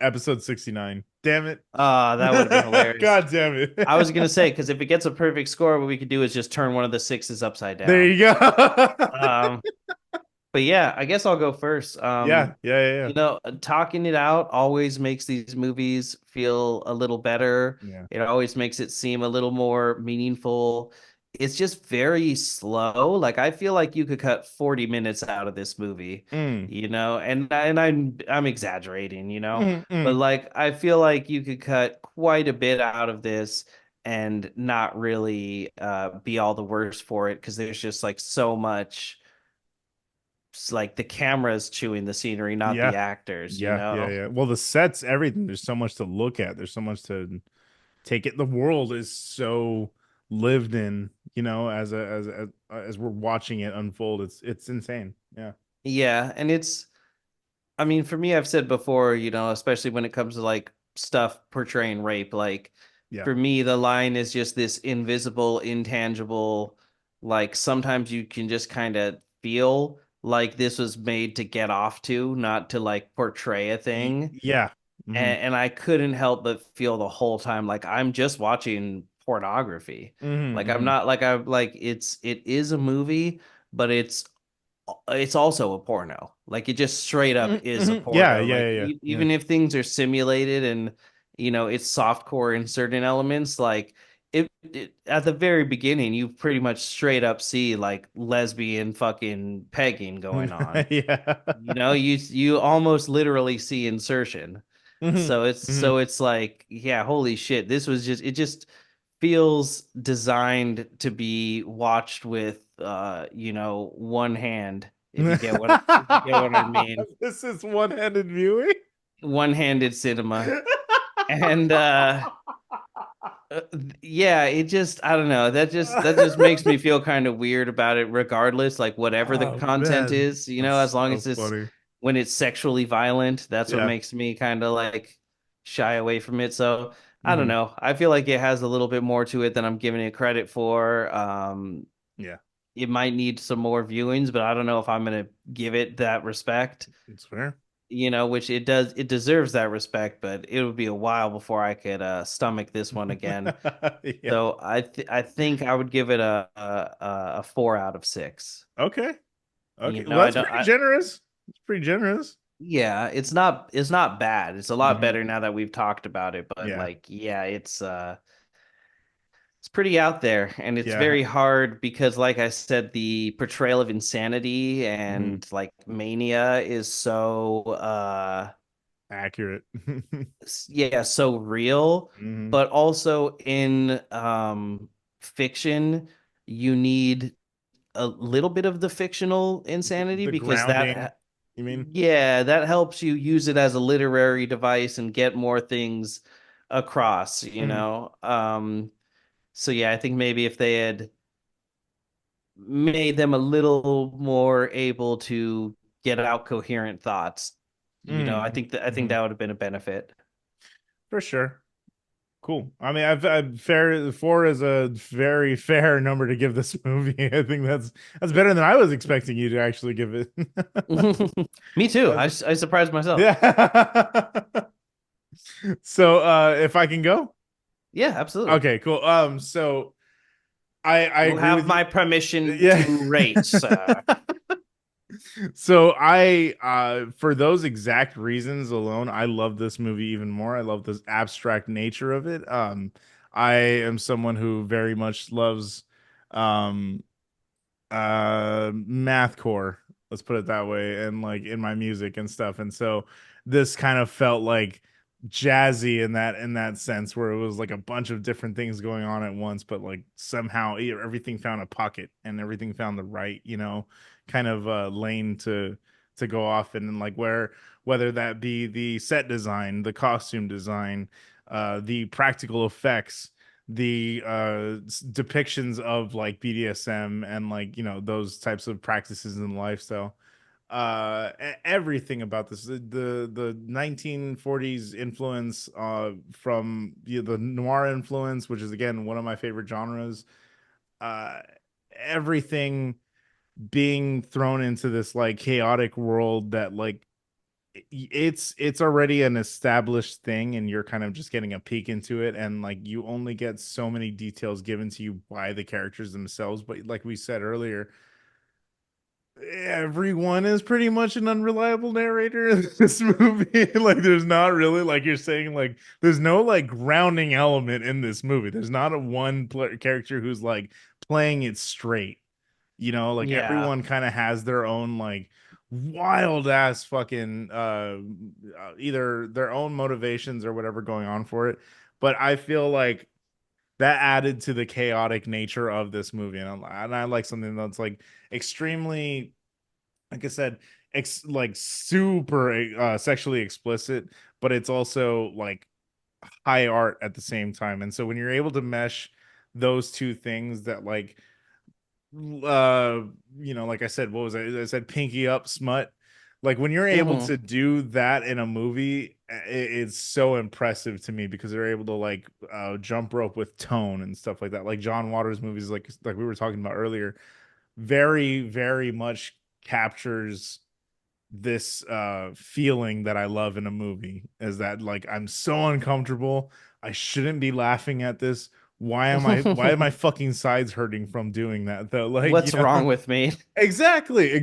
episode 69. Damn it. That would have been hilarious. God damn I was it. gonna say, because if it gets a perfect score, what we could do is just turn one of the sixes upside There down. you go. Um, but yeah, I guess I'll go first. Yeah, yeah, yeah, You know, talking it out always makes these movies feel a little better. yeah. It always makes it seem a little more meaningful. it's just very slow. Like I feel like you could cut 40 minutes out of this movie, Mm, you know, and I'm exaggerating, you know, mm, but mm. like I feel like you could cut quite a bit out of this and not really be all the worse for it because there's just like so much like the camera's chewing the scenery, not the Yeah. actors, you Yeah, yeah, know. yeah. Well, the sets, everything. There's so much to look at. There's so much to take it. The world is so lived in, as we're watching it unfold. It's insane. Yeah. Yeah, and it's I mean, for me, I've said before, you know, especially when it comes to like stuff portraying rape, like Yeah. for me, the line is just this invisible, intangible, like sometimes you can just kind of feel like this was made to get off to, not to like portray a thing. Yeah. Hmm. And I couldn't help but feel the whole time like I'm just watching pornography. Hmm. Like I'm Hmm. not like I'm like it is a movie, but it's also a porno. Like it just straight up is a Hmm. Yeah, porno. yeah, Like yeah, yeah. even if things are simulated and you know it's softcore in certain elements, like it at the very beginning, you pretty much straight up see like lesbian fucking pegging going on. Yeah. You know, you almost literally see insertion. Hmm. So Hmm. it's like, yeah, holy shit. This was just it just feels designed to be watched with you know, one hand, if you get what I mean. This is one-handed viewing. One-handed cinema. And uh, yeah, it just I don't know. That just makes me feel kind of weird about it regardless, like whatever the Oh content man, is, you know, as that's long so as it's funny. when it's sexually violent, that's what Yeah. makes me kind of like shy away from it. So, I don't Hmm. know. I feel like it has a little bit more to it than I'm giving it credit for. Yeah, It might need some more viewings, but I don't know if I'm gonna give it that respect, it's fair. you know, which it deserves that respect, but it would be a while before I could stomach this one again. Yeah. So I think I would give it a 4 out of 6. Okay. You Okay. Well, know, I that's don't pretty I generous. It's pretty generous. yeah, it's not bad. It's a lot Hmm. better now that we've talked about it, but Yeah. like yeah, it's pretty out there and it's Yeah. very hard because like I said, the portrayal of insanity Hmm. and like mania is so Accurate. yeah, so real, Hmm. but also in fiction, you need a little bit of the fictional insanity The because grounding, you mean? yeah, that helps you use it as a literary device and get more things across, you Hmm. know. So yeah, I think maybe if they had made them a little more able to get out coherent thoughts, you know, Hmm. I think Hmm. that would have been a benefit. For sure. Cool. I mean, I've fair four is a very fair number to give this movie. I think that's better than I was expecting you to actually give it. Me too. That's, I surprised myself. yeah. So, if I can go, Yeah, absolutely. okay, cool. So I You agree with have you. my permission Yeah. to rate, sir. So I for those exact reasons alone, I love this movie even more. I love this abstract nature of it. I am someone who very much loves um mathcore, let's put it that way, and like in my music and stuff. And so this kind of felt like jazzy in that sense, where it was like a bunch of different things going on at once, but like somehow everything found a pocket and everything found the right, kind of lane to go off in, and like whether that be the set design, the costume design, the practical effects, the depictions of like BDSM and like those types of practices in lifestyle. Everything about this, the 1940s influence from the noir influence, which is again one of my favorite genres. uh Everything being thrown into this like chaotic world that like it's already an established thing, and you're kind of just getting a peek into it, and like you only get so many details given to you by the characters themselves. But like we said earlier, everyone is pretty much an unreliable narrator in this movie. Like, there's not really, like you're saying, like, there's no like grounding element in this movie. There's not a character who's like playing it straight. Like Yeah. everyone kind of has their own like wild ass fucking either their own motivations or whatever going on for it. But I feel like that added to the chaotic nature of this movie, and I like something that's like extremely, like I said, like super sexually explicit, but it's also like high art at the same time. And so when you're able to mesh those two things that like uh like I said, what was it? I said Pinky Up Smut. Like when you're able Hmm. to do that in a movie, it's so impressive to me because they're able to like jump rope with tone and stuff like that. Like John Waters movies, like we were talking about earlier, very, very much captures this feeling that I love in a movie, is that like I'm so uncomfortable. I shouldn't be laughing at this. Why am I fucking sides hurting from doing that though? Like, What's wrong with me? exactly.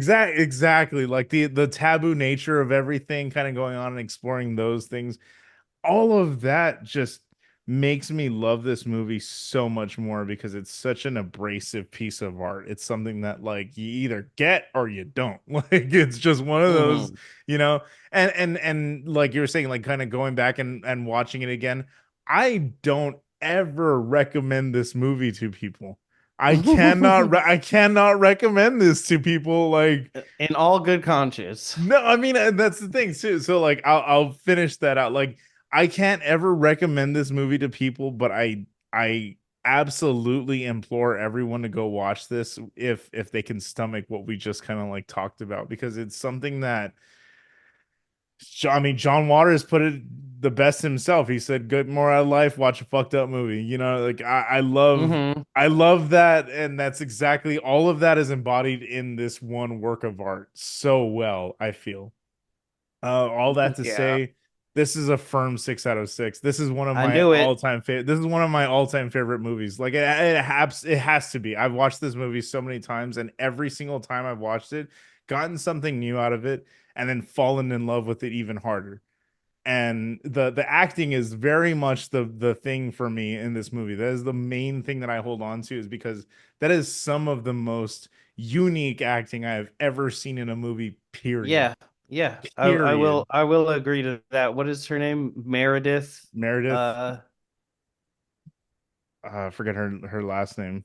Like the taboo nature of everything kind of going on and exploring those things, all of that just makes me love this movie so much more because it's such an abrasive piece of art. It's something that like you either get or you don't. Like it's just one of those, Hmm. you know. And like you were saying, like kind of going back and watching it again, I don't ever recommend this movie to people. I cannot recommend this to people like In all good conscience. no, I mean that's the thing too. So like I'll finish that out. Like I can't ever recommend this movie to people, but I absolutely implore everyone to go watch this if they can stomach what we just kind of like talked about because it's something that I mean John Waters put it the best himself. He said, "Get more out of life, watch a fucked up movie." Like Hmm. I love that, and that's exactly all of that is embodied in this one work of art so well, I feel. All that to Yeah. say, this is a firm 6 out of 6. This is one of I my knew it. all-time favorite. This is one of my all-time favorite movies. Like it has to be. I've watched this movie so many times, and every single time I've watched it, gotten something new out of it, and then fallen in love with it even harder. And the acting is very much the thing for me in this movie. That is the main thing that I hold on to, is because that is some of the most unique acting I have ever seen in a movie. Period. Yeah. Yeah. I Period. will agree to that. What is her name? Meredith. Meredith. Uh I forget her last name.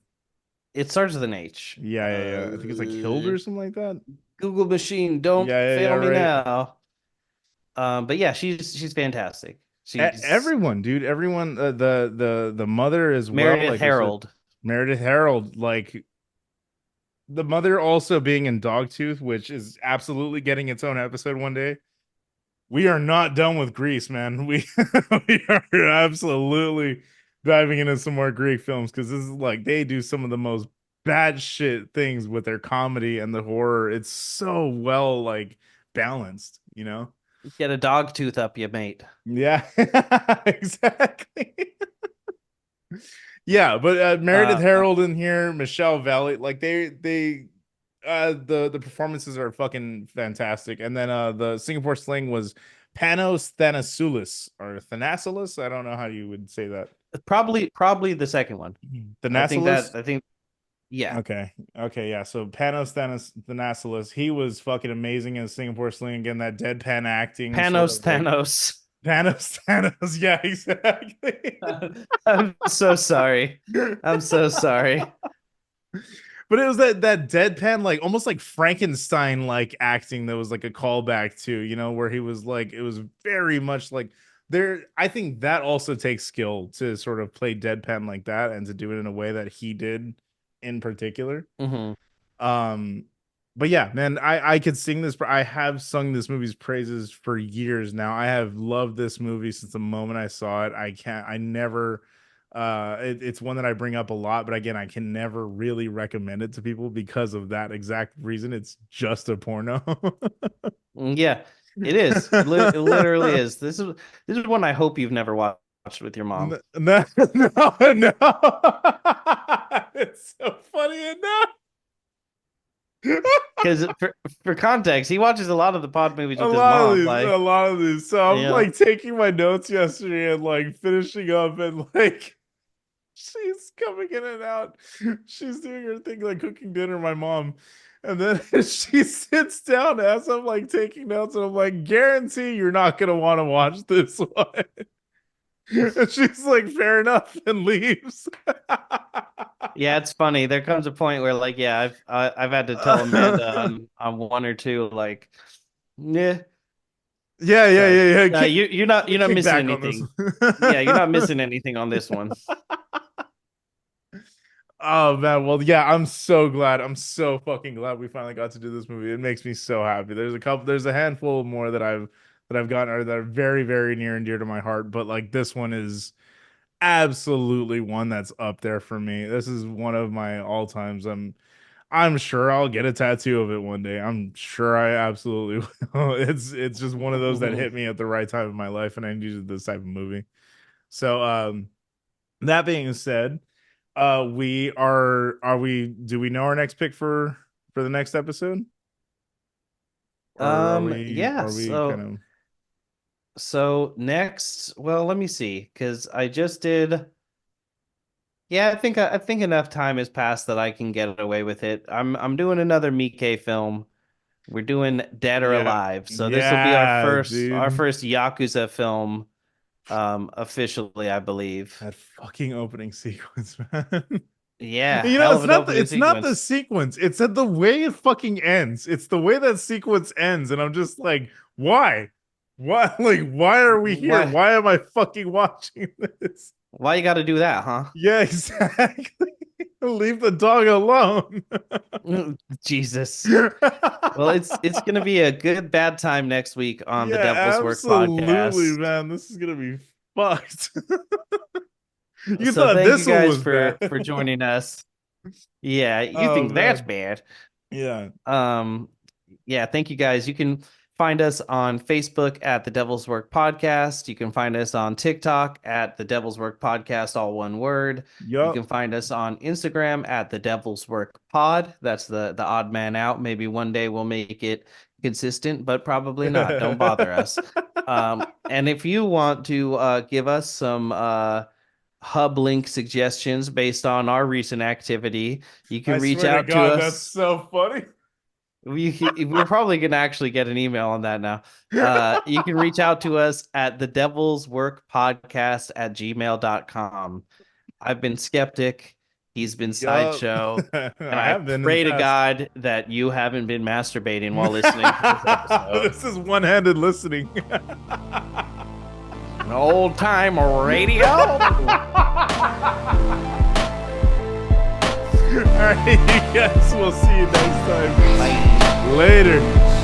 it starts with an H. Yeah. I think it's like Hild or something like that. Google machine, don't Yeah, fail me right. now. But yeah, she's fantastic. She's Everyone, dude, everyone, the mother as well, Meredith like we said, Harold. Meredith Harold, like the mother also being in Dogtooth, which is absolutely getting its own episode one day. We are not done with Greece, man. We are absolutely diving into some more Greek films because this is like they do some of the most bad shit things with their comedy and the horror. It's so well like balanced. Get a dog tooth up you, mate. Yeah, exactly. Yeah, but Meredith Uh, Harold in here, Michelle Valley, like the performances are fucking fantastic. And then the Singapore Sling was Panos Thanasoulis or Thanasalis. I don't know how you would say that. probably the second one. Thanasalis. I think yeah. Okay, yeah. So Thanasalis, he was fucking amazing in Singapore Sling. Again, that deadpan acting, sort Panos of like Thanos. Thanos. Yeah, exactly. I'm so sorry. I'm so sorry. But it was that deadpan, like almost like Frankenstein like acting that was like a callback to, where he was like, it was very much like there. I think that also takes skill to sort of play deadpan like that and to do it in a way that he did in particular. Hmm. Um, but yeah, man, I could sing this. I have sung this movie's praises for years now. I have loved this movie since the moment I saw it. I never. It's one that I bring up a lot, but again, I can never really recommend it to people because of that exact reason. It's just a porno. Yeah, it is. It literally is. This is one I hope you've never watched with your mom. No, no. It's so funny enough. Because for context, he watches a lot of the pod movies A with his lot of mom. these, a Like, lot of these. So you I'm know, like taking my notes yesterday and like finishing up and like she's coming in and out. She's doing her thing like cooking dinner, my mom. And then she sits down as I'm like taking notes, and I'm like, guarantee you're not gonna want to watch this one. And she's like, fair enough, and leaves. yeah, it's funny. There comes a point where, like, yeah, I've had to tell Amanda on one or two, like, yeah, Yeah, yeah, like, yeah, yeah. you're not Kick missing back on this anything. Yeah, you're not one. missing anything on this one. Oh man, well yeah, I'm so glad. I'm so fucking glad we finally got to do this movie. It makes me so happy. There's a handful more that I've gotten or that are very, very near and dear to my heart, but like this one is absolutely one that's up there for me. This is one of my all times. I'm sure I'll get a tattoo of it one day. I'm sure I absolutely will. It's just one of those that hit me at the right time in my life, and I needed this type of movie. So that being said, are we do we know our next pick for the next episode? Or Yeah, are we kind of so next, well, let me see, because I just did. Yeah, I think enough time has passed that I can get away with it. I'm doing another Miike film. We're doing Dead or yeah. Alive. So this will be Yeah, our dude. first Yakuza film, officially, I believe. That fucking opening sequence, man. Yeah, You know, hell of an opening it's not the sequence. sequence. It's at the way it fucking ends. It's the way that sequence ends, and I'm just like, why? Why? Like, why are we here? Why Why am I fucking watching this? why you got to do that, huh? Yeah, exactly. Leave the dog alone. Jesus. Well, it's gonna be a good bad time next week on the Yeah, Devil's Work absolutely, podcast. man. This is gonna be fucked. You So thought thank you this one guys was bad. for joining us. Yeah, you Oh think that's man. bad. Yeah. Um, yeah, thank you guys. You can find us on Facebook at the Devil's Work Podcast. You can find us on TikTok at the Devil's Work Podcast, all one word. You can Yup. find us on Instagram at the Devil's Work Pod. That's the odd man out. Maybe one day we'll make it consistent, but probably not. Don't bother us. And if you want to give us some hub link suggestions based on our recent activity, you I can reach swear to out to God, that's us. so funny. We're probably gonna actually get an email on that now. You can reach out to us at the devil's work podcast at gmail.com. I've been Skeptic. He's been Yup. SsydeShow. And I I have been in the pray to past. God that you haven't been masturbating while listening to this episode. This is one-handed listening. An old time radio. All right, you guys. We'll see you next time. Bye. Later.